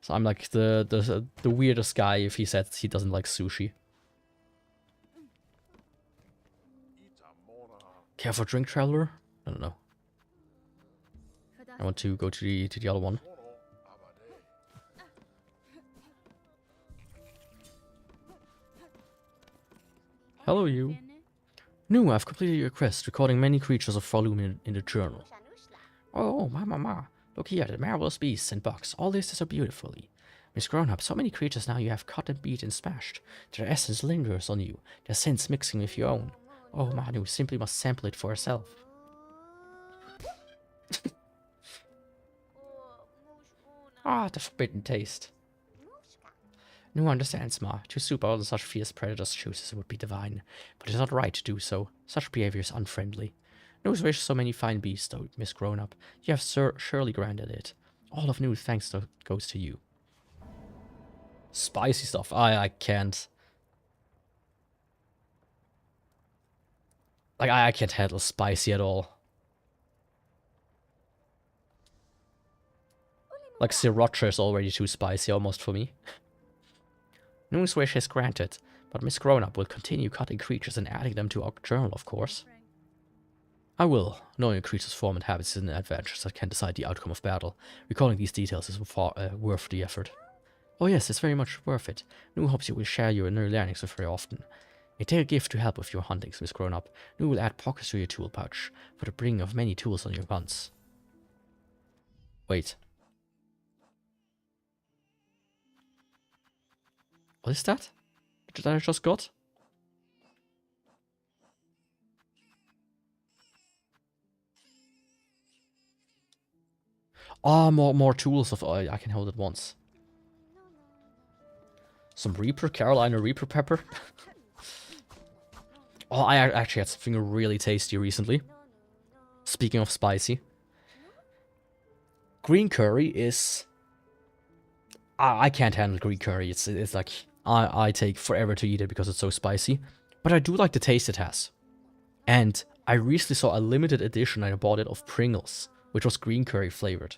So I'm like the weirdest guy if he says he doesn't like sushi. Care for a drink, traveler? I don't know. I want to go to the other one. Hello, you. No, I've completed your quest, recording many creatures of volume in the journal. Oh, mama. Look here, the marvelous beasts and bugs. All this is so beautifully. Miss Grown-Up, so many creatures now you have cut and beat and smashed. Their essence lingers on you, their sense mixing with your own. Oh, Manu, simply must sample it for herself. Ah, the forbidden taste. No understands, Ma. To soup all such fierce predators' juices would be divine, but it's not right to do so. Such behavior is unfriendly. News wish so many fine beasts, though, Miss Grown-Up. You have surely granted it. All of News thanks goes to you. Spicy stuff. I can't. Like, I can't handle spicy at all. Like, sriracha is already too spicy almost for me. News wish is granted, but Miss Grown-Up will continue cutting creatures and adding them to our journal, of course. I will. Knowing a creature's form and habits is an advantage that can decide the outcome of battle. Recalling these details is worth the effort. Oh yes, it's very much worth it. Nu hopes you will share your new learnings with her often. May take a gift to help with your huntings, Miss Grown-Up. Nu will add pockets to your tool pouch, for the bringing of many tools on your guns. Wait. What is that? That I just got? Ah, more tools of I can hold at once. Some Reaper, Carolina Reaper pepper. Oh, I actually had something really tasty recently. Speaking of spicy. Green curry is... I can't handle green curry. It's like... I take forever to eat it because it's so spicy. But I do like the taste it has. And I recently saw a limited edition and I bought it of Pringles, which was green curry flavored.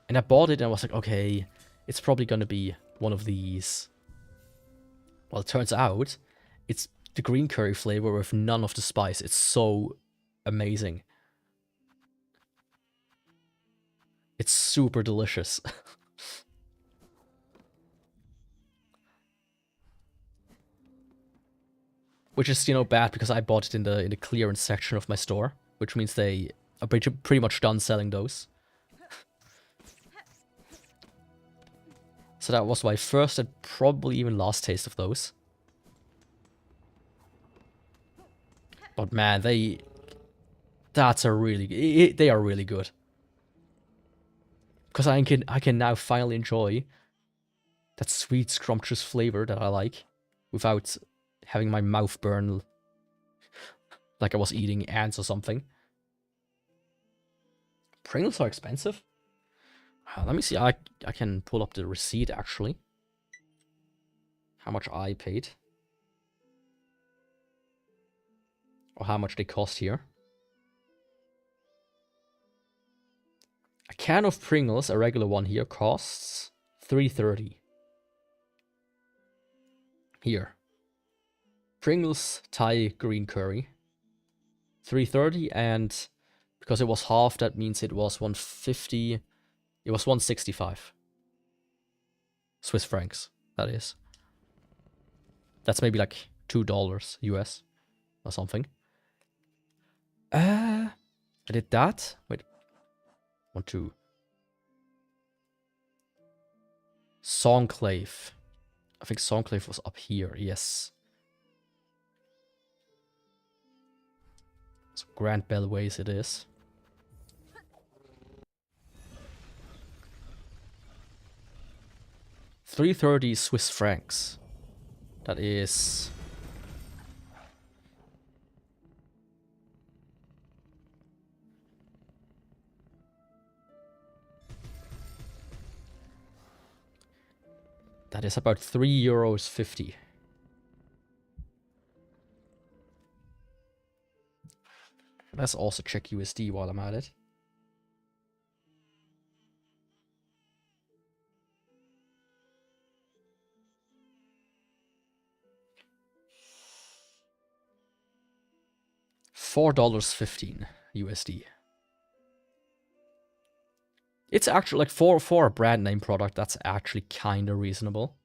And I bought it and I was like, okay, it's probably gonna be one of these. Well, it turns out it's the green curry flavor with none of the spice. It's so amazing. It's super delicious. Which is, you know, bad because I bought it in the clearance section of my store, which means they are pretty much done selling those. So that was my first and probably even last taste of those. But man, they are really good. Because I can now finally enjoy that sweet, scrumptious flavor that I like without having my mouth burn like I was eating ants or something. Pringles are expensive. Let me see. I can pull up the receipt actually. How much I paid. Or how much they cost here. A can of Pringles, a regular one here, costs $3.30. Here. Pringles Thai green curry. $3.30, and because it was half, that means it was $150. It was 165 Swiss francs, that is. That's maybe like $2 US or something. I did that. Wait. 1, 2. Songclave. I think Songclave was up here, yes. So Grand Bellways it is. $3.30 Swiss francs. That is... That is about €3.50. Let's also check USD while I'm at it. $4.15 USD. It's actually like for a brand name product, that's actually kind of reasonable.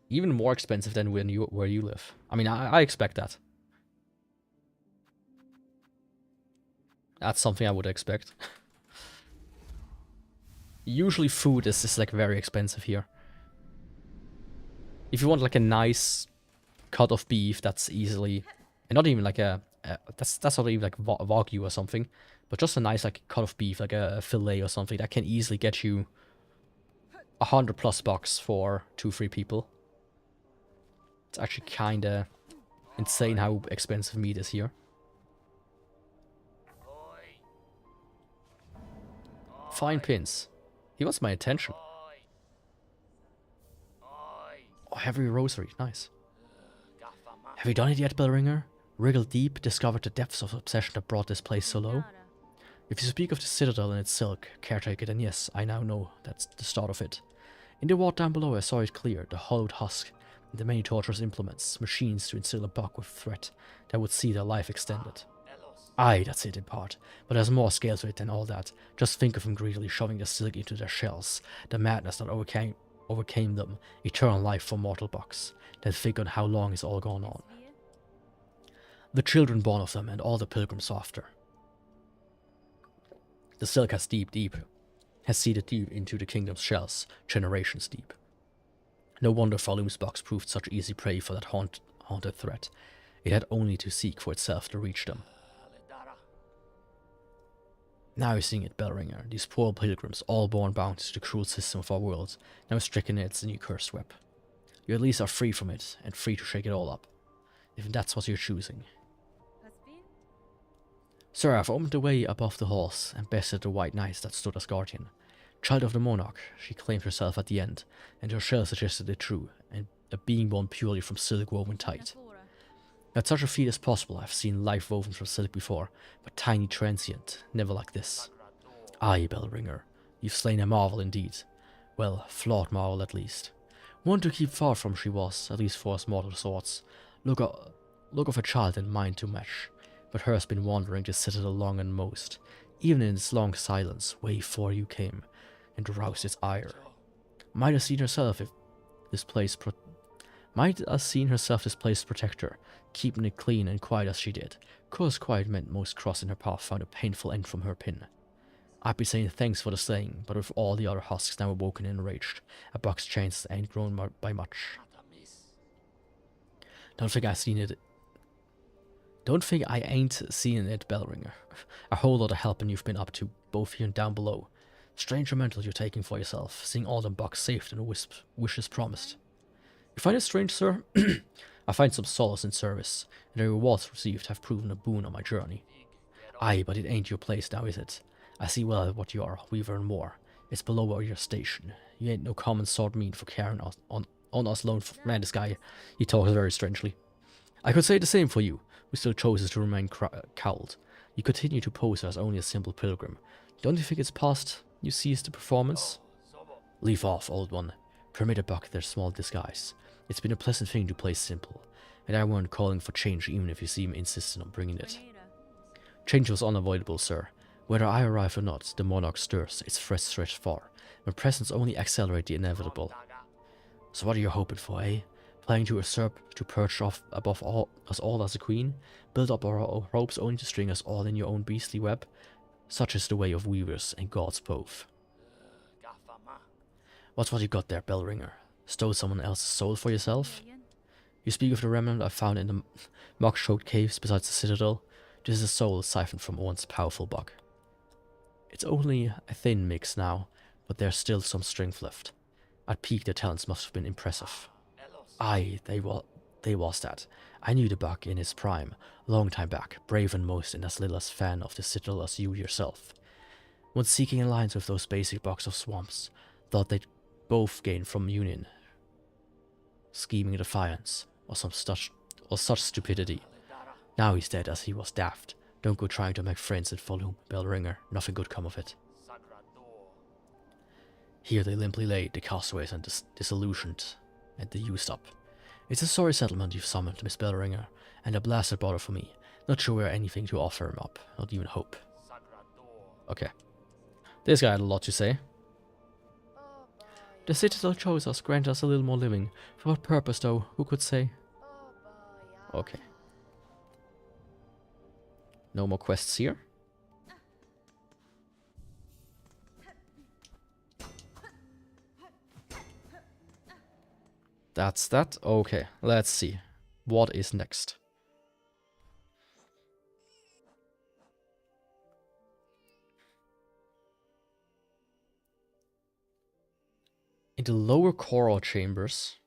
Even more expensive than where you live. I mean, I expect that. That's something I would expect. Usually food is like very expensive here. If you want like a nice cut of beef that's easily, and not even like that's not even like Wagyu or something, but just a nice like cut of beef, like a fillet or something, that can easily get you $100+ for 2-3 people. It's actually kinda insane how expensive meat is here. Fine pins. He wants my attention. Oh, heavy rosary. Nice. Have you done it yet, Bellringer? Wriggled deep, discovered the depths of obsession that brought this place so low? If you speak of the citadel and its silk, caretaker, then yes, I now know that's the start of it. In the vault down below I saw it clear, the hollowed husk, and the many torturous implements, machines to instill a buck with threat that would see their life extended. Aye, that's it in part, but there's more scale to it than all that. Just think of them greedily shoving the silk into their shells, the madness that overcame them, eternal life for mortal bucks. Then think on how long it's all gone on. The children born of them and all the pilgrims after. The silk has seeded deep into the kingdom's shells, generations deep. No wonder Falum's box proved such easy prey for that haunted threat. It had only to seek for itself to reach them. Now you're seeing it, Bellringer. These poor pilgrims, all born bound to the cruel system of our world, now stricken in its new cursed web. You at least are free from it, and free to shake it all up. If that's what you're choosing. Sir, I've opened the way above the halls, and bested the white knight that stood as guardian. Child of the monarch, she claimed herself at the end, and her shell suggested it true, and a being born purely from silk woven tight. That such a feat is possible, I've seen life woven from silk before, but tiny transient, never like this. Aye, Bellringer, you've slain a marvel indeed. Well, flawed marvel at least. One to keep far from she was, at least for us mortal sorts. Look of a child and mind to match, but hers been wandering this citadel long and most, even in its long silence, way before you came, and roused its ire. Might have seen herself this place protect her, keeping it clean and quiet as she did. Cause quiet meant most crossing her path found a painful end from her pin. I'd be saying thanks for the slaying, but with all the other husks now awoken and enraged, a buck's chance ain't grown by much. Don't think I ain't seen it, Bellringer. A whole lot of helping you've been up to, both here and down below. Strange mental you're taking for yourself, seeing all them bucks saved and wishes promised. You find it strange, sir? I find some solace in service, and the rewards received have proven a boon on my journey. Aye, but it ain't your place now, is it? I see well what you are, weaver and more. It's below your station. You ain't no common sword mean for carrying on us lone. Man, this guy, he talks very strangely. I could say the same for you, who still chooses to remain cowled. You continue to pose as only a simple pilgrim. Don't you think it's past you ceased the performance? Leave off, old one. Permit a buck their small disguise. It's been a pleasant thing to play simple, and I weren't calling for change even if you seem insistent on bringing it. Change was unavoidable, sir. Whether I arrive or not, the monarch stirs, its threats stretch far. My presence only accelerate the inevitable. So what are you hoping for, eh? Planning to usurp, to perch off above us all as a queen? Build up our hopes only to string us all in your own beastly web? Such is the way of weavers and gods both. What's what you got there, Bellringer? Stole someone else's soul for yourself? You speak of the remnant I found in the mock-choked caves besides the citadel. This is a soul siphoned from once powerful buck. It's only a thin mix now, but there's still some strength left. At peak, their talents must have been impressive. Aye, they was that. I knew the bug in his prime, long time back, brave and most and as little as fan of the citadel as you yourself. Once seeking alliance with those basic bugs of swamps, thought they'd both gain from union. Scheming defiance, or such stupidity. Now he's dead as he was daft. Don't go trying to make friends and follow Bellringer, nothing good come of it. Here they limply lay, the castaways and disillusioned, and the used up. It's a sorry settlement you've summoned, Miss Bellringer, and a blasted bother for me. Not sure we're anything to offer him up, not even hope. Okay. This guy had a lot to say. The citadel chose us, grant us a little more living. For what purpose, though? Who could say? Okay. No more quests here. That's that. Okay, let's see. What is next? In the lower coral chambers,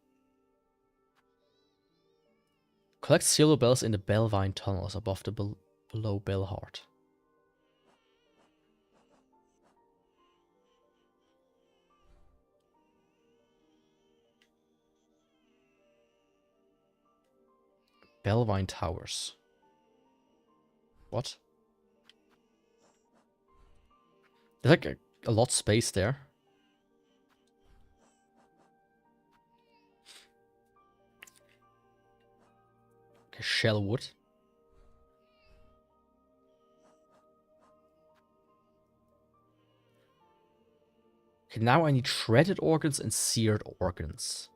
collect silver bells in the Bellvine tunnels above the below Bellheart. Bellvine Towers. What? There's like a lot of space there. Okay, Shellwood. Okay, now I need shredded organs and seared organs.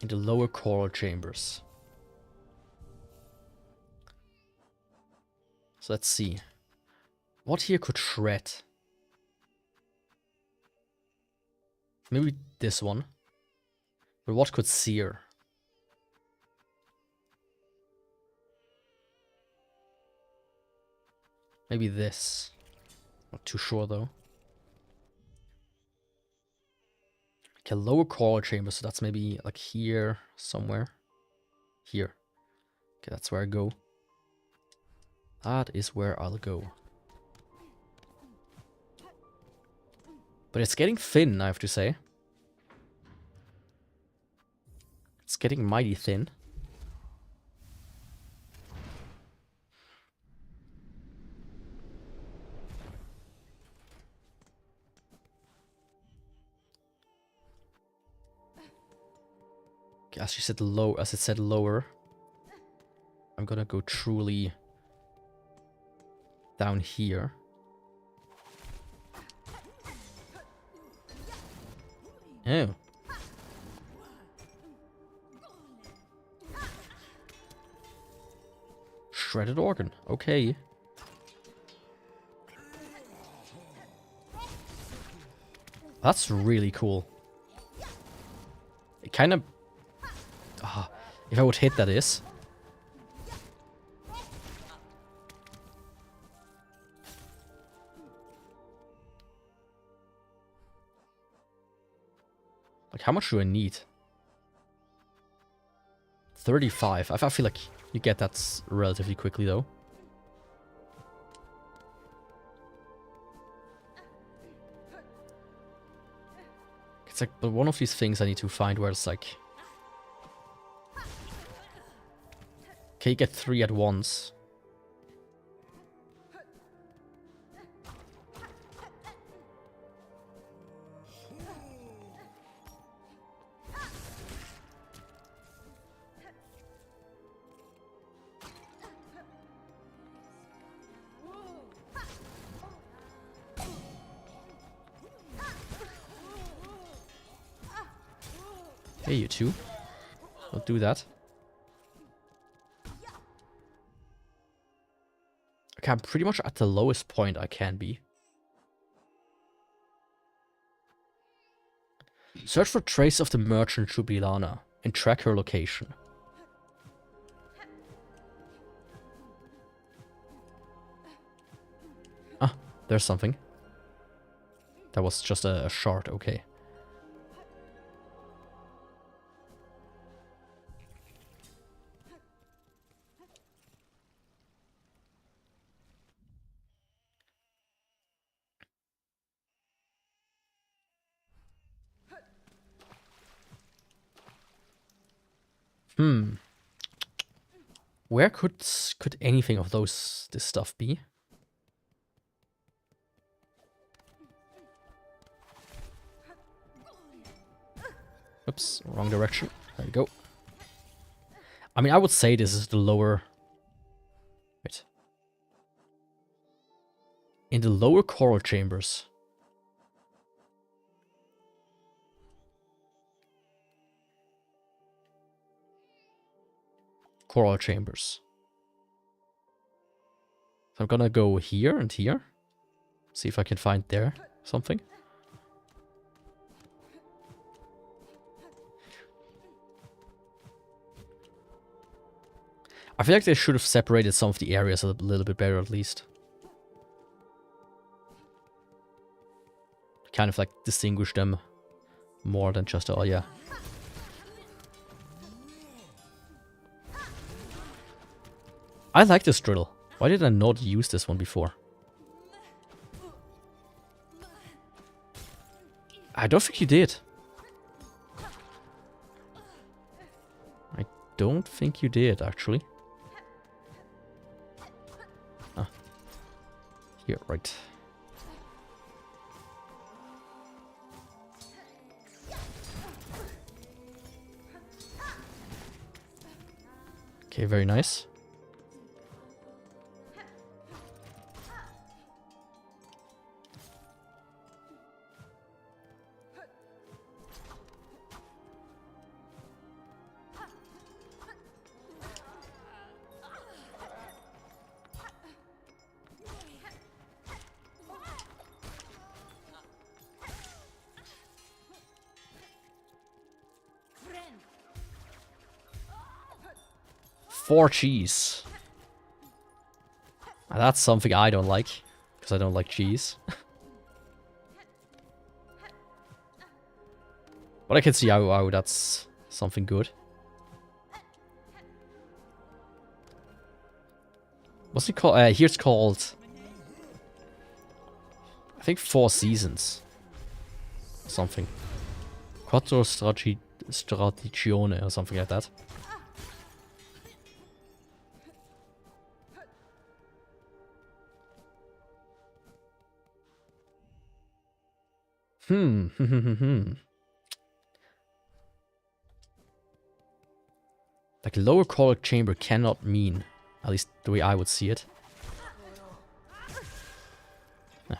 In the lower coral chambers. So let's see. What here could shred? Maybe this one. But what could sear? Maybe this. Not too sure though. Okay, lower coral chamber, so that's maybe like here somewhere. Here. Okay, that's where I go. That is where I'll go. But it's getting thin, I have to say. It's getting mighty thin. As it said lower, I'm gonna go truly down here. Oh. Shredded organ. Okay. That's really cool. It kind of... if I would hit that is. Like, how much do I need? 35. I feel like you get that relatively quickly, though. It's like, but one of these things I need to find where it's like... Okay, you get 3 at once. Hey, you two. Don't do that. Okay, I'm pretty much at the lowest point I can be. Search for trace of the merchant Jubilana and track her location. Ah, there's something. That was just a shard, okay. Where could anything of this stuff be? Oops, wrong direction. There we go. I mean, I would say this is the lower... Wait. In the lower coral chambers. Coral chambers. So I'm gonna go here and here. See if I can find there something. I feel like they should have separated some of the areas a little bit better, at least. Kind of like distinguish them more than just, oh yeah. I like this drill. Why did I not use this one before? I don't think you did. I don't think you did, actually. Ah. Here, right. Okay, very nice. Four cheese. Now that's something I don't like, because I don't like cheese. But I can see how that's something good. What's it called? Here it's called... I think 4 seasons. Something. Quattro Stagione or something like that. Like lower coral chamber cannot mean, at least the way I would see it. Like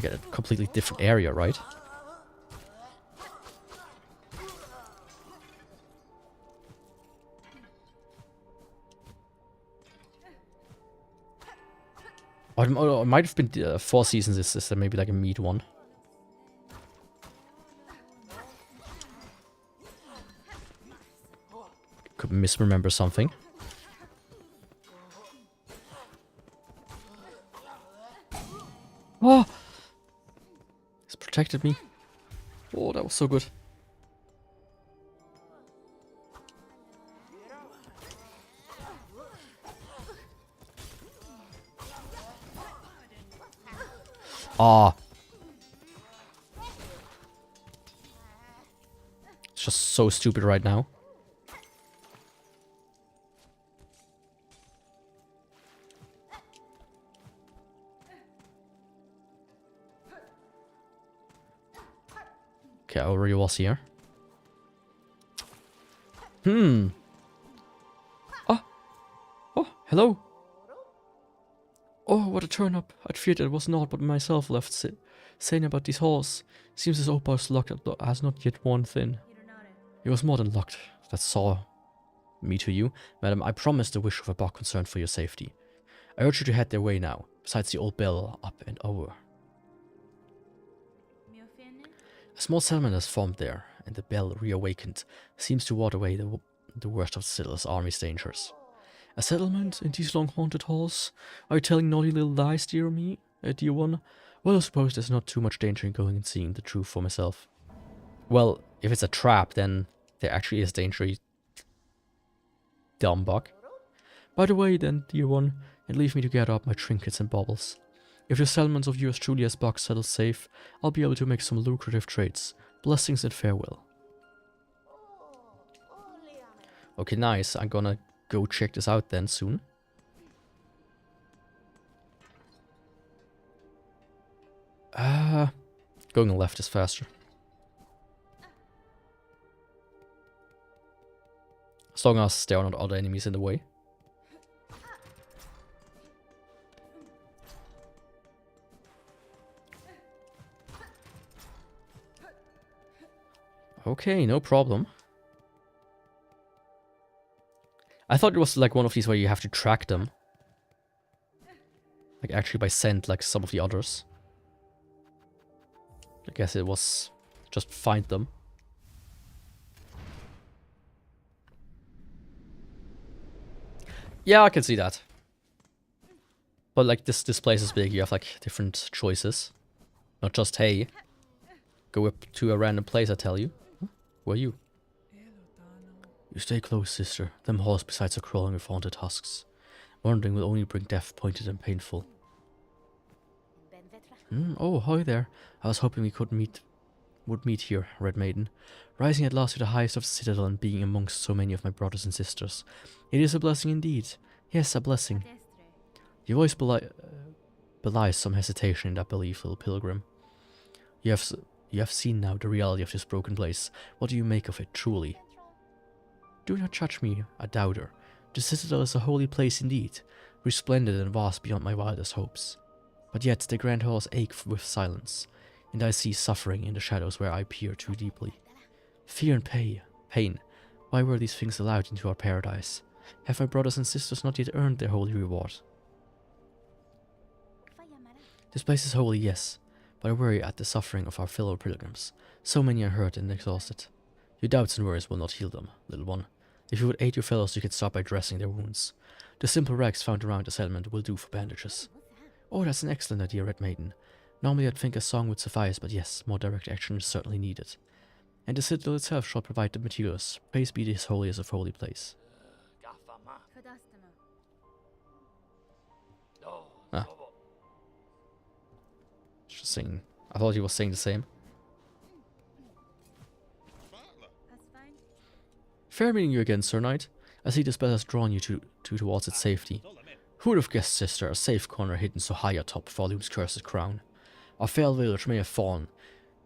a completely different area, right? Or it might have been 4 seasons. Is maybe like a meat one? Could misremember something. Oh! It's protected me. Oh, that was so good. Ah. It's just so stupid right now. Okay, I already was here. Oh. Oh, hello. Oh, what a turn-up. I'd feared it was naught but myself left saying about these halls. Seems this opal is locked has not yet worn thin. It was more than locked. That saw me to you. Madam, I promised the wish of a bog concerned for your safety. I urge you to head their way now, besides the old bell up and over. A small settlement has formed there, and the bell, reawakened, seems to ward away the worst of the Citadel's army's dangers. A settlement in these long haunted halls? Are you telling naughty little lies, dear one? Well, I suppose there's not too much danger in going and seeing the truth for myself. Well, if it's a trap, then there actually is danger, you dumb bug. By the way, then, dear one, and leave me to gather up my trinkets and baubles. If your settlements of yours truly has bugs settled safe, I'll be able to make some lucrative trades. Blessings and farewell. Okay, nice. I'm gonna go check this out then soon. Going left is faster. As long as there are not other enemies in the way. Okay, no problem. I thought it was like one of these where you have to track them. Like actually by scent, like some of the others. I guess it was just find them. Yeah, I can see that. But like this place is big, you have like different choices. Not just, hey, go up to a random place, I tell you. Huh? Who are you? You stay close, sister. Them halls besides are crawling with haunted husks. Wandering will only bring death, pointed and painful. Oh, hi there. I was hoping we would meet here, Red Maiden. Rising at last to the highest of the citadel and being amongst so many of my brothers and sisters. It is a blessing indeed. Yes, a blessing. Your voice belies some hesitation in that belief, little pilgrim. You have seen now the reality of this broken place. What do you make of it, truly? Do not judge me, a doubter. The citadel is a holy place indeed, resplendent and vast beyond my wildest hopes. But yet the grand halls ache with silence, and I see suffering in the shadows where I peer too deeply. Fear and pain. Why were these things allowed into our paradise? Have my brothers and sisters not yet earned their holy reward? This place is holy, yes, but I worry at the suffering of our fellow pilgrims. So many are hurt and exhausted. Your doubts and worries will not heal them, little one. If you would aid your fellows, you could start by dressing their wounds. The simple rags found around the settlement will do for bandages. Oh, that's an excellent idea, Red Maiden. Normally I'd think a song would suffice, but yes, more direct action is certainly needed. And the citadel itself shall provide the materials. Praise be this holiest of holy place. Ah. Just saying. I thought he was saying the same. Fair meeting you again, Sir Knight. I see this spell has drawn you towards its safety. Who would have guessed, sister, a safe corner hidden so high atop Volume's cursed crown? Our fair village may have fallen,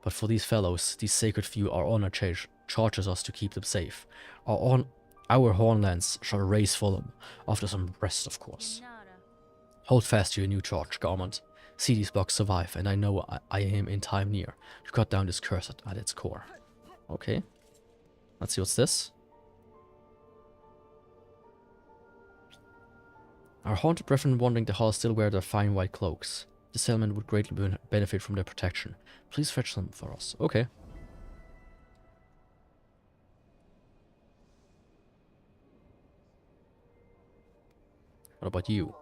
but for these fellows, these sacred few, our honor charges us to keep them safe. Our hornlands shall raise for them, after some rest, of course. Hold fast to your new charge, Garment. See these blocks survive, and I know I am in time near to cut down this curse at its core. Okay. Let's see what's this. Our haunted brethren wandering the halls still wear their fine white cloaks. The settlement would greatly benefit from their protection. Please fetch them for us. Okay. What about you?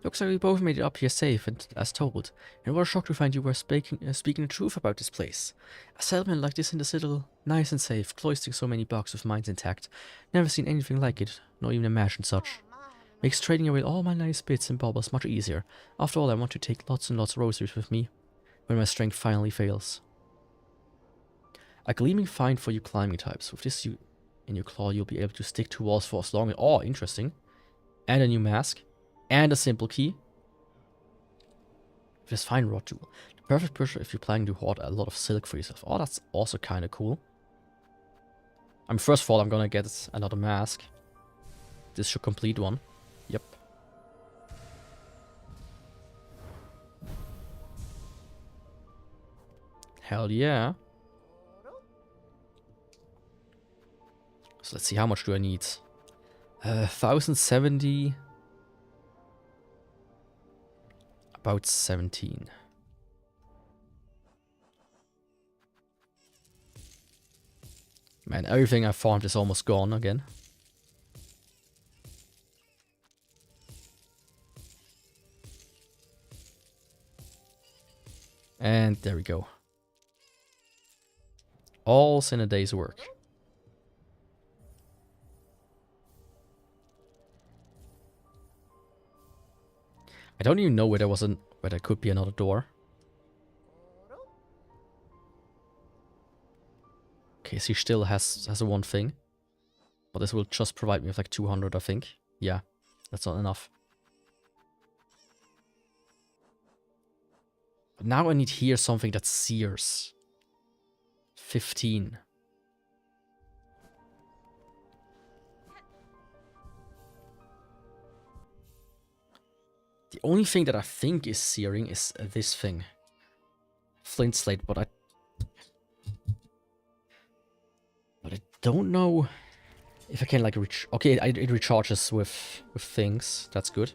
Looks like we both made it up here safe and as told. And what a shock to find you were speaking the truth about this place. A settlement like this in the citadel, nice and safe, cloistering so many blocks with minds intact. Never seen anything like it, nor even imagined such. Makes trading away all my nice bits and baubles much easier. After all, I want to take lots and lots of rosaries with me when my strength finally fails. A gleaming find for you climbing types. With this in your claw, you'll be able to stick to walls for as long as... Oh, interesting. And a new mask. And a simple key. This fine rod tool. The perfect pressure if you're planning to hoard a lot of silk for yourself. Oh, that's also kind of cool. First of all, I'm gonna get another mask. This should complete one. Yep. Hell yeah. So let's see, how much do I need? 1070. About 17. Man, everything I farmed is almost gone again. And there we go. All's in a day's work. I don't even know where there could be another door. Okay, so he still has a one thing. But this will just provide me with like 200, I think. Yeah, that's not enough. But now I need here something that sears. 15. The only thing that I think is searing is this thing. Flint slate, but I don't know if I can like reach. Okay, it recharges with things. That's good.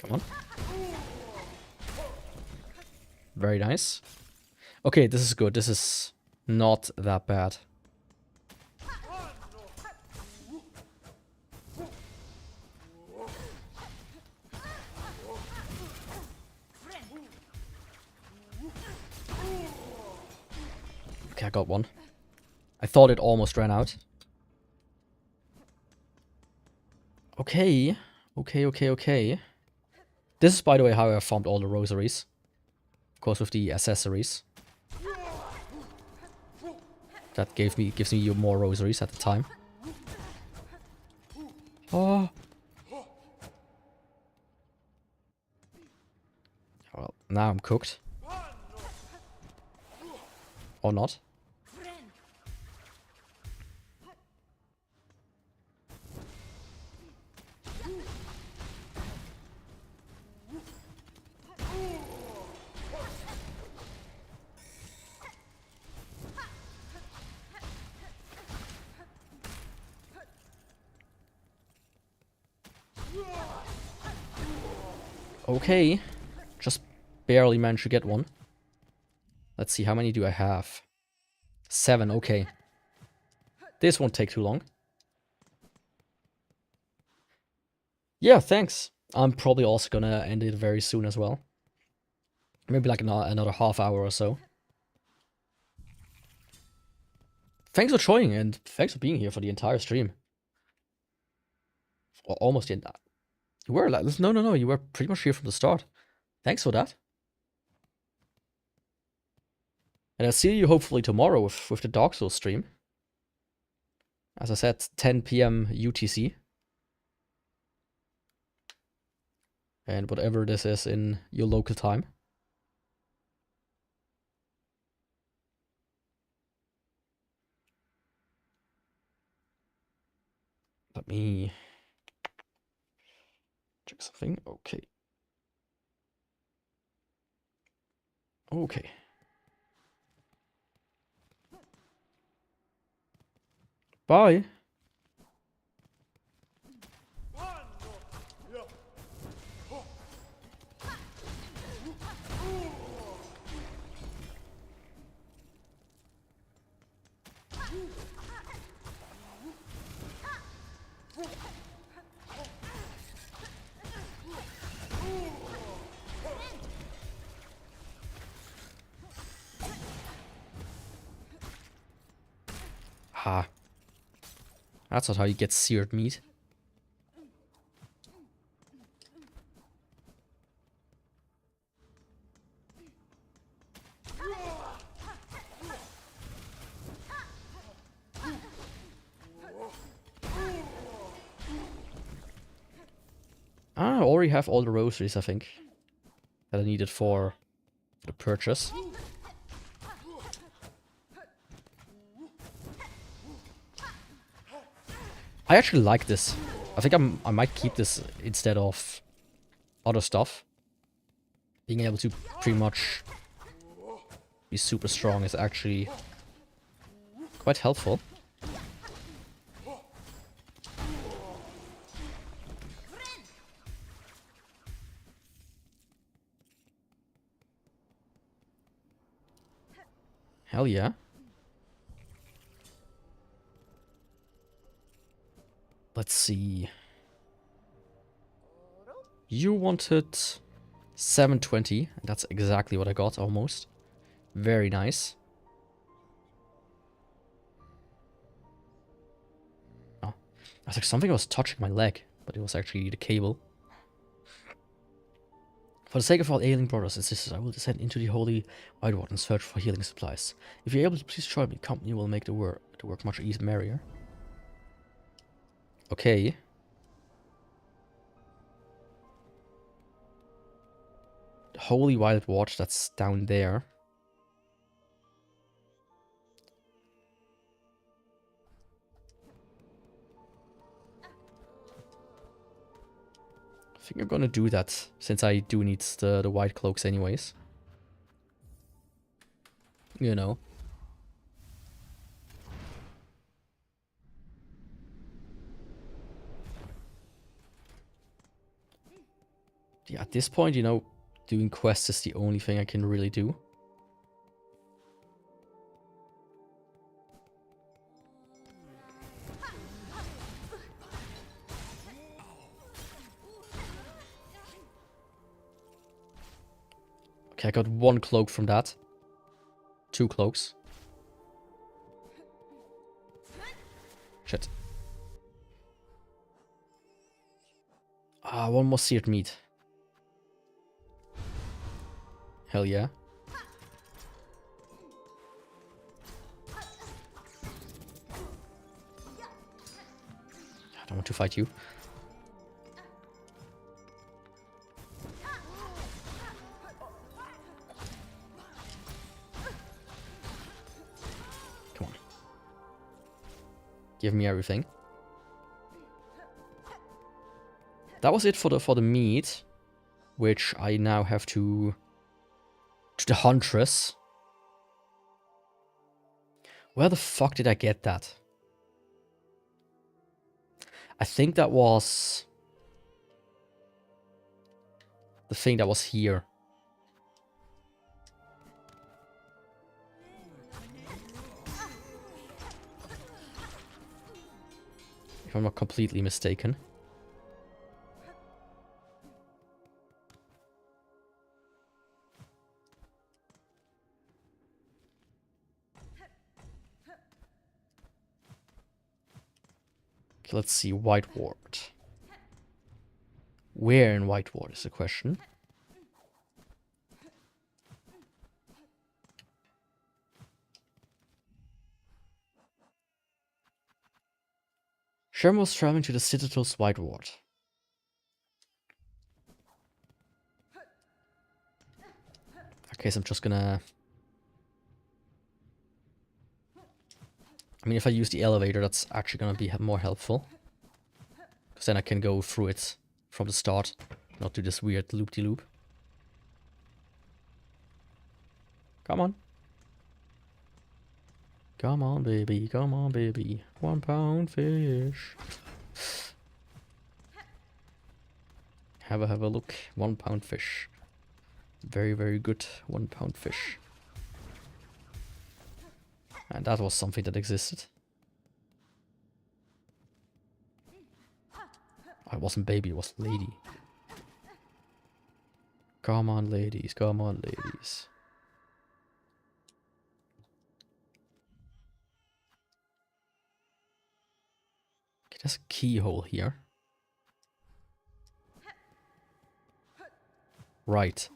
Come on. Very nice. Okay, this is good. This is not that bad. Okay, I got one. I thought it almost ran out. Okay. Okay. This is, by the way, how I farmed all the rosaries. Of course, with the accessories. That gives me more rosaries at the time. Oh. Well, now I'm cooked. Or not. Okay. Just barely managed to get one. Let's see, how many do I have? 7, okay. This won't take too long. Yeah, thanks. I'm probably also gonna end it very soon as well. Maybe like another half hour or so. Thanks for joining and thanks for being here for the entire stream. Or almost the end. You were like, no, you were pretty much here from the start. Thanks for that. And I'll see you hopefully tomorrow with the Dark Souls stream. As I said, 10 PM UTC. And whatever this is in your local time. Let me check something. Okay. Okay. Bye. Ha. That's not how you get seared meat. I already have all the rosaries, I think, that I needed for the purchase. I actually like this. I think I might keep this instead of other stuff. Being able to pretty much be super strong is actually quite helpful. Hell yeah. Let's see. You wanted 720, and that's exactly what I got, almost. Very nice. Oh, I was like, something was touching my leg, but it was actually the cable. For the sake of all ailing brothers and sisters, I will descend into the holy Whitewater and search for healing supplies. If you're able to, please join me. Company will make the work much easier, merrier. Okay. The holy Whitewater, that's down there. I think I'm gonna do that, since I do need the white cloaks anyways. You know. Yeah, at this point, you know, doing quests is the only thing I can really do. Okay, I got 1 cloak from that. 2 cloaks. Shit. Ah, 1 more seared meat. Hell yeah. I don't want to fight you. Come on. Give me everything. That was it for the meat, which I now have to the Huntress. Where the fuck did I get that? I think that was the thing that was here. If I'm not completely mistaken. Okay, let's see, White Ward. Where in White Ward is the question. Sherman was traveling to the Citadel's White Ward. Okay, so I'm just gonna... I mean, if I use the elevator, that's actually gonna be more helpful. Because then I can go through it from the start. Not do this weird loop-de-loop. Come on. Come on, baby. Come on, baby. 1 pound fish. Have a look. 1 pound fish. Very, very good 1 pound fish. And that was something that existed. Oh, it wasn't baby, it was lady. Come on, ladies. Come on, ladies. Okay, there's a keyhole here. Right.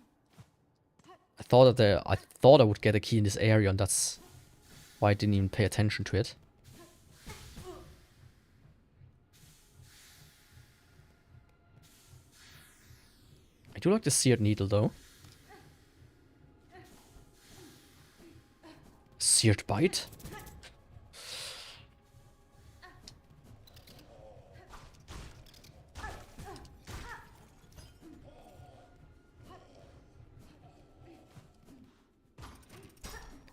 I thought I would get a key in this area, and that's why I didn't even pay attention to it. I do like the seared needle, though. Seared bite?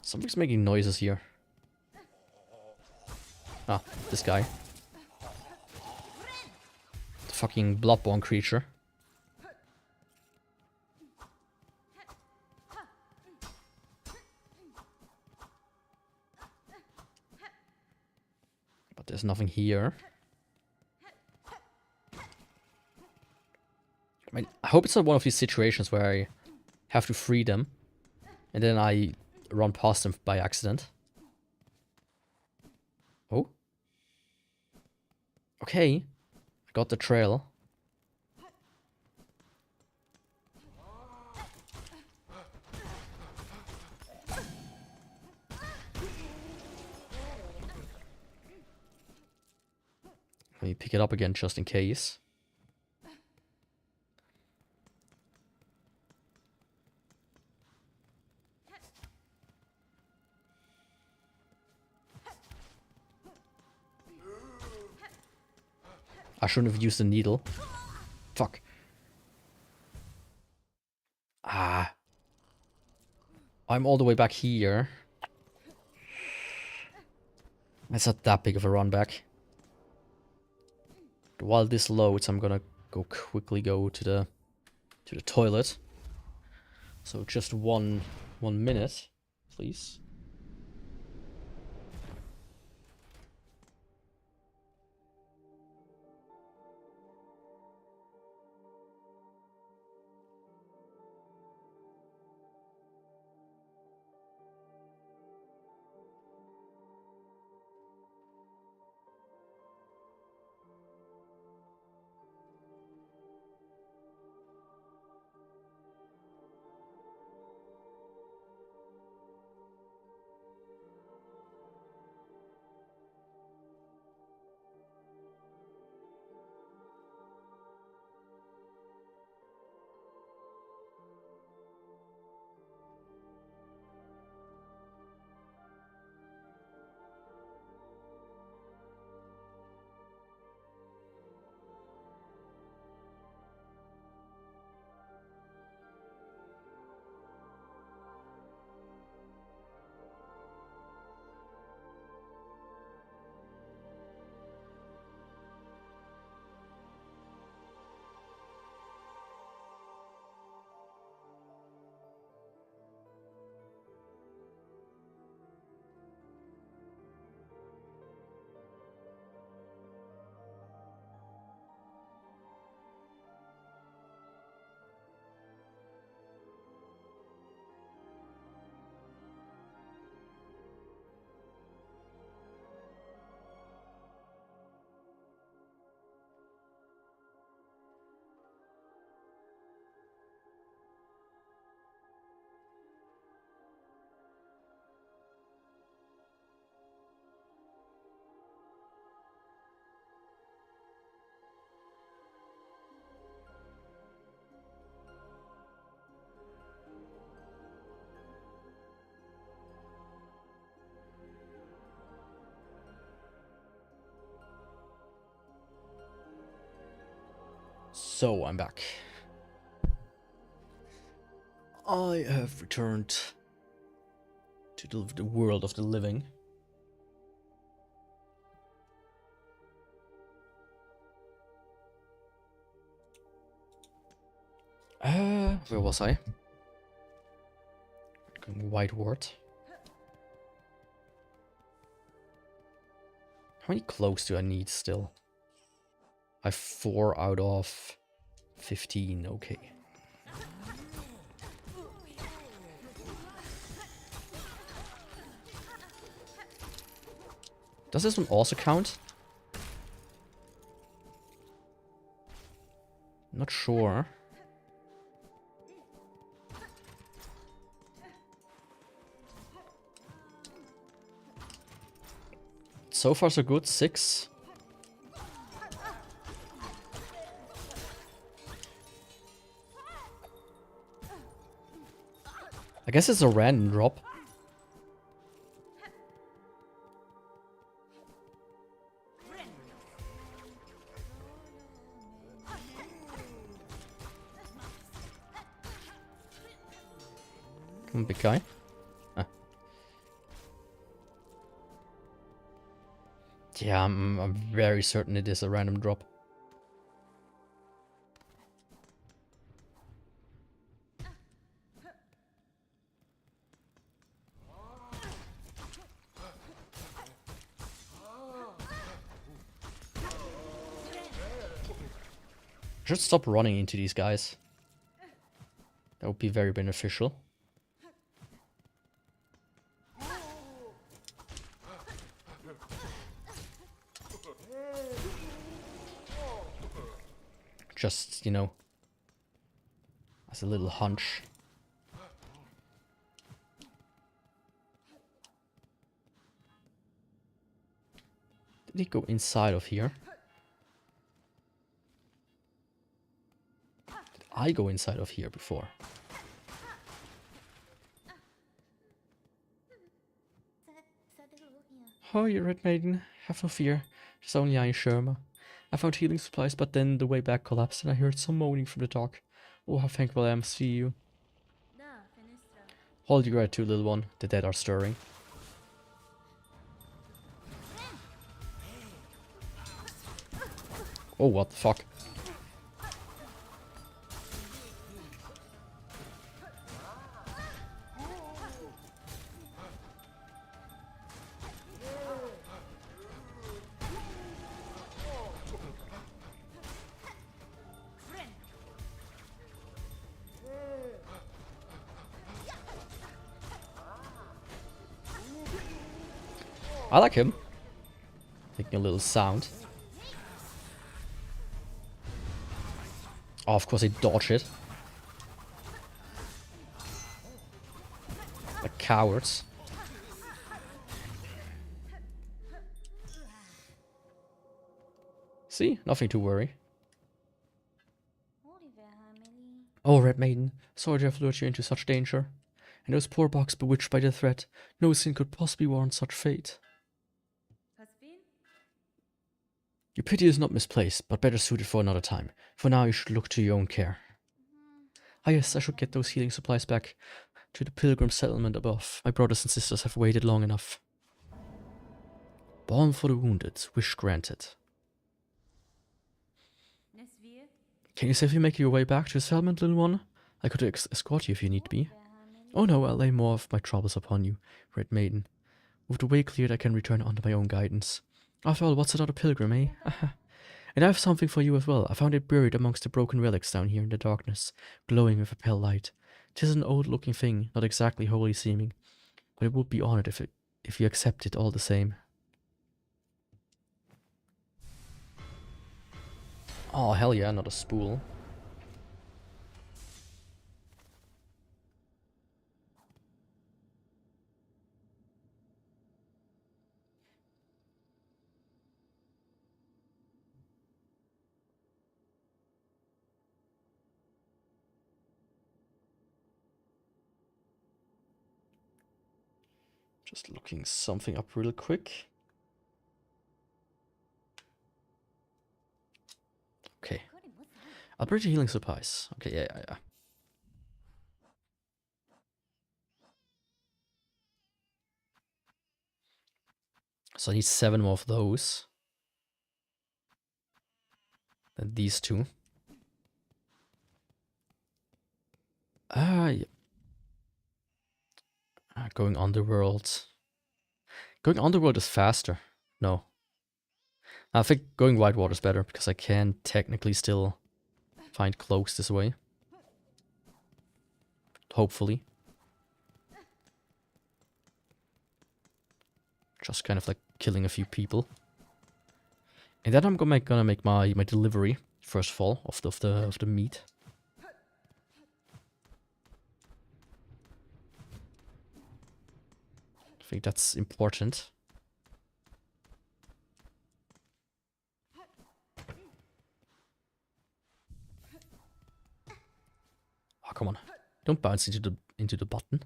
Something's making noises here. Ah, this guy. The fucking bloodborne creature. But there's nothing here. I mean, I hope it's not one of these situations where I have to free them, and then I run past them by accident. Oh. Okay. I got the trail. Let me pick it up again just in case. I shouldn't have used the needle. Fuck. Ah. I'm all the way back here. That's not that big of a run back. But while this loads, I'm gonna quickly go to the toilet. So just one minute, please. So, I'm back. I have returned to the world of the living. Where was I? White wart. How many cloaks do I need still? I have 4 out of 15, okay. Does this one also count? Not sure. So far so good, 6. I guess it's a random drop. Come on, big guy. Ah. Yeah, I'm very certain it is a random drop. I should stop running into these guys. That would be very beneficial. Just, you know, as a little hunch. Did he go inside of here? Did I go inside of here before? Oh, you Red Maiden. Have no fear. It's only I, Sherma. I found healing supplies, but then the way back collapsed and I heard some moaning from the dock. Oh, how thankful I am to see you. Hold your gratitude, little one. The dead are stirring. Oh, what the fuck? I like him. Making a little sound. Oh, of course they dodge it. Like cowards. See? Nothing to worry. Oh, Red Maiden. Sorry to have lured you into such danger. And those poor bugs bewitched by the threat. No sin could possibly warrant such fate. Your pity is not misplaced, but better suited for another time. For now, you should look to your own care. Ah yes, I should get those healing supplies back to the pilgrim settlement above. My brothers and sisters have waited long enough. Balm for the wounded, wish granted. Can you safely make your way back to the settlement, little one? I could escort you if you need be. Oh no, I'll lay more of my troubles upon you, Red Maiden. With the way cleared, I can return under my own guidance. After all, what's another pilgrim, eh? And I have something for you as well. I found it buried amongst the broken relics down here in the darkness, glowing with a pale light. 'Tis an old-looking thing, not exactly holy seeming, but it would be honored if you accept it all the same. Oh, hell yeah, not a spool. Just looking something up real quick. Okay. Alberta healing supplies. Okay, yeah. So I need 7 more of those. And these 2. Yeah. Going underworld. Going underworld is faster. No. I think going Whitewater is better because I can technically still find cloaks this way. Hopefully. Just kind of like killing a few people. And then I'm gonna make my delivery first of all of the meat. I think that's important. Oh, come on. Don't bounce into the button.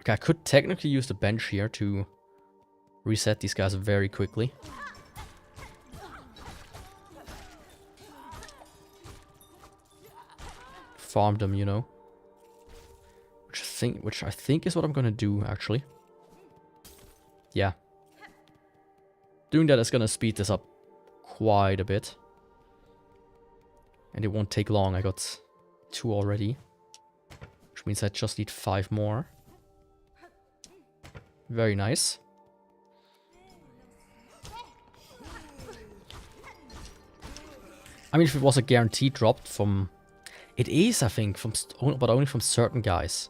Okay, I could technically use the bench here to reset these guys very quickly. Farm them, you know. Which I think is what I'm gonna do, actually. Yeah. Doing that is gonna speed this up quite a bit. And it won't take long, I got 2 already. Which Which means I just need 5 more. Very nice. I mean, if it was a guaranteed drop from... It is, I think, but only from certain guys.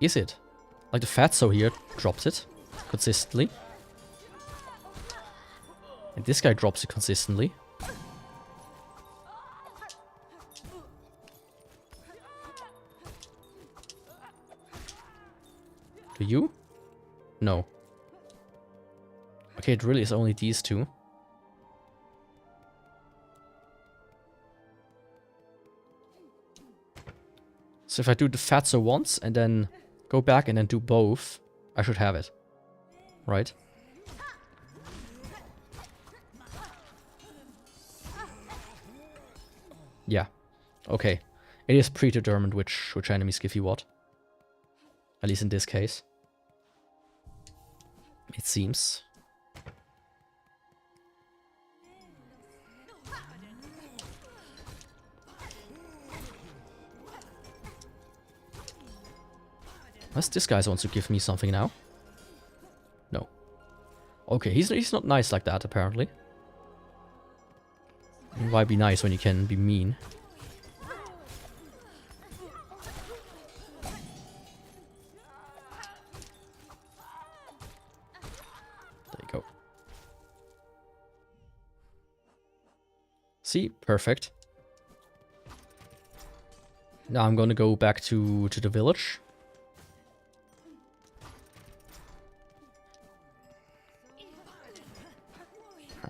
Is it? Like the Fatso here drops it consistently. And this guy drops it consistently. Do you? No. Okay, it really is only these two. So if I do the Fatso once and then go back and then do both, I should have it. Right? Yeah. Okay. It is predetermined which enemies give you what. At least in this case. It seems. Unless this guy wants to give me something now. No. Okay, he's not nice like that, apparently. Why be nice when you can be mean? There you go. See? Perfect. Now I'm gonna go back to the village.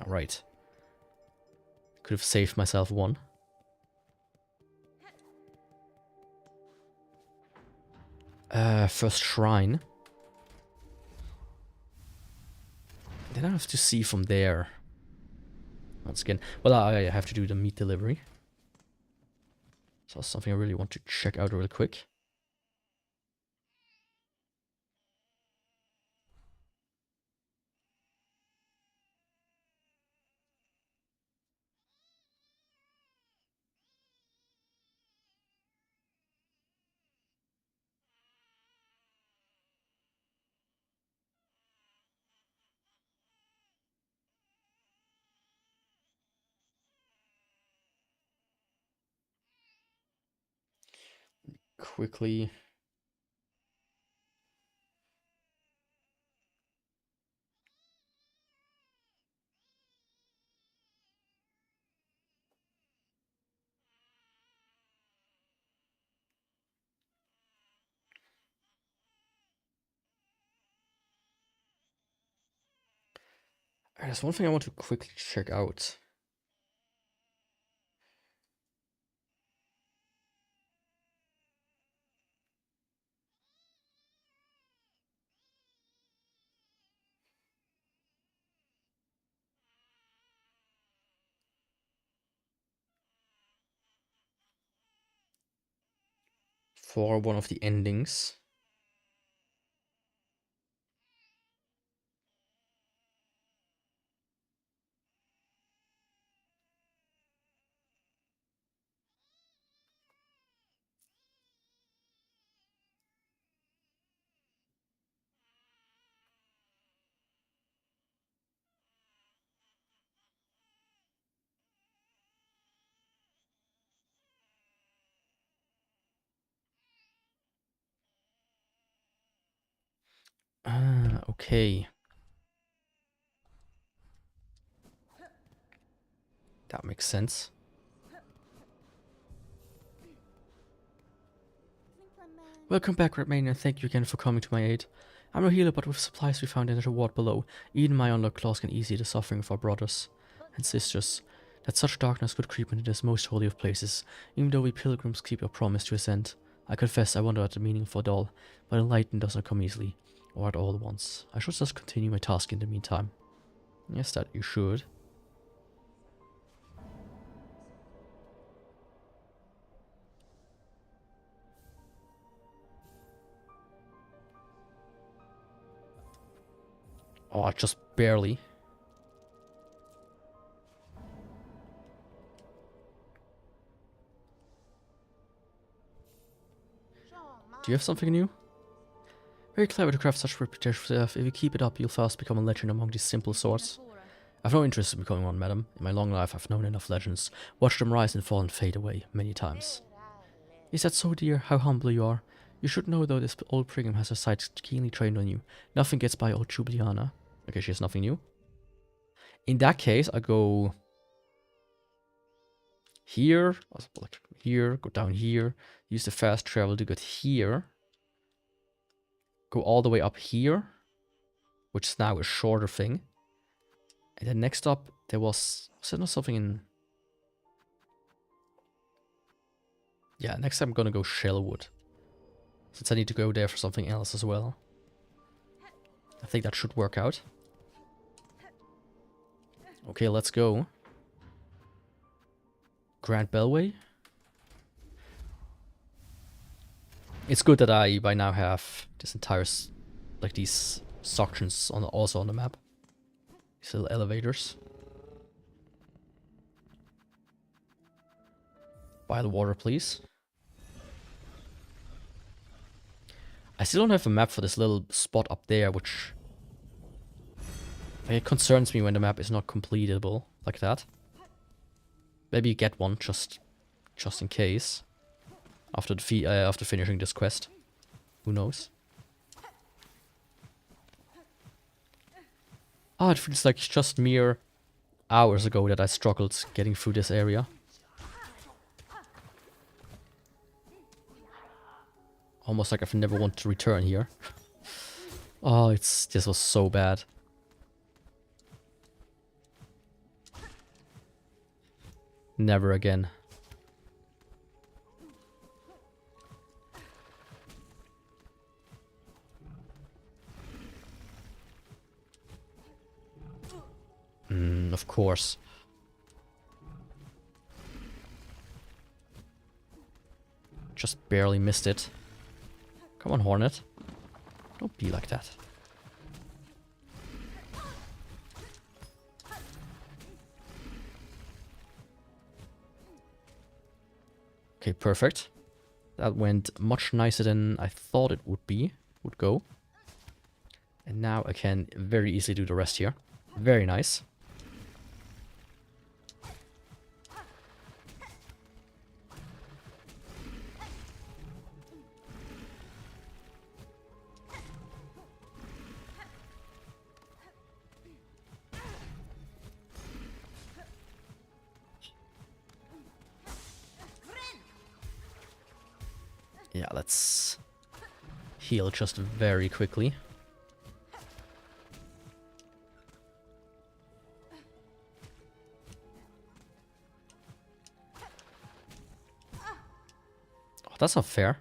Right. Could have saved myself one. First shrine. Then I have to see from there. Once again. Well, I have to do the meat delivery. So that's something I really want to check out real quick. Quickly. There's one thing I want to quickly check out. For one of the endings. Ah, okay. That makes sense. Welcome back, Redmane, and thank you again for coming to my aid. I'm no healer, but with supplies we found in the ward below, even my unlocked claws can ease the suffering of our brothers and sisters. That such darkness could creep into this most holy of places, even though we pilgrims keep our promise to ascend. I confess I wonder at the meaning of it all, but enlightenment does not come easily, or at all at once. I should just continue my task in the meantime. Yes, that you should. Oh, just barely. Do you have something new? Very clever to craft such reputation for yourself. If you keep it up, you'll fast become a legend among these simple swords. I've no interest in becoming one, madam. In my long life, I've known enough legends. Watched them rise and fall and fade away many times. Is that so, dear? How humble you are. You should know, though, this old Brigham has her sights keenly trained on you. Nothing gets by old Jubiliana. Okay, she has nothing new. In that case, I go here, like here, go down here, use the fast travel to get here, go all the way up here, which is now a shorter thing. And then next up, there was there not something in... Yeah, next I'm gonna go Shellwood, since I need to go there for something else as well. I think that should work out. Okay, let's go. Grand Bellway. It's good that I by now have this entire, like these sections on also on the map. These little elevators. By the water, please. I still don't have a map for this little spot up there, which it concerns me when the map is not completable like that. Maybe you get one just in case after after finishing this quest. Who knows? Ah, it feels like just mere hours ago that I struggled getting through this area. Almost like I've never wanted to return here. Oh, this was so bad. Never again. Of course. Just barely missed it. Come on, Hornet. Don't be like that. Okay, perfect. That went much nicer than I thought it would go. And now I can very easily do the rest here. Very nice. Yeah, let's heal just very quickly. Oh, that's not fair.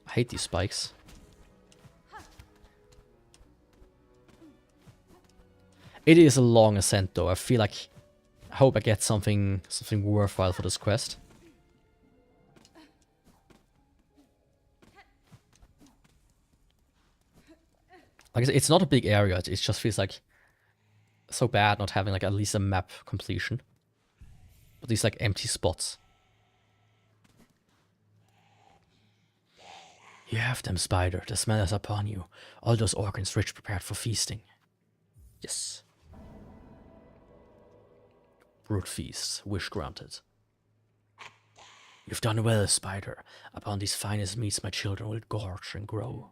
I hate these spikes. It is a long ascent though. I feel like I hope I get something worthwhile for this quest. Like I said, it's not a big area. It just feels like so bad not having like at least a map completion. But these like empty spots. You have them, Spider. The smell is upon you. All those organs rich prepared for feasting. Yes. Brute feast. Wish granted. You've done well, Spider. Upon these finest meats my children will gorge and grow.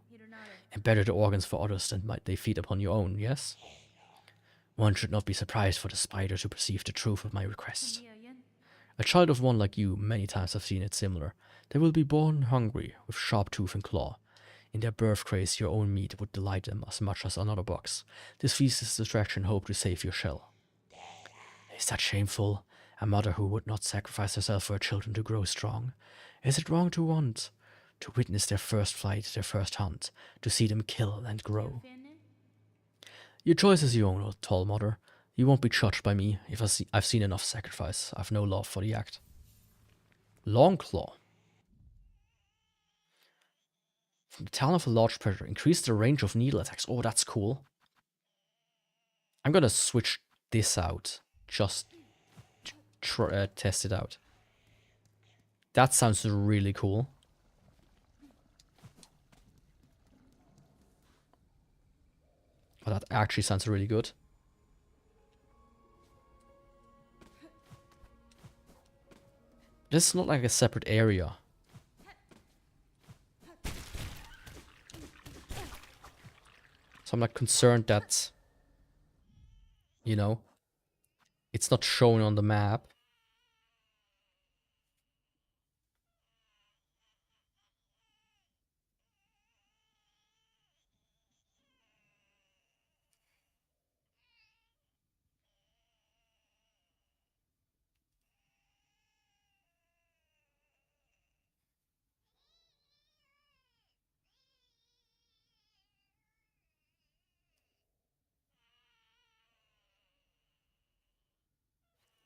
And better the organs for others than they feed upon your own, yes? One should not be surprised for the spider to perceive the truth of my request. A child of one like you, many times have seen it similar. They will be born hungry, with sharp tooth and claw. In their birth craze, your own meat would delight them as much as another box. This feast is distraction hope to save your shell. Is that shameful? A mother who would not sacrifice herself for her children to grow strong? Is it wrong to want? To witness their first flight, their first hunt, to see them kill and grow. Your choice is your own, old tall mother. You won't be judged by me. If I've seen enough sacrifice, I've no love for the act. Longclaw. From the talon of a large predator, increase the range of needle attacks. Oh, that's cool. I'm gonna switch this out. Just test it out. That sounds really cool. Oh, that actually sounds really good. This is not like a separate area. So I'm like concerned that, you know, it's not shown on the map.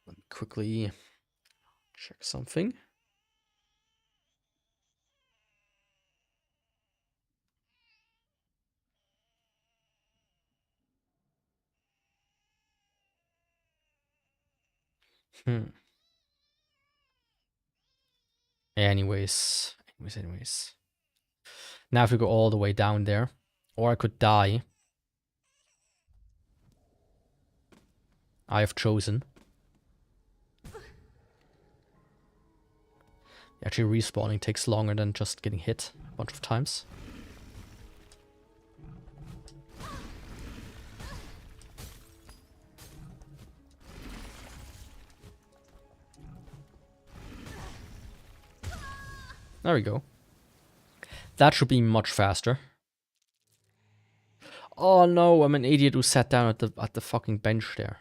Let me quickly check something. Anyways. Now if we go all the way down there, or I could die. I have chosen. Actually, respawning takes longer than just getting hit a bunch of times. There we go. That should be much faster. Oh no, I'm an idiot who sat down at the fucking bench there.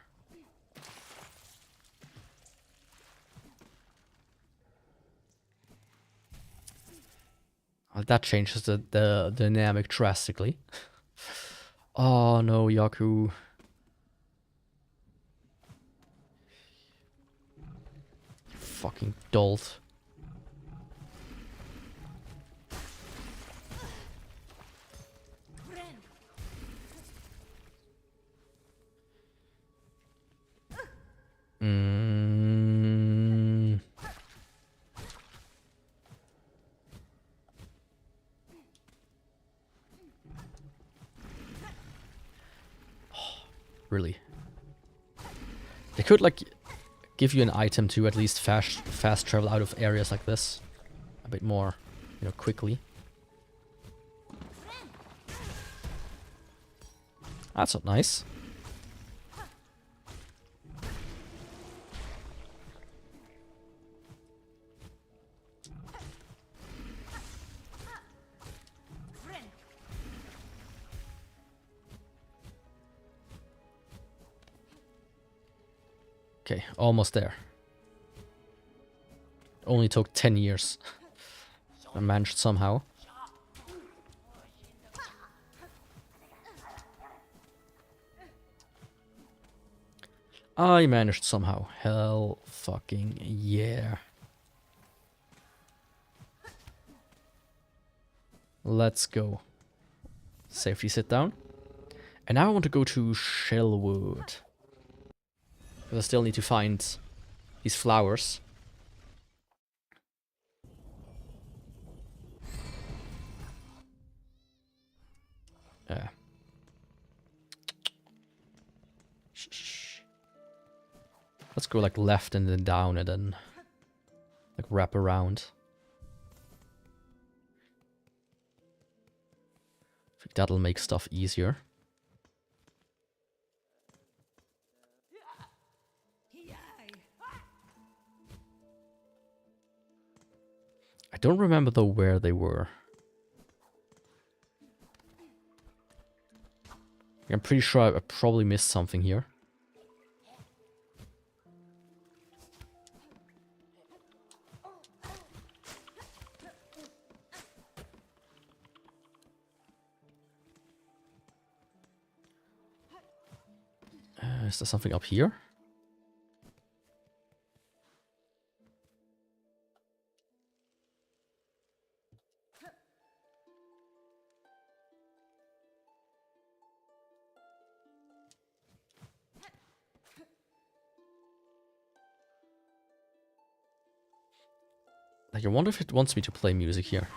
Well, that changes the dynamic drastically. Oh no, Yaku. Fucking dolt. Really? They could like give you an item to at least fast travel out of areas like this a bit more, you know, quickly. That's not nice. Okay, almost there. Only took 10 years. I managed somehow. I managed somehow. Hell fucking yeah. Let's go. Safety sit down. And now I want to go to Shellwood. Because I still need to find these flowers. Yeah. Let's go like left and then down and then like wrap around. I think that'll make stuff easier. I don't remember though where they were. I'm pretty sure I probably missed something here. Is there something up here? Like, I wonder if it wants me to play music here.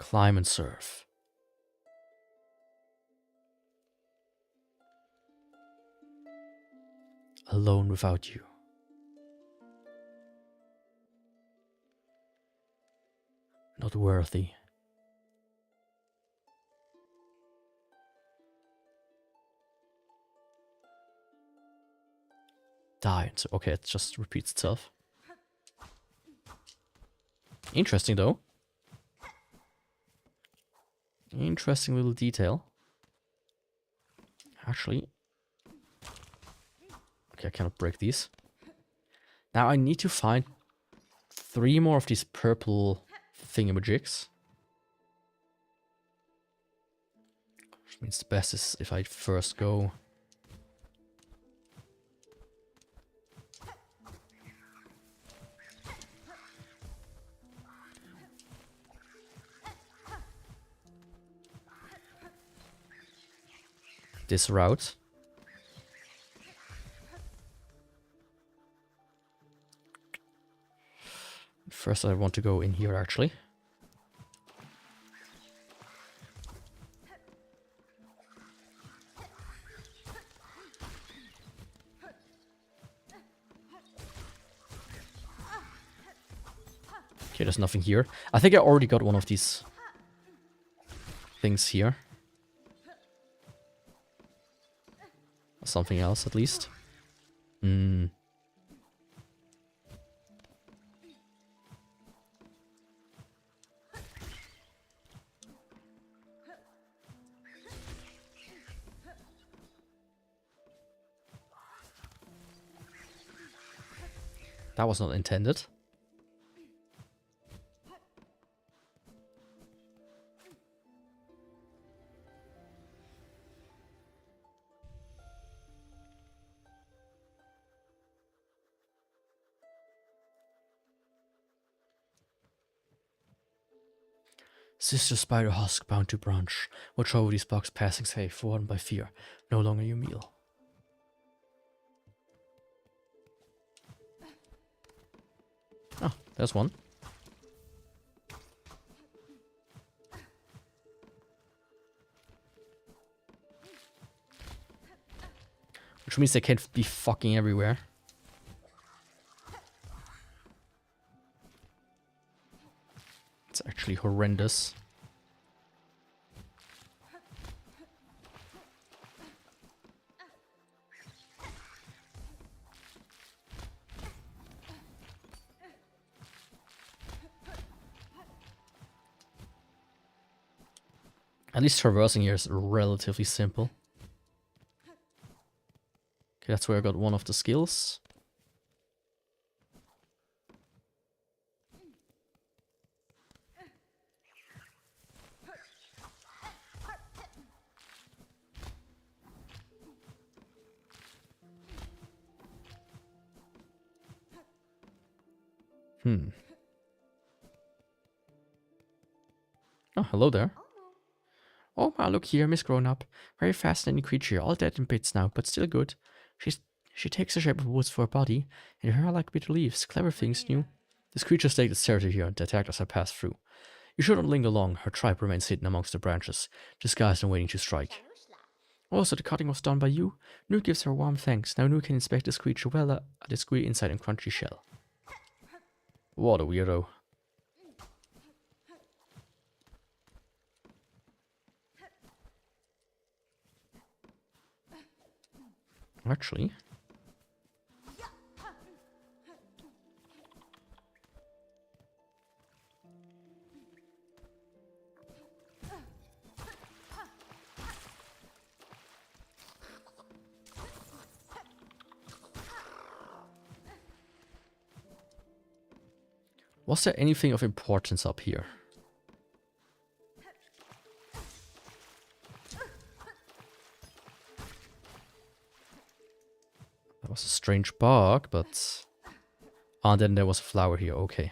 Climb and surf. Alone without you. Not worthy. Die. So, okay, it just repeats itself. Interesting though. Interesting little detail. Actually. Okay, I cannot break these. Now I need to find 3 more of these purple thingamajigs. Which means the best is if I first go... this route. First I want to go in here actually. Okay, there's nothing here. I think I already got one of these things here. Something else at least. That was not intended. Sister Spider Husk bound to branch. Watch over these bugs passing safe, forgotten by fear. No longer your meal. Oh, there's one. Which means they can't be fucking everywhere. It's actually horrendous. At least traversing here is relatively simple. Okay, that's where I got one of the skills. Oh, hello there. Oh, my, look here, Miss Grown-Up. Very fascinating creature, all dead in bits now, but still good. She takes the shape of woods for a body, and her hair like bitter leaves. Clever things, new. This creature staked its territory here and attacked as I passed through. You should not linger long. Her tribe remains hidden amongst the branches, disguised and waiting to strike. Also, the cutting was done by you. Nu gives her warm thanks. Now Nu can inspect this creature well at its gooey inside and crunchy shell. What a weirdo. Actually... was there anything of importance up here? That was a strange bug, but... ah, and then there was a flower here, okay.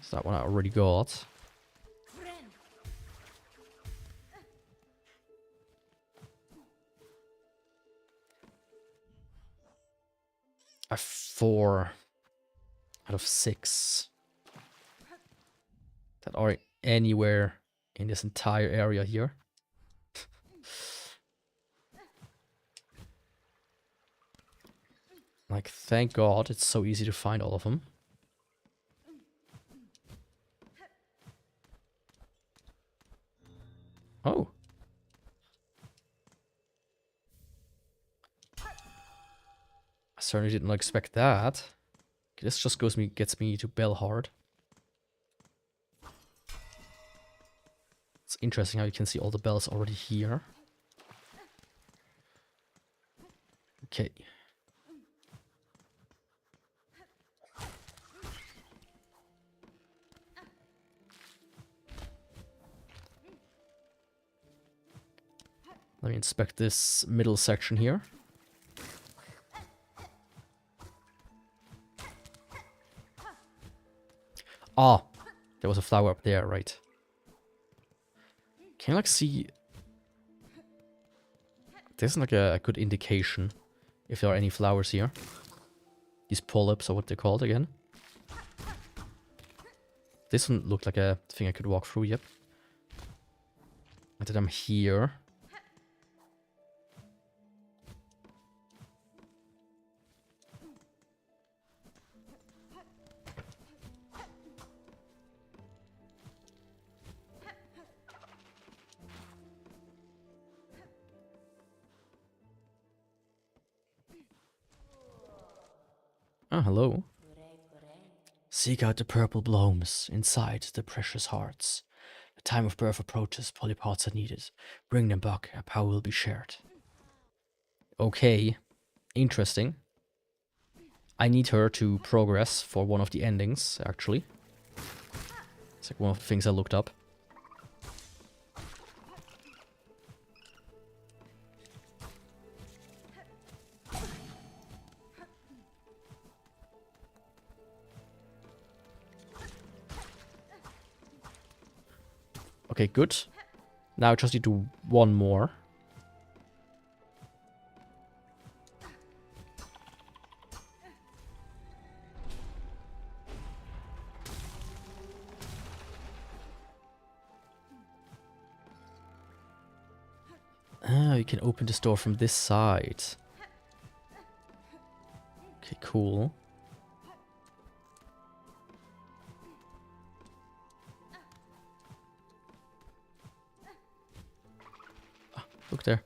So that one I already got. A 4 out of 6. that are anywhere in this entire area here. Like, thank God it's so easy to find all of them. Oh. I certainly didn't expect that. This just gets me to bell hard. It's interesting how you can see all the bells already here. Okay. Let me inspect this middle section here. Ah, there was a flower up there, right. Can you like see... There's like a good indication if there are any flowers here. These polyps are what they're called again. This one looked like a thing I could walk through, yep. And then I'm here. Ah, hello. Seek out the purple blooms inside the precious hearts. The time of birth approaches, polypods are needed. Bring them back, a power will be shared. Okay, interesting. I need her to progress for one of the endings, actually. It's like one of the things I looked up. Okay, good. Now I just need to do one more. Ah, you can open this door from this side. Okay, cool. Ah, look there.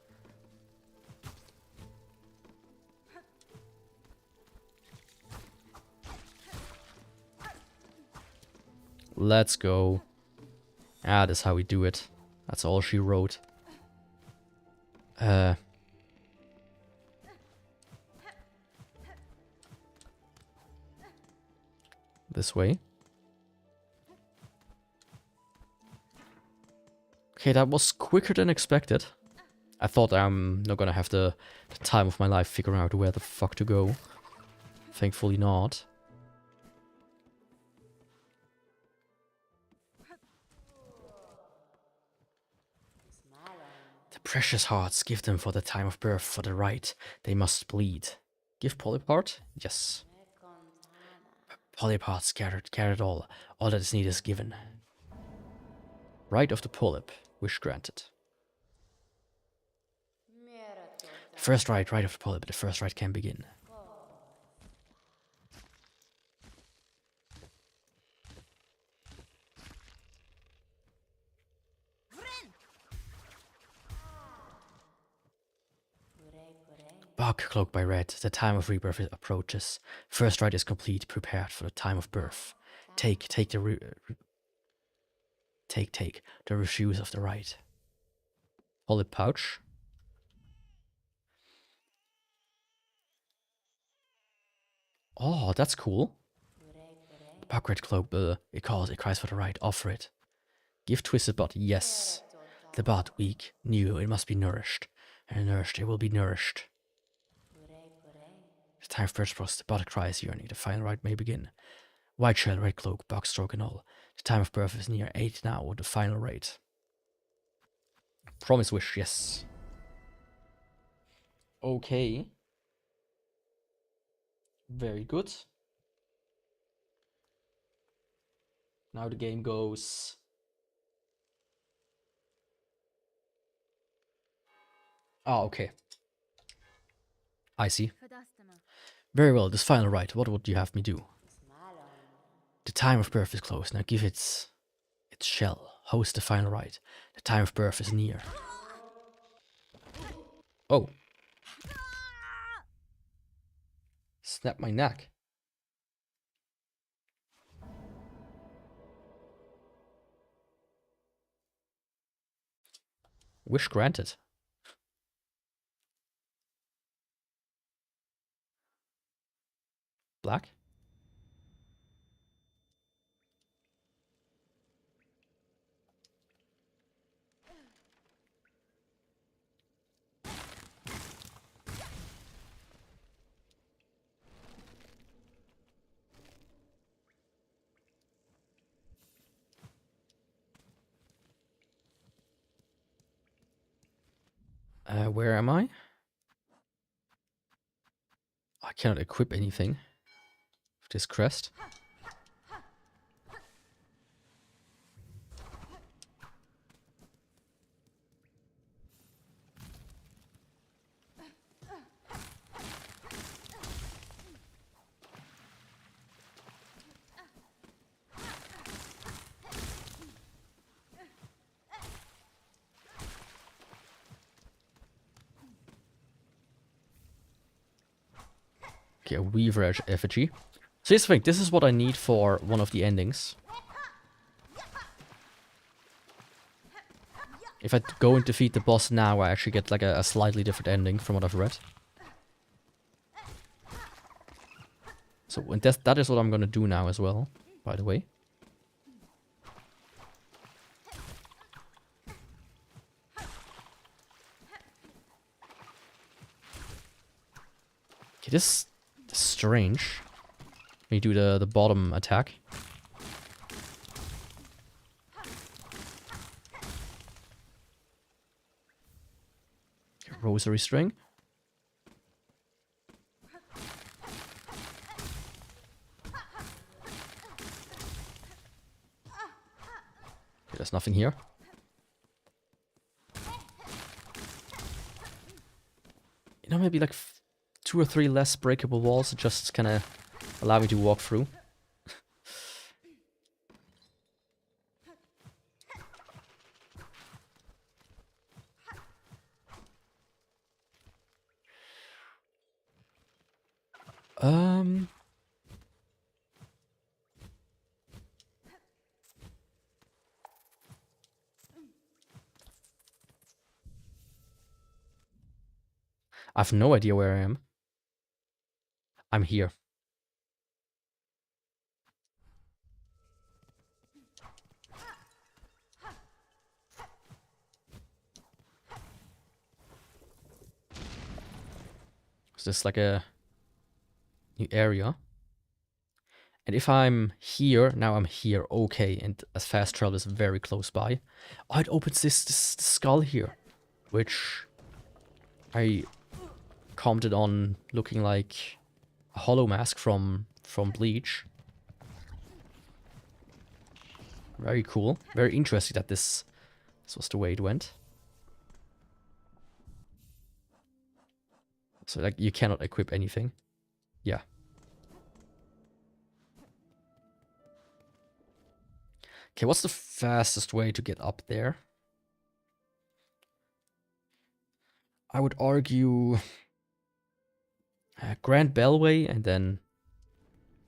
Let's go. Ah, that's how we do it. That's all she wrote. This way. Okay, that was quicker than expected. I thought I'm not gonna have the time of my life figuring out where the fuck to go. Thankfully not. The precious hearts, give them for the time of birth, for the right. They must bleed. Give polypart? Yes. Polyparts gathered all. All that is needed is given. Right of the polyp. Wish granted. The first right of the polyp. The first right can begin. Bark cloaked by red, the time of rebirth approaches. First rite is complete, prepared for the time of birth. Take the refuse of the rite. Polyp pouch. Oh, that's cool. Bark red cloak, it cries for the rite, offer it. Give twisted body, yes. The bud, weak, new, it must be nourished. And nourished, it will be nourished. The time of birth approaches, the body cries yearning, the final rite may begin. White shell, red cloak, box stroke and all. The time of birth is near 8 now, the final rate. Promise wish, yes. Okay. Very good. Now the game goes... Oh, okay. I see. Very well, this final rite, what would you have me do? The time of birth is close, now give its shell. Host the final rite. The time of birth is near. Oh. Snap my neck. Wish granted. Black? Where am I? I cannot equip anything with this crest. Okay, a Weaver effigy. So here's the thing, this is what I need for one of the endings. If I go and defeat the boss now, I actually get like a slightly different ending from what I've read. So and that is what I'm gonna do now as well, by the way. Okay, this is strange. Let me do the bottom attack. Okay, rosary string. Okay, there's nothing here. You know, maybe like 2 or 3 less breakable walls just kind of allow me to walk through. I have no idea where I am. I'm here. Is this like a new area? And if I'm here, now I'm here, okay, and as fast travel is very close by. Oh, it opens this skull here, which I commented on looking like a hollow mask from Bleach. Very cool. Very interesting that this was the way it went. So like you cannot equip anything. Yeah. Okay, what's the fastest way to get up there? I would argue Grand Bellway, and then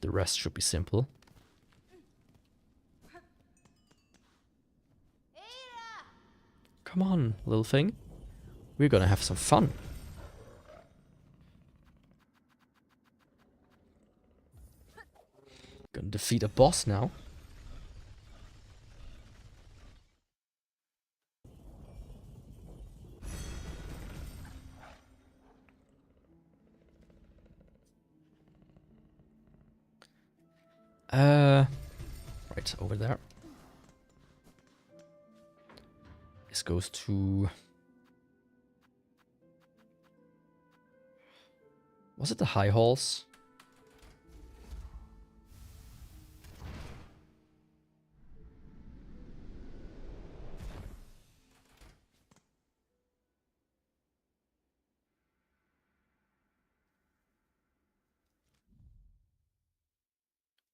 the rest should be simple. Come on, little thing. We're gonna have some fun. Gonna defeat a boss now. Right over there. This goes to... Was it the High Halls?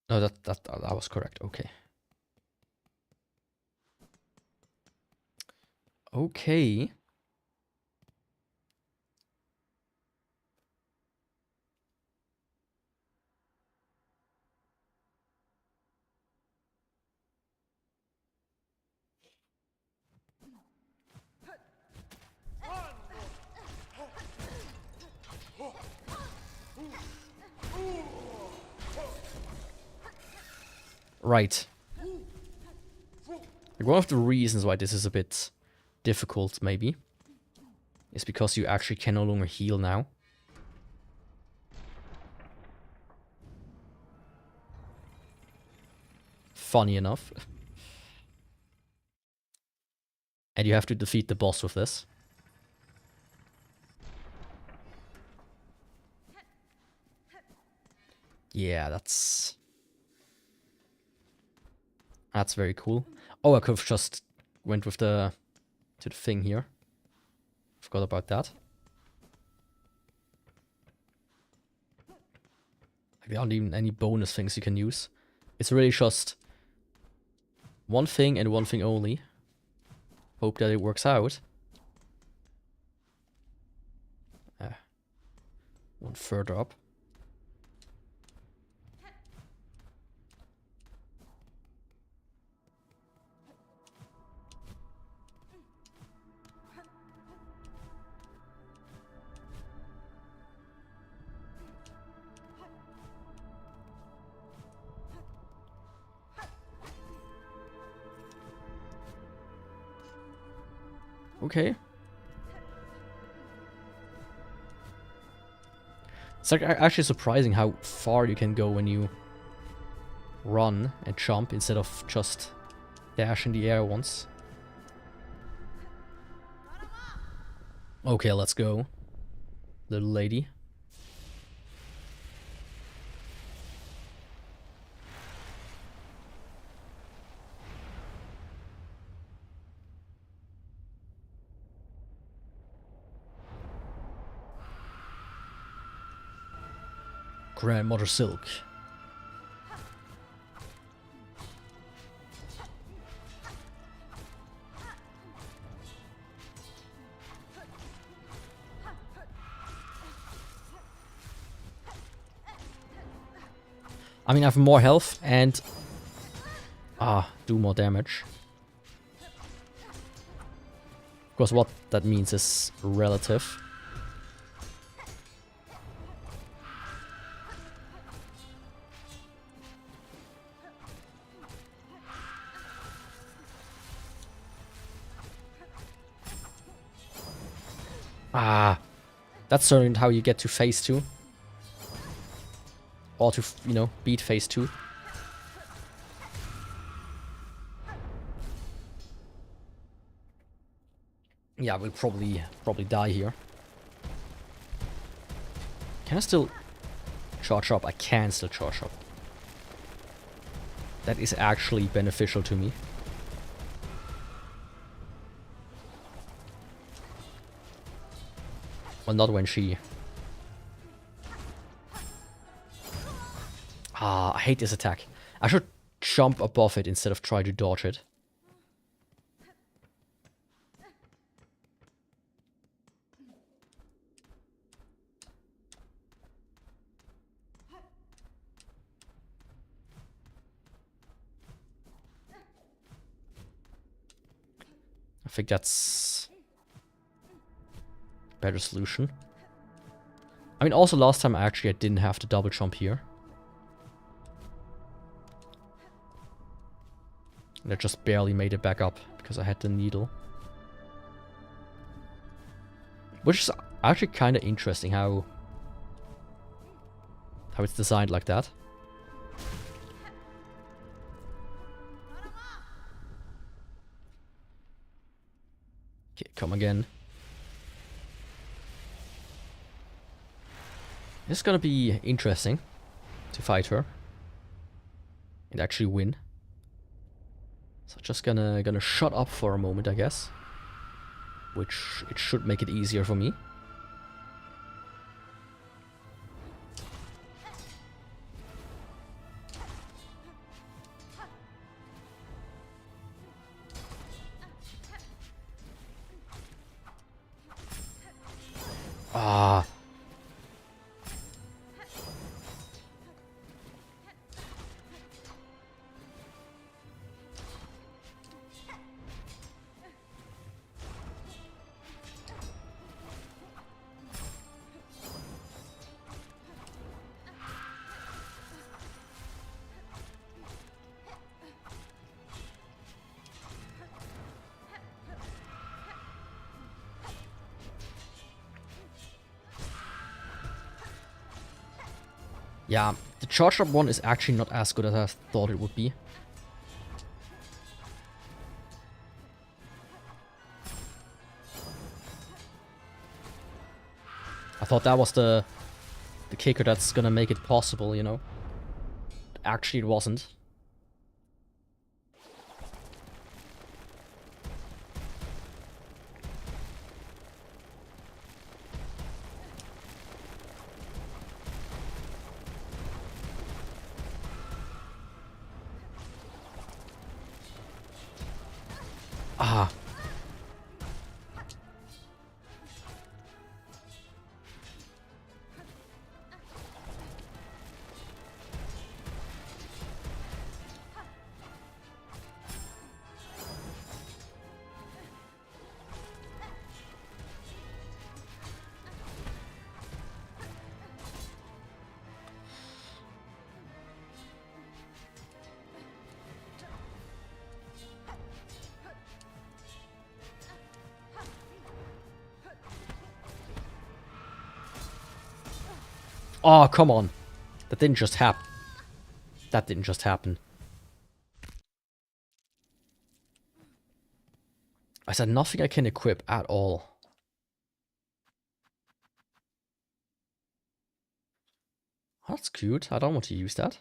No, that was correct. Okay. Okay. Right. Like one of the reasons why this is a bit difficult, maybe, is because you actually can no longer heal now. Funny enough. And you have to defeat the boss with this. Yeah, that's very cool. Oh, I could have just went with the thing here. Forgot about that. Like, there aren't even any bonus things you can use. It's really just one thing and one thing only. Hope that it works out. One further up. Okay. It's like actually surprising how far you can go when you run and jump instead of just dash in the air once. Okay, let's go, little lady. Grandmother Silk. I mean, I have more health and do more damage. Of course, what that means is relative. That's certainly how you get to phase 2. Or to, you know, beat phase 2. Yeah, we'll probably die here. Can I still charge up? I can still charge up. That is actually beneficial to me. Well, not when she... I hate this attack. I should jump above it instead of try to dodge it. I think that's a better solution. I mean, also last time I didn't have to double jump here. And I just barely made it back up because I had the needle. Which is actually kind of interesting how it's designed like that. Okay, come again. It's gonna be interesting to fight her and actually win. So just gonna shut up for a moment, I guess. Which it should make it easier for me. Ah. Yeah, the charge up one is actually not as good as I thought it would be. I thought that was the kicker that's gonna make it possible, you know. Actually, it wasn't. Ah. Oh, come on. That didn't just happen. That didn't just happen. I said nothing I can equip at all. Oh, that's cute. I don't want to use that.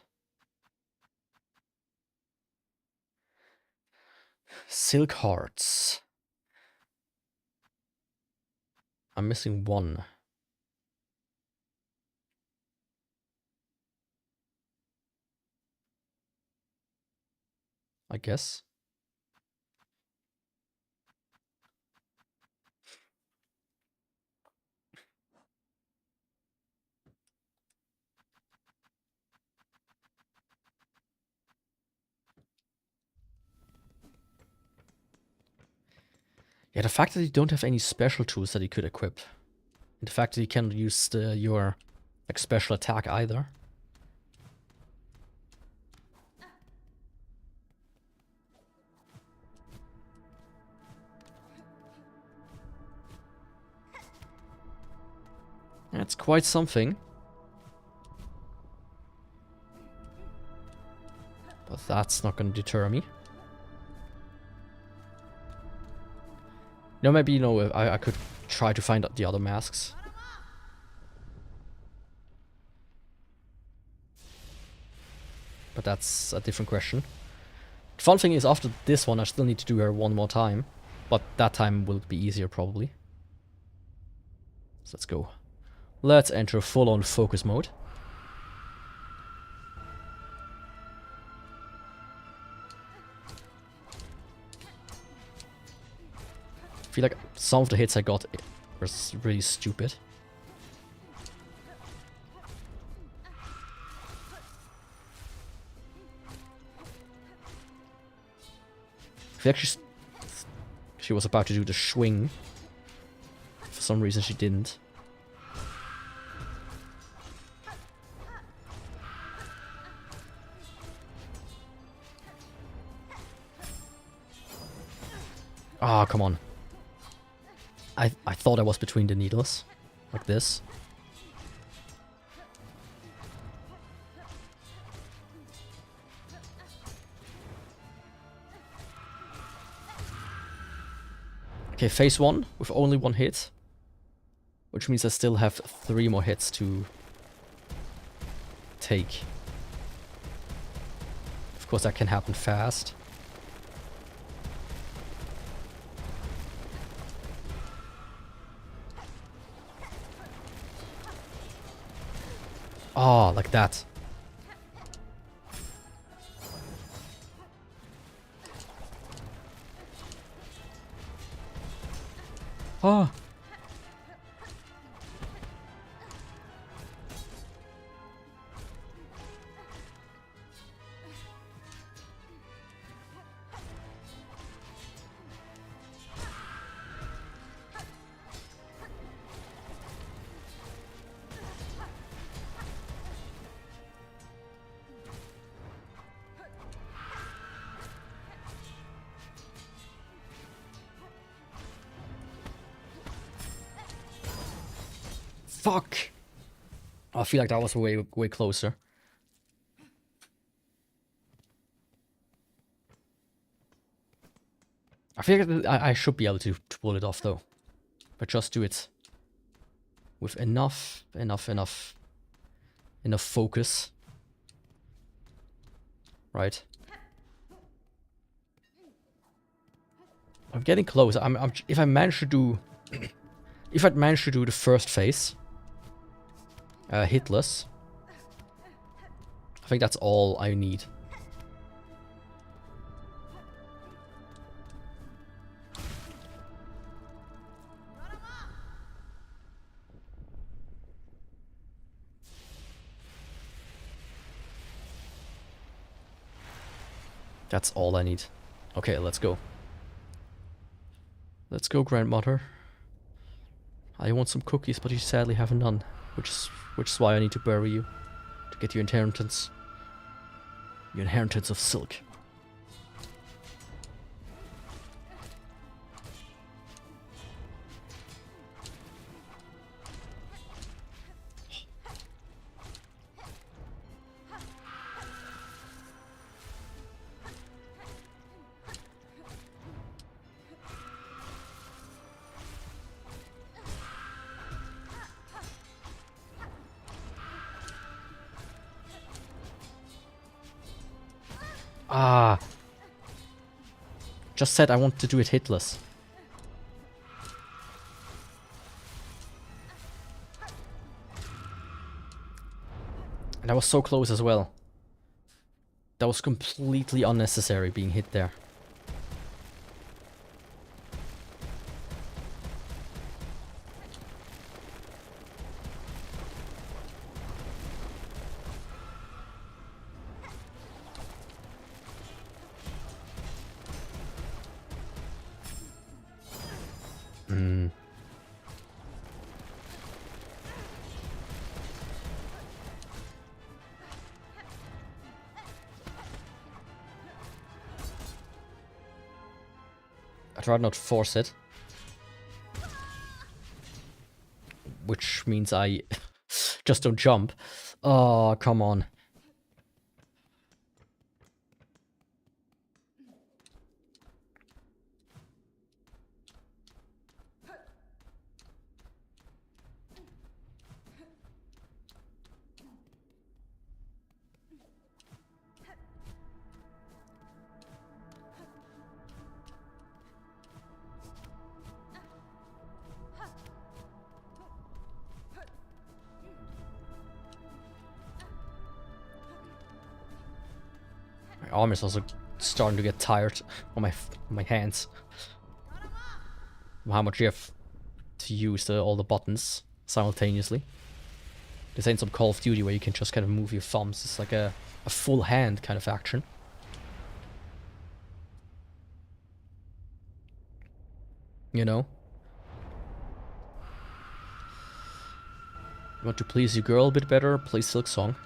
Silk hearts. I'm missing one. I guess. Yeah, the fact that you don't have any special tools that you could equip. And the fact that you cannot use your like, special attack either. That's quite something. But that's not going to deter me. You know, maybe, you know, I could try to find out the other masks. But that's a different question. The fun thing is, after this one, I still need to do her one more time. But that time will be easier, probably. So let's go. Let's enter full-on focus mode. I feel like some of the hits I got were really stupid. If actually she was about to do the swing, for some reason she didn't. Ah, oh, come on. I thought I was between the needles. Like this. Okay, phase 1 with only 1 hit. Which means I still have 3 more hits to take. Of course that can happen fast. Oh, like that. Oh. Fuck! I feel like that was way closer. I feel like I should be able to pull it off though. But just do it with enough focus. Right. I'm getting close. If I manage to do if I manage to do the first phase hitless, I think that's all I need. That's all I need. Okay, let's go. Let's go, grandmother. I want some cookies, but you sadly have none, which is why I need to bury you to get your inheritance. Your inheritance of silk. Ah. Just said I want to do it hitless. And I was so close as well. That was completely unnecessary being hit there. I'd rather not force it. Which means I just don't jump. Oh, come on. My arm is also starting to get tired on my hands. How much you have to use all the buttons simultaneously. This ain't some Call of Duty where you can just kind of move your thumbs. It's like a full hand kind of action. You know? You want to please your girl a bit better? Play Silksong.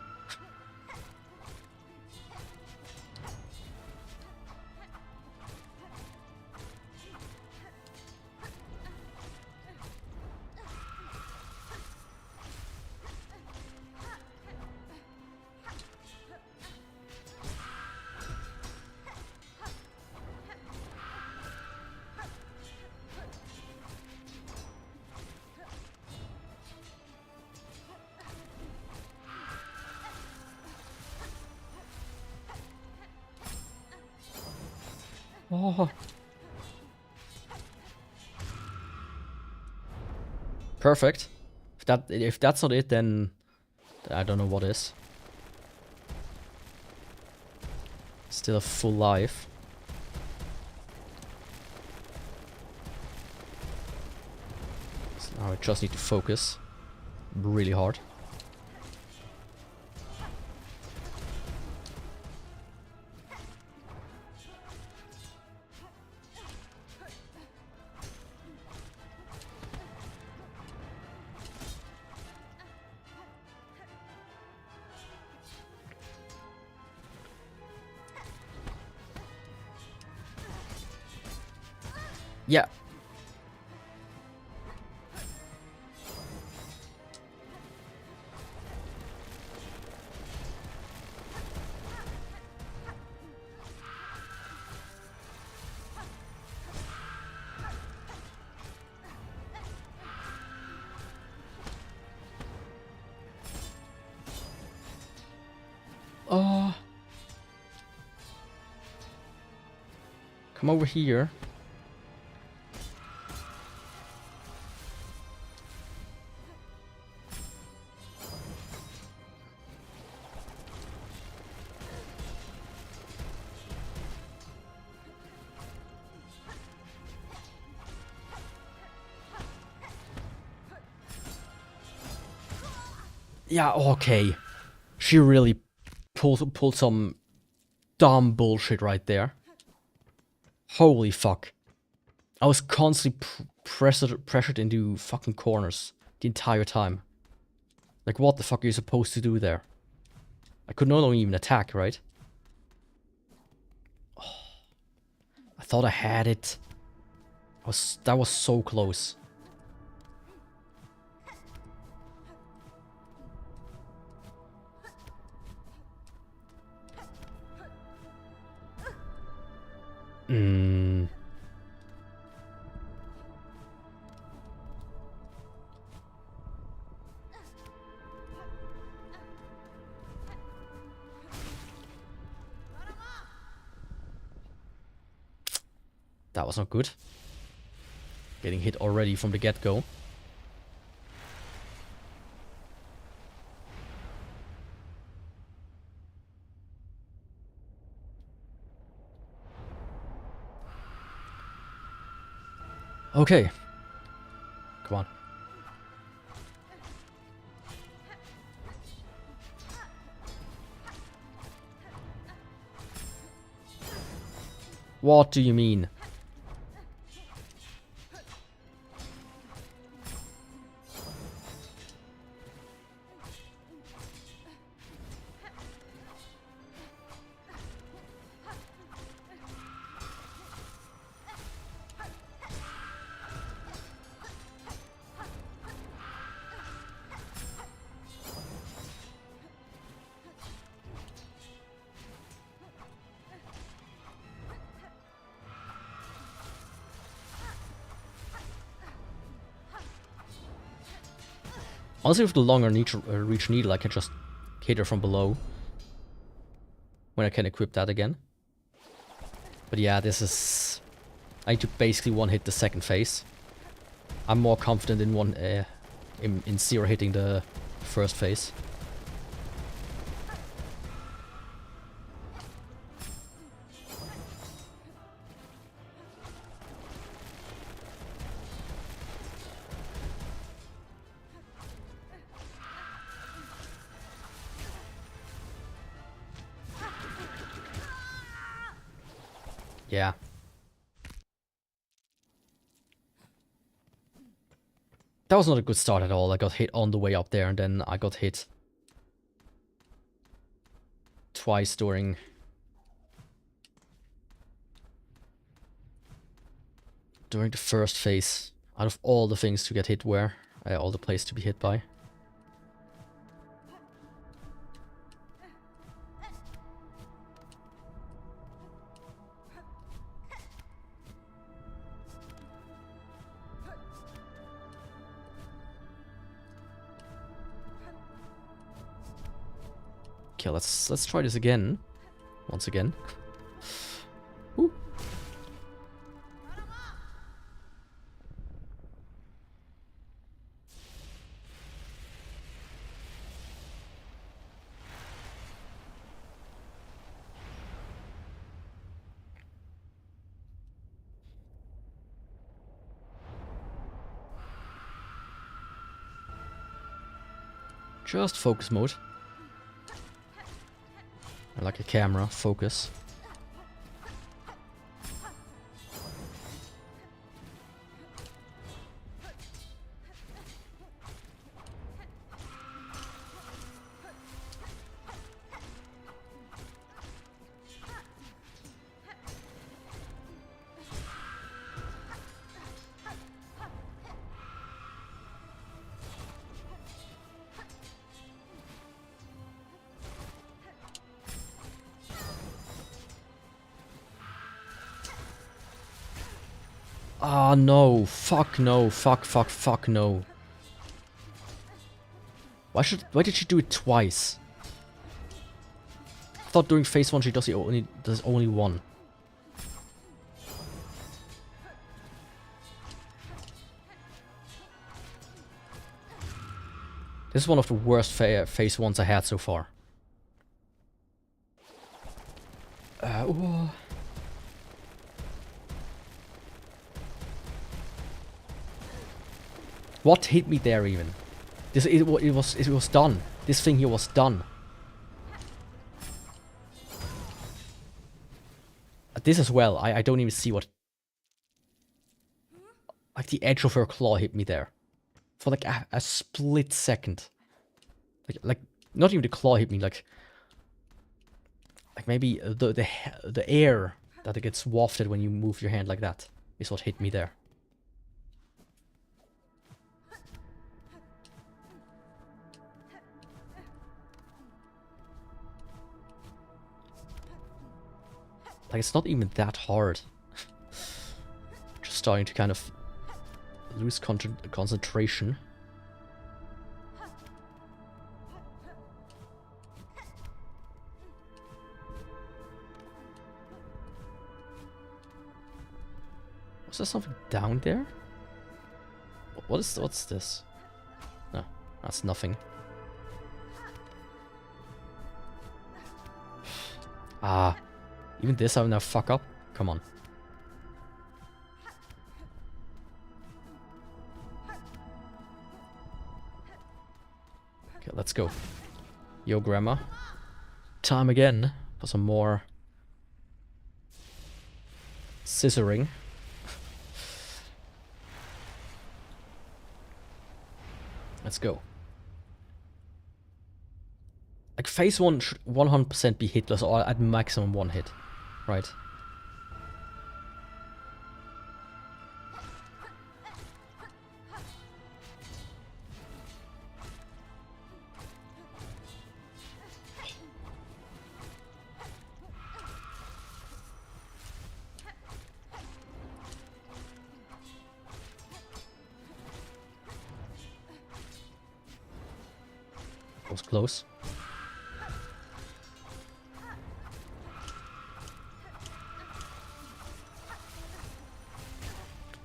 Oh. Perfect. If that's not it, then I don't know what is. Still a full life. So now I just need to focus really hard. Yeah. Oh. Come over here. Yeah, okay. She really pulled some dumb bullshit right there. Holy fuck. I was constantly pressured into fucking corners the entire time. Like, what the fuck are you supposed to do there? I could not even attack, right? Oh, I thought I had it. That was so close. That was not good. Getting hit already from the get-go. Okay. Come on. What do you mean? Honestly, with the longer reach needle, I can just hit her from below. When I can equip that again. But yeah, this is... I need to basically one-hit the second phase. I'm more confident in in zero hitting the first phase. Yeah. That was not a good start at all. I got hit on the way up there, and then I got hit twice during the first phase. Out of all the things to get hit where, all the places to be hit by. Okay, let's try this again. Once again. Ooh. Just focus mode. Like a camera, focus. Ah, no. Fuck no. Fuck no. Why did she do it twice? I thought during phase 1 she does only one. This is one of the worst phase 1s I had so far. What hit me there even? It was done. This thing here was done. This as well. I don't even see what. Like the edge of her claw hit me there, for like a split second. Like not even the claw hit me. Like maybe the air that it gets wafted when you move your hand like that is what hit me there. Like, it's not even that hard. Just starting to kind of lose concentration. Was there something down there? What's this? No, that's nothing. Ah. Even this I will now fuck up? Come on. Okay, let's go. Yo, Grandma. Time again for some more scissoring. Let's go. Like, phase 1 should 100% be hitless, or at maximum 1 hit. Right. That was close.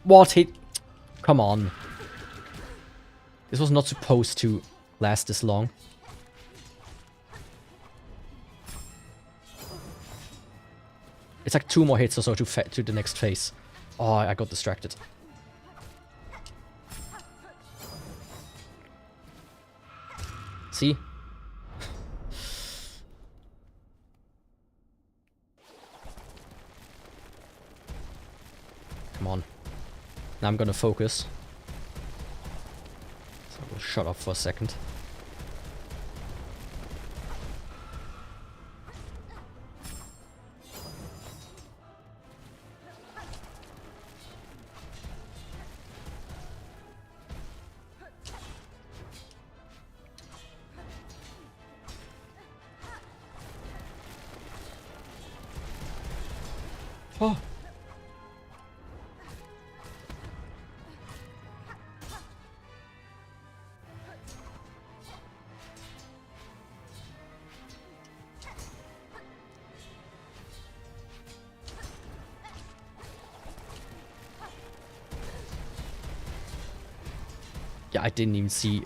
What hit? Come on. This was not supposed to last this long. It's like 2 more hits or so to the next phase. Oh, I got distracted. See? Come on. Now I'm gonna focus. So I will shut up for a second. Oh. Yeah, I didn't even see.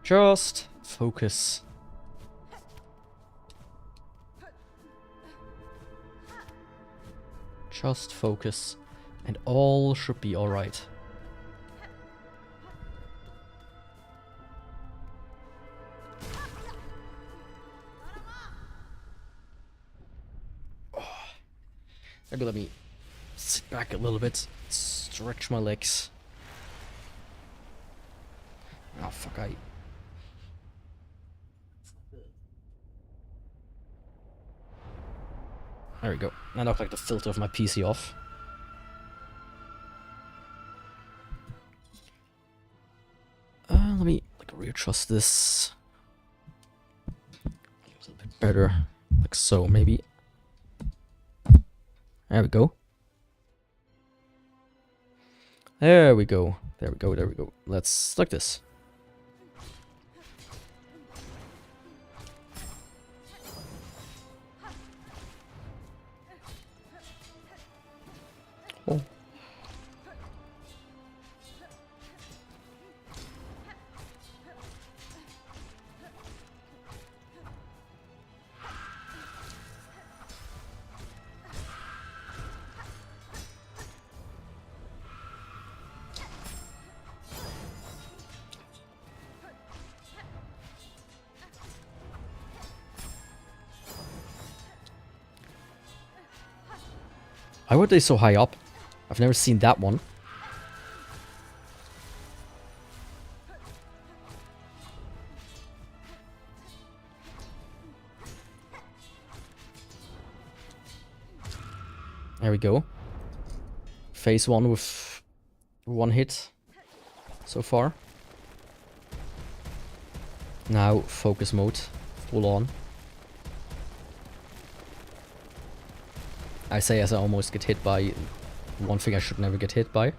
Just focus. Just focus, and all should be alright. Maybe let me sit back a little bit, stretch my legs. Oh fuck, There we go. I knocked like the filter of my PC off. Let me like readjust this a little bit better, like so maybe. There we go. There we go. There we go. There we go. Let's like this. Oh. Why were they so high up? I've never seen that one. There we go. Phase 1 with 1 hit so far. Now focus mode, full on. I say as I almost get hit by one thing I should never get hit by.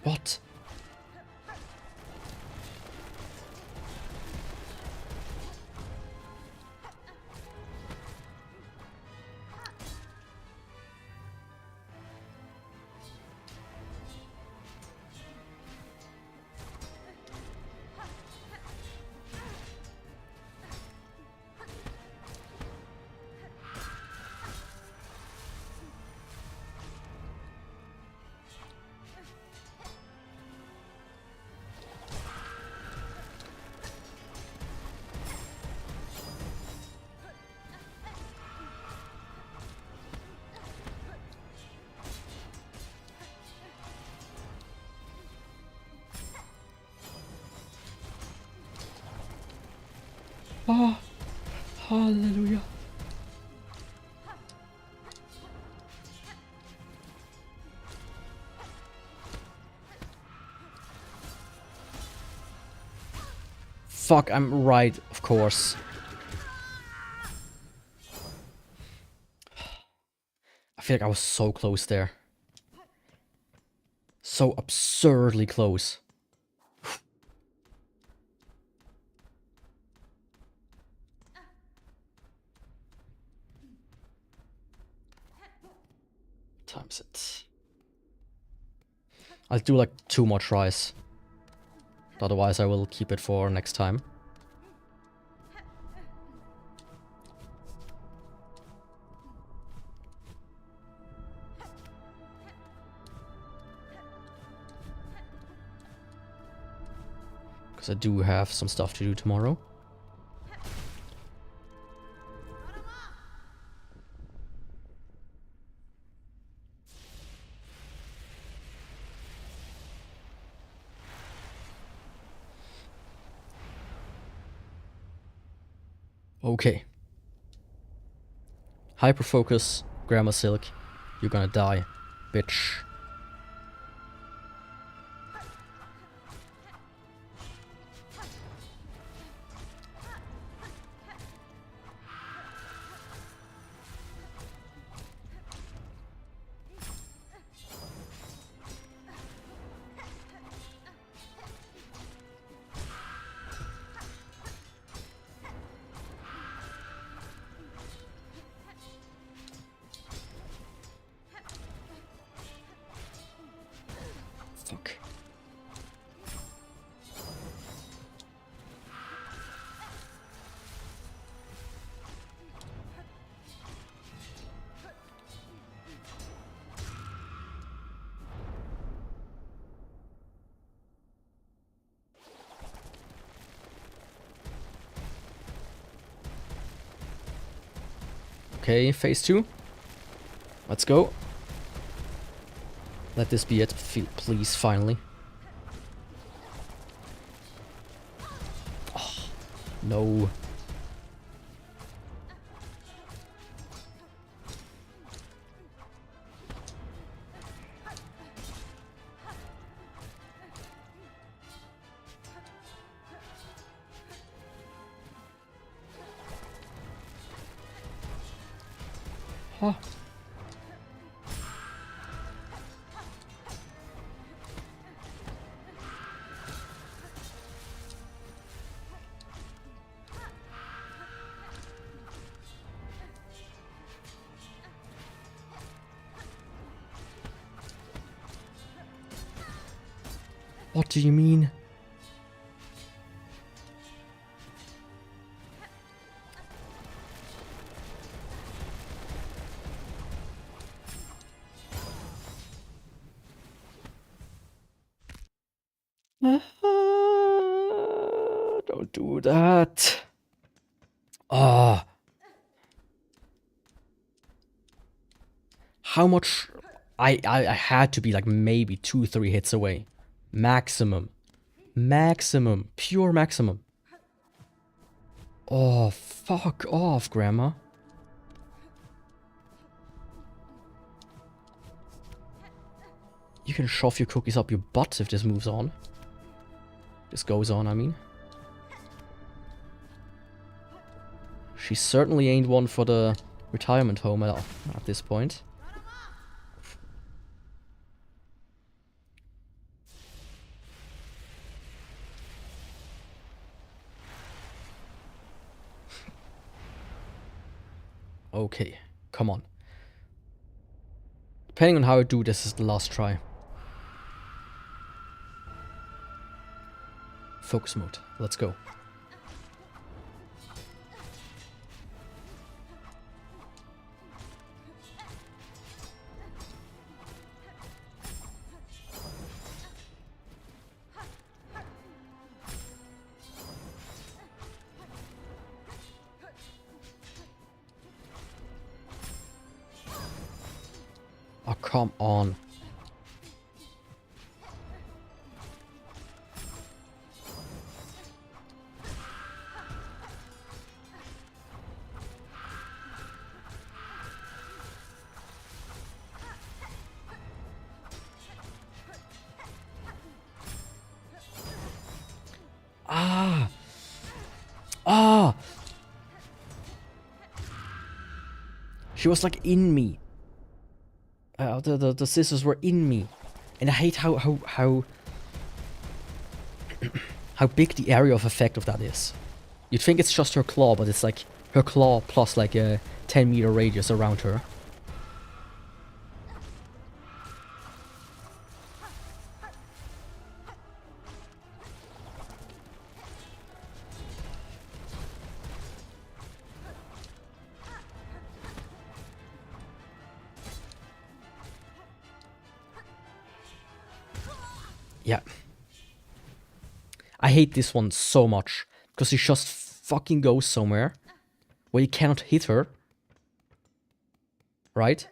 What? Oh, hallelujah. Fuck, I'm right, of course. I feel like I was so close there. So absurdly close. Times it. I'll do like 2 more tries. Otherwise I will keep it for next time. Because I do have some stuff to do tomorrow. Okay. Hyperfocus, Grammar Silk. You're gonna die, bitch. Okay, phase 2. Let's go. Let this be it, please, finally. Oh, no. Huh. What do you mean? Don't do that. Ah. How much? I had to be like maybe 2-3 hits away. Maximum. Maximum. Pure maximum. Oh, fuck off, Grandma. You can shove your cookies up your butt if this moves on. This goes on, I mean. She certainly ain't one for the retirement home at this point. Okay, come on. Depending on how I do, this is the last try. Focus mode. Let's go. Oh, come on. Ah! Ah! She was like in me. The scissors were in me. And I hate how how big the area of effect of that is. You'd think it's just her claw, but it's like her claw plus like a 10-meter radius around her. Yeah. I hate this one so much, because she just fucking goes somewhere where you cannot hit her. Right?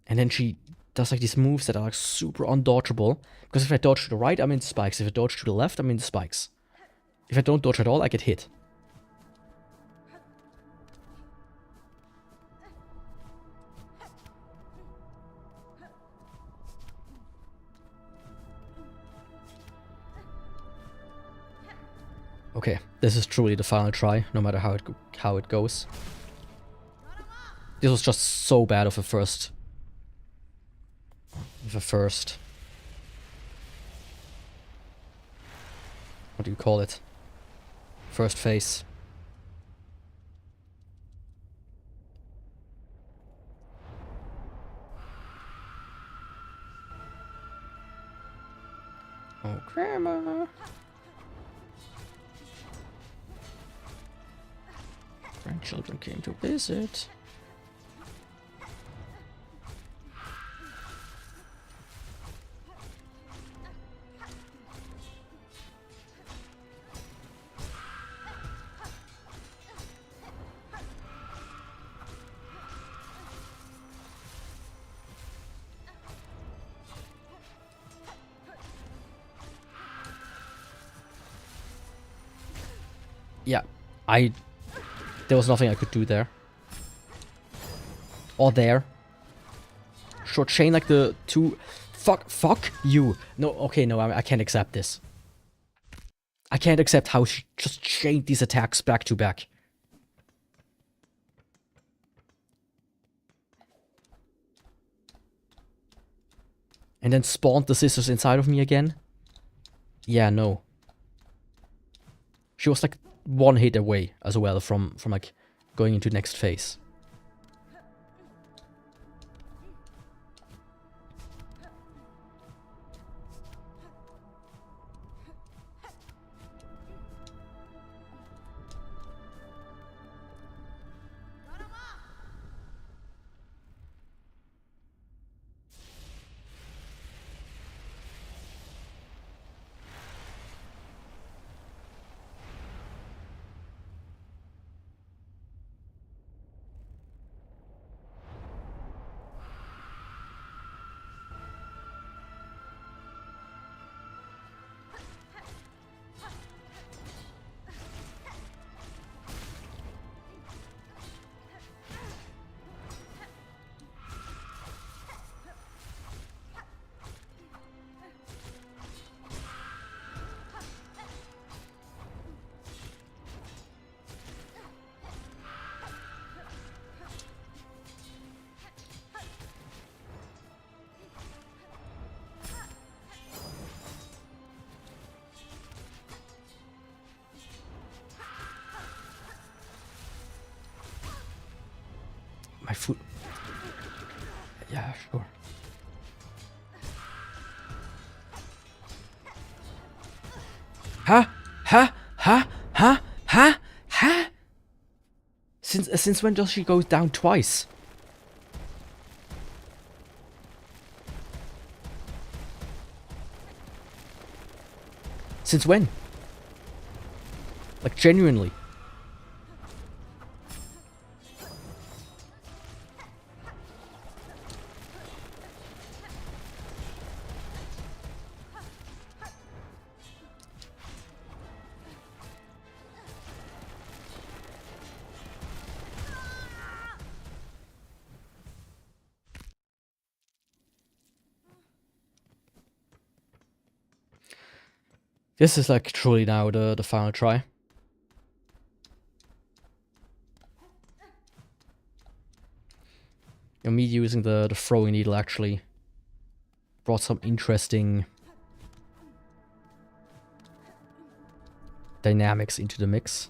And then she does like these moves that are like super undodgeable. Because if I dodge to the right, I'm in the spikes. If I dodge to the left, I'm in the spikes. If I don't dodge at all, I get hit. Okay, this is truly the final try, no matter how it goes. This was just so bad of a first. What do you call it? First phase. Oh, Grandma. Grandchildren came to visit. Yeah, there was nothing I could do there. Or there. Short chain like the two... Fuck you. No, okay, no, I can't accept this. I can't accept how she just chained these attacks back to back. And then spawned the scissors inside of me again? Yeah, no. She was like one hit away as well from like going into next phase. My foot. Yeah, sure. Huh? Since when does she go down twice? Since when? Like, genuinely. This is like truly now the final try. You know, me using the throwing needle actually brought some interesting dynamics into the mix.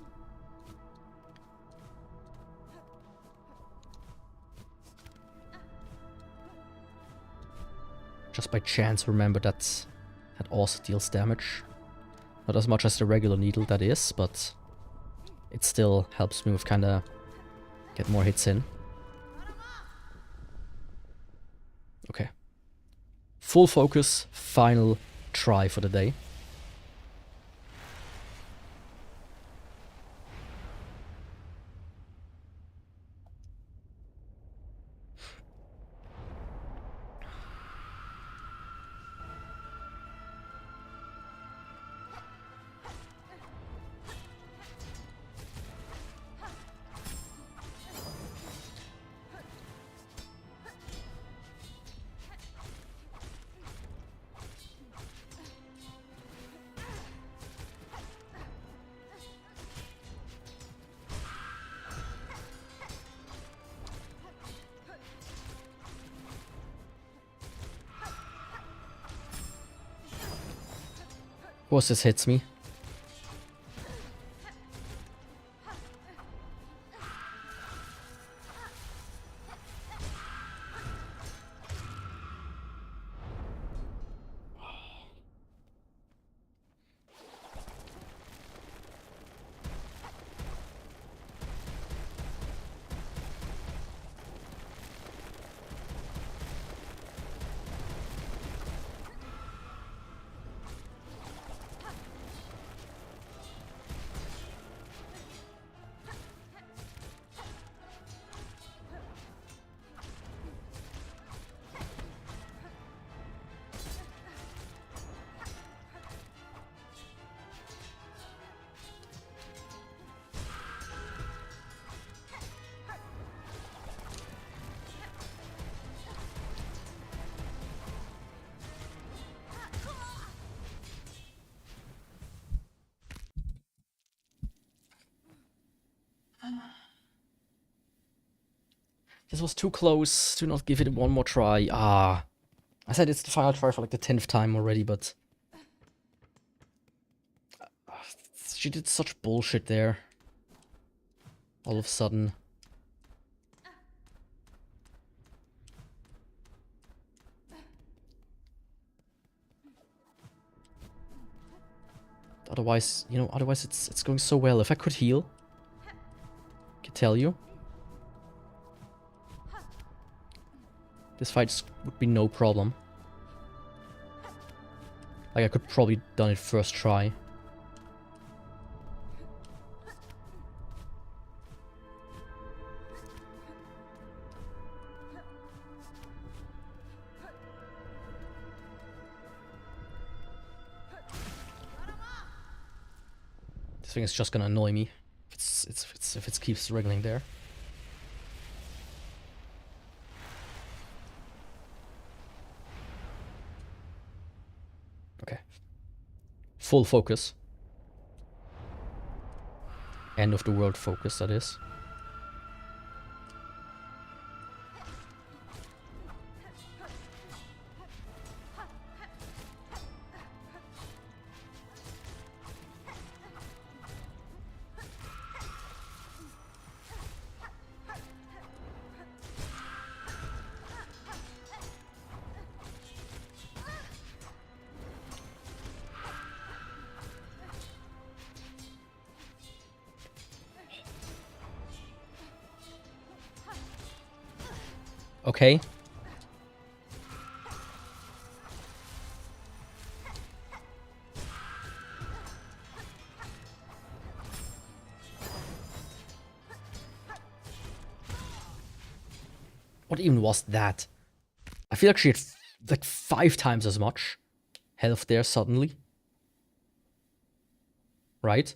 Just by chance remember that also deals damage. Not as much as the regular needle, that is, but it still helps me with kinda get more hits in. Okay. Full focus, final try for the day. Of course this hits me. This was too close to not give it one more try. Ah. I said it's the final try for like the 10th time already, but... she did such bullshit there. All of a sudden. Otherwise, you know, otherwise it's going so well. If I could heal, I could tell you. This fight would be no problem. Like, I could probably done it first try. This thing is just gonna annoy me if it keeps wriggling there. Okay. Full focus. End of the world focus, that is. Okay. What even was that? I feel like she had like 5 times as much health there suddenly. Right?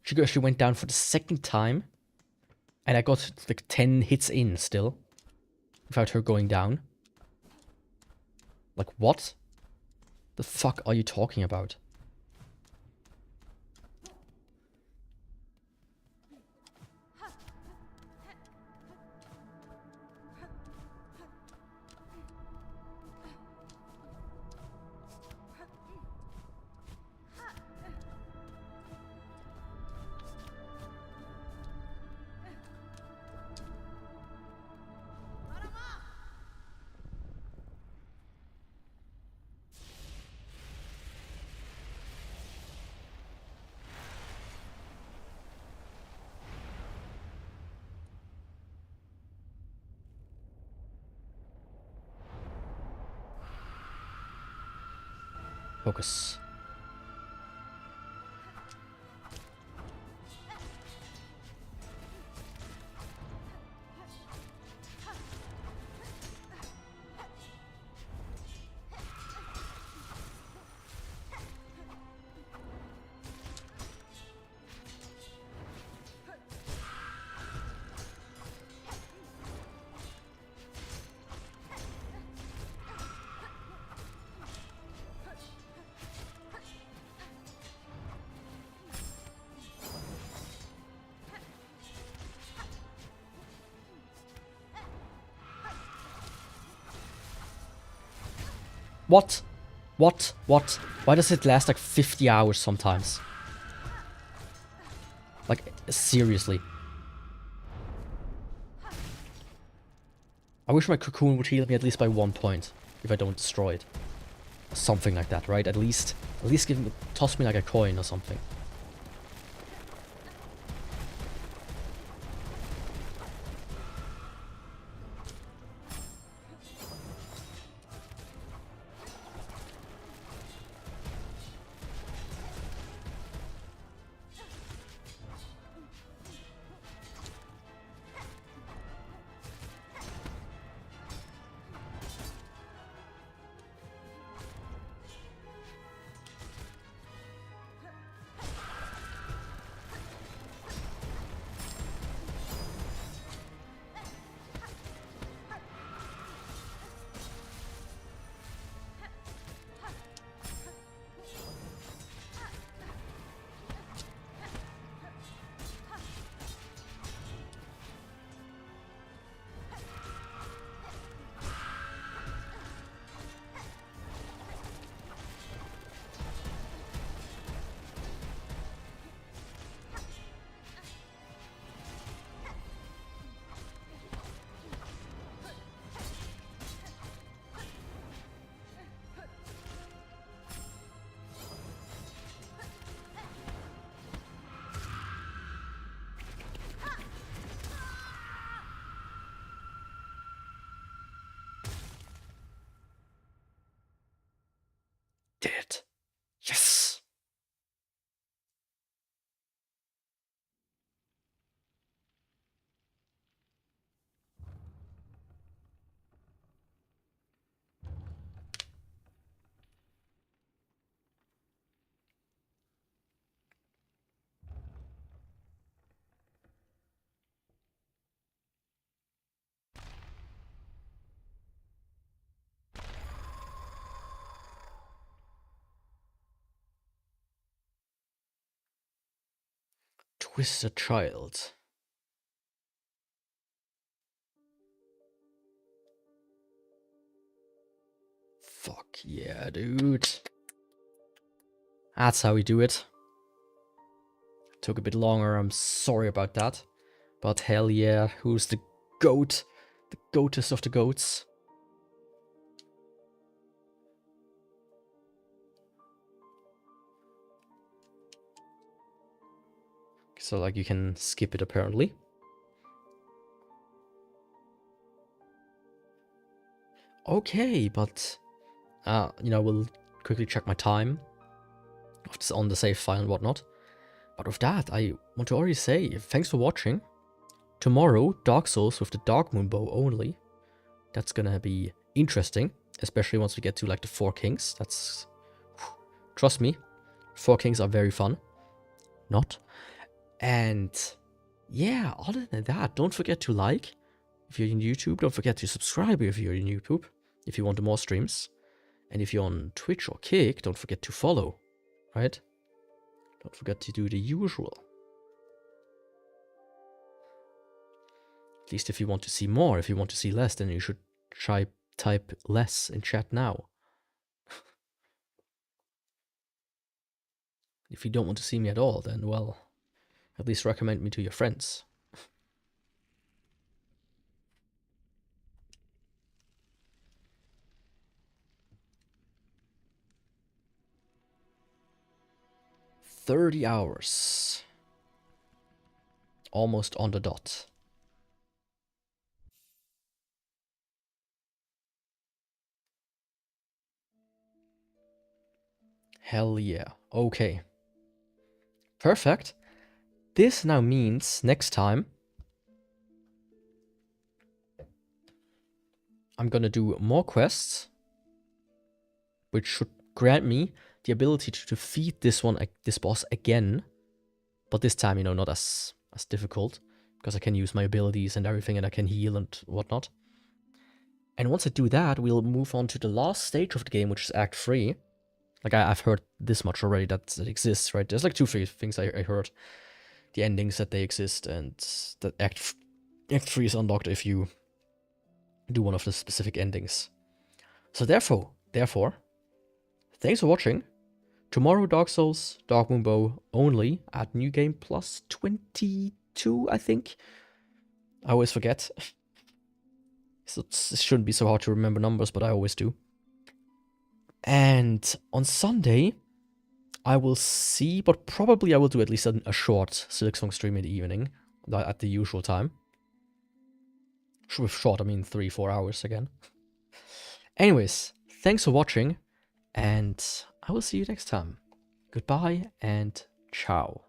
She went down for the 2nd time. And I got like 10 hits in still. Without her going down. Like, what? The fuck are you talking about? Focus. What? What? What? Why does it last like 50 hours sometimes? Like, seriously. I wish my cocoon would heal me at least by 1 point if I don't destroy it. Something like that, right? At least toss me like a coin or something. Twisted Child. Fuck yeah, dude. That's how we do it. Took a bit longer, I'm sorry about that. But hell yeah, who's the goat? The goatess of the goats. So like you can skip it apparently. Okay, but you know, we'll quickly check my time on the save file and whatnot. But with that, I want to already say thanks for watching. Tomorrow, Dark Souls with the Dark Moon bow only. That's gonna be interesting, especially once we get to like the 4 kings. That's, trust me, 4 kings are very fun. Not. And yeah, other than that, don't forget to like if you're in YouTube. Don't forget to subscribe if you're in YouTube, if you want more streams. And if you're on Twitch or Kick, don't forget to follow, right? Don't forget to do the usual. At least if you want to see more. If you want to see less, then you should try type less in chat now. If you don't want to see me at all, then, well, at least recommend me to your friends. $30 hours. Almost on the dot. Hell yeah. Okay. Perfect. This now means next time I'm gonna do more quests, which should grant me the ability to defeat this boss again, but this time, you know, not as difficult, because I can use my abilities and everything, and I can heal and whatnot. And once I do that, we'll move on to the last stage of the game, which is Act 3. Like, I've heard this much already that it exists, right? There's like 2 things I heard. The endings that they exist, and that Act 3 is unlocked if you do one of the specific endings. So therefore, thanks for watching. Tomorrow, Dark Souls, Dark Moon bow only at New Game Plus 22, I think. I always forget. So it shouldn't be so hard to remember numbers, but I always do. And on Sunday, I will see, but probably I will do at least a short Silksong stream in the evening, at the usual time. With short, I mean 3-4 hours again. Anyways, thanks for watching, and I will see you next time. Goodbye and ciao.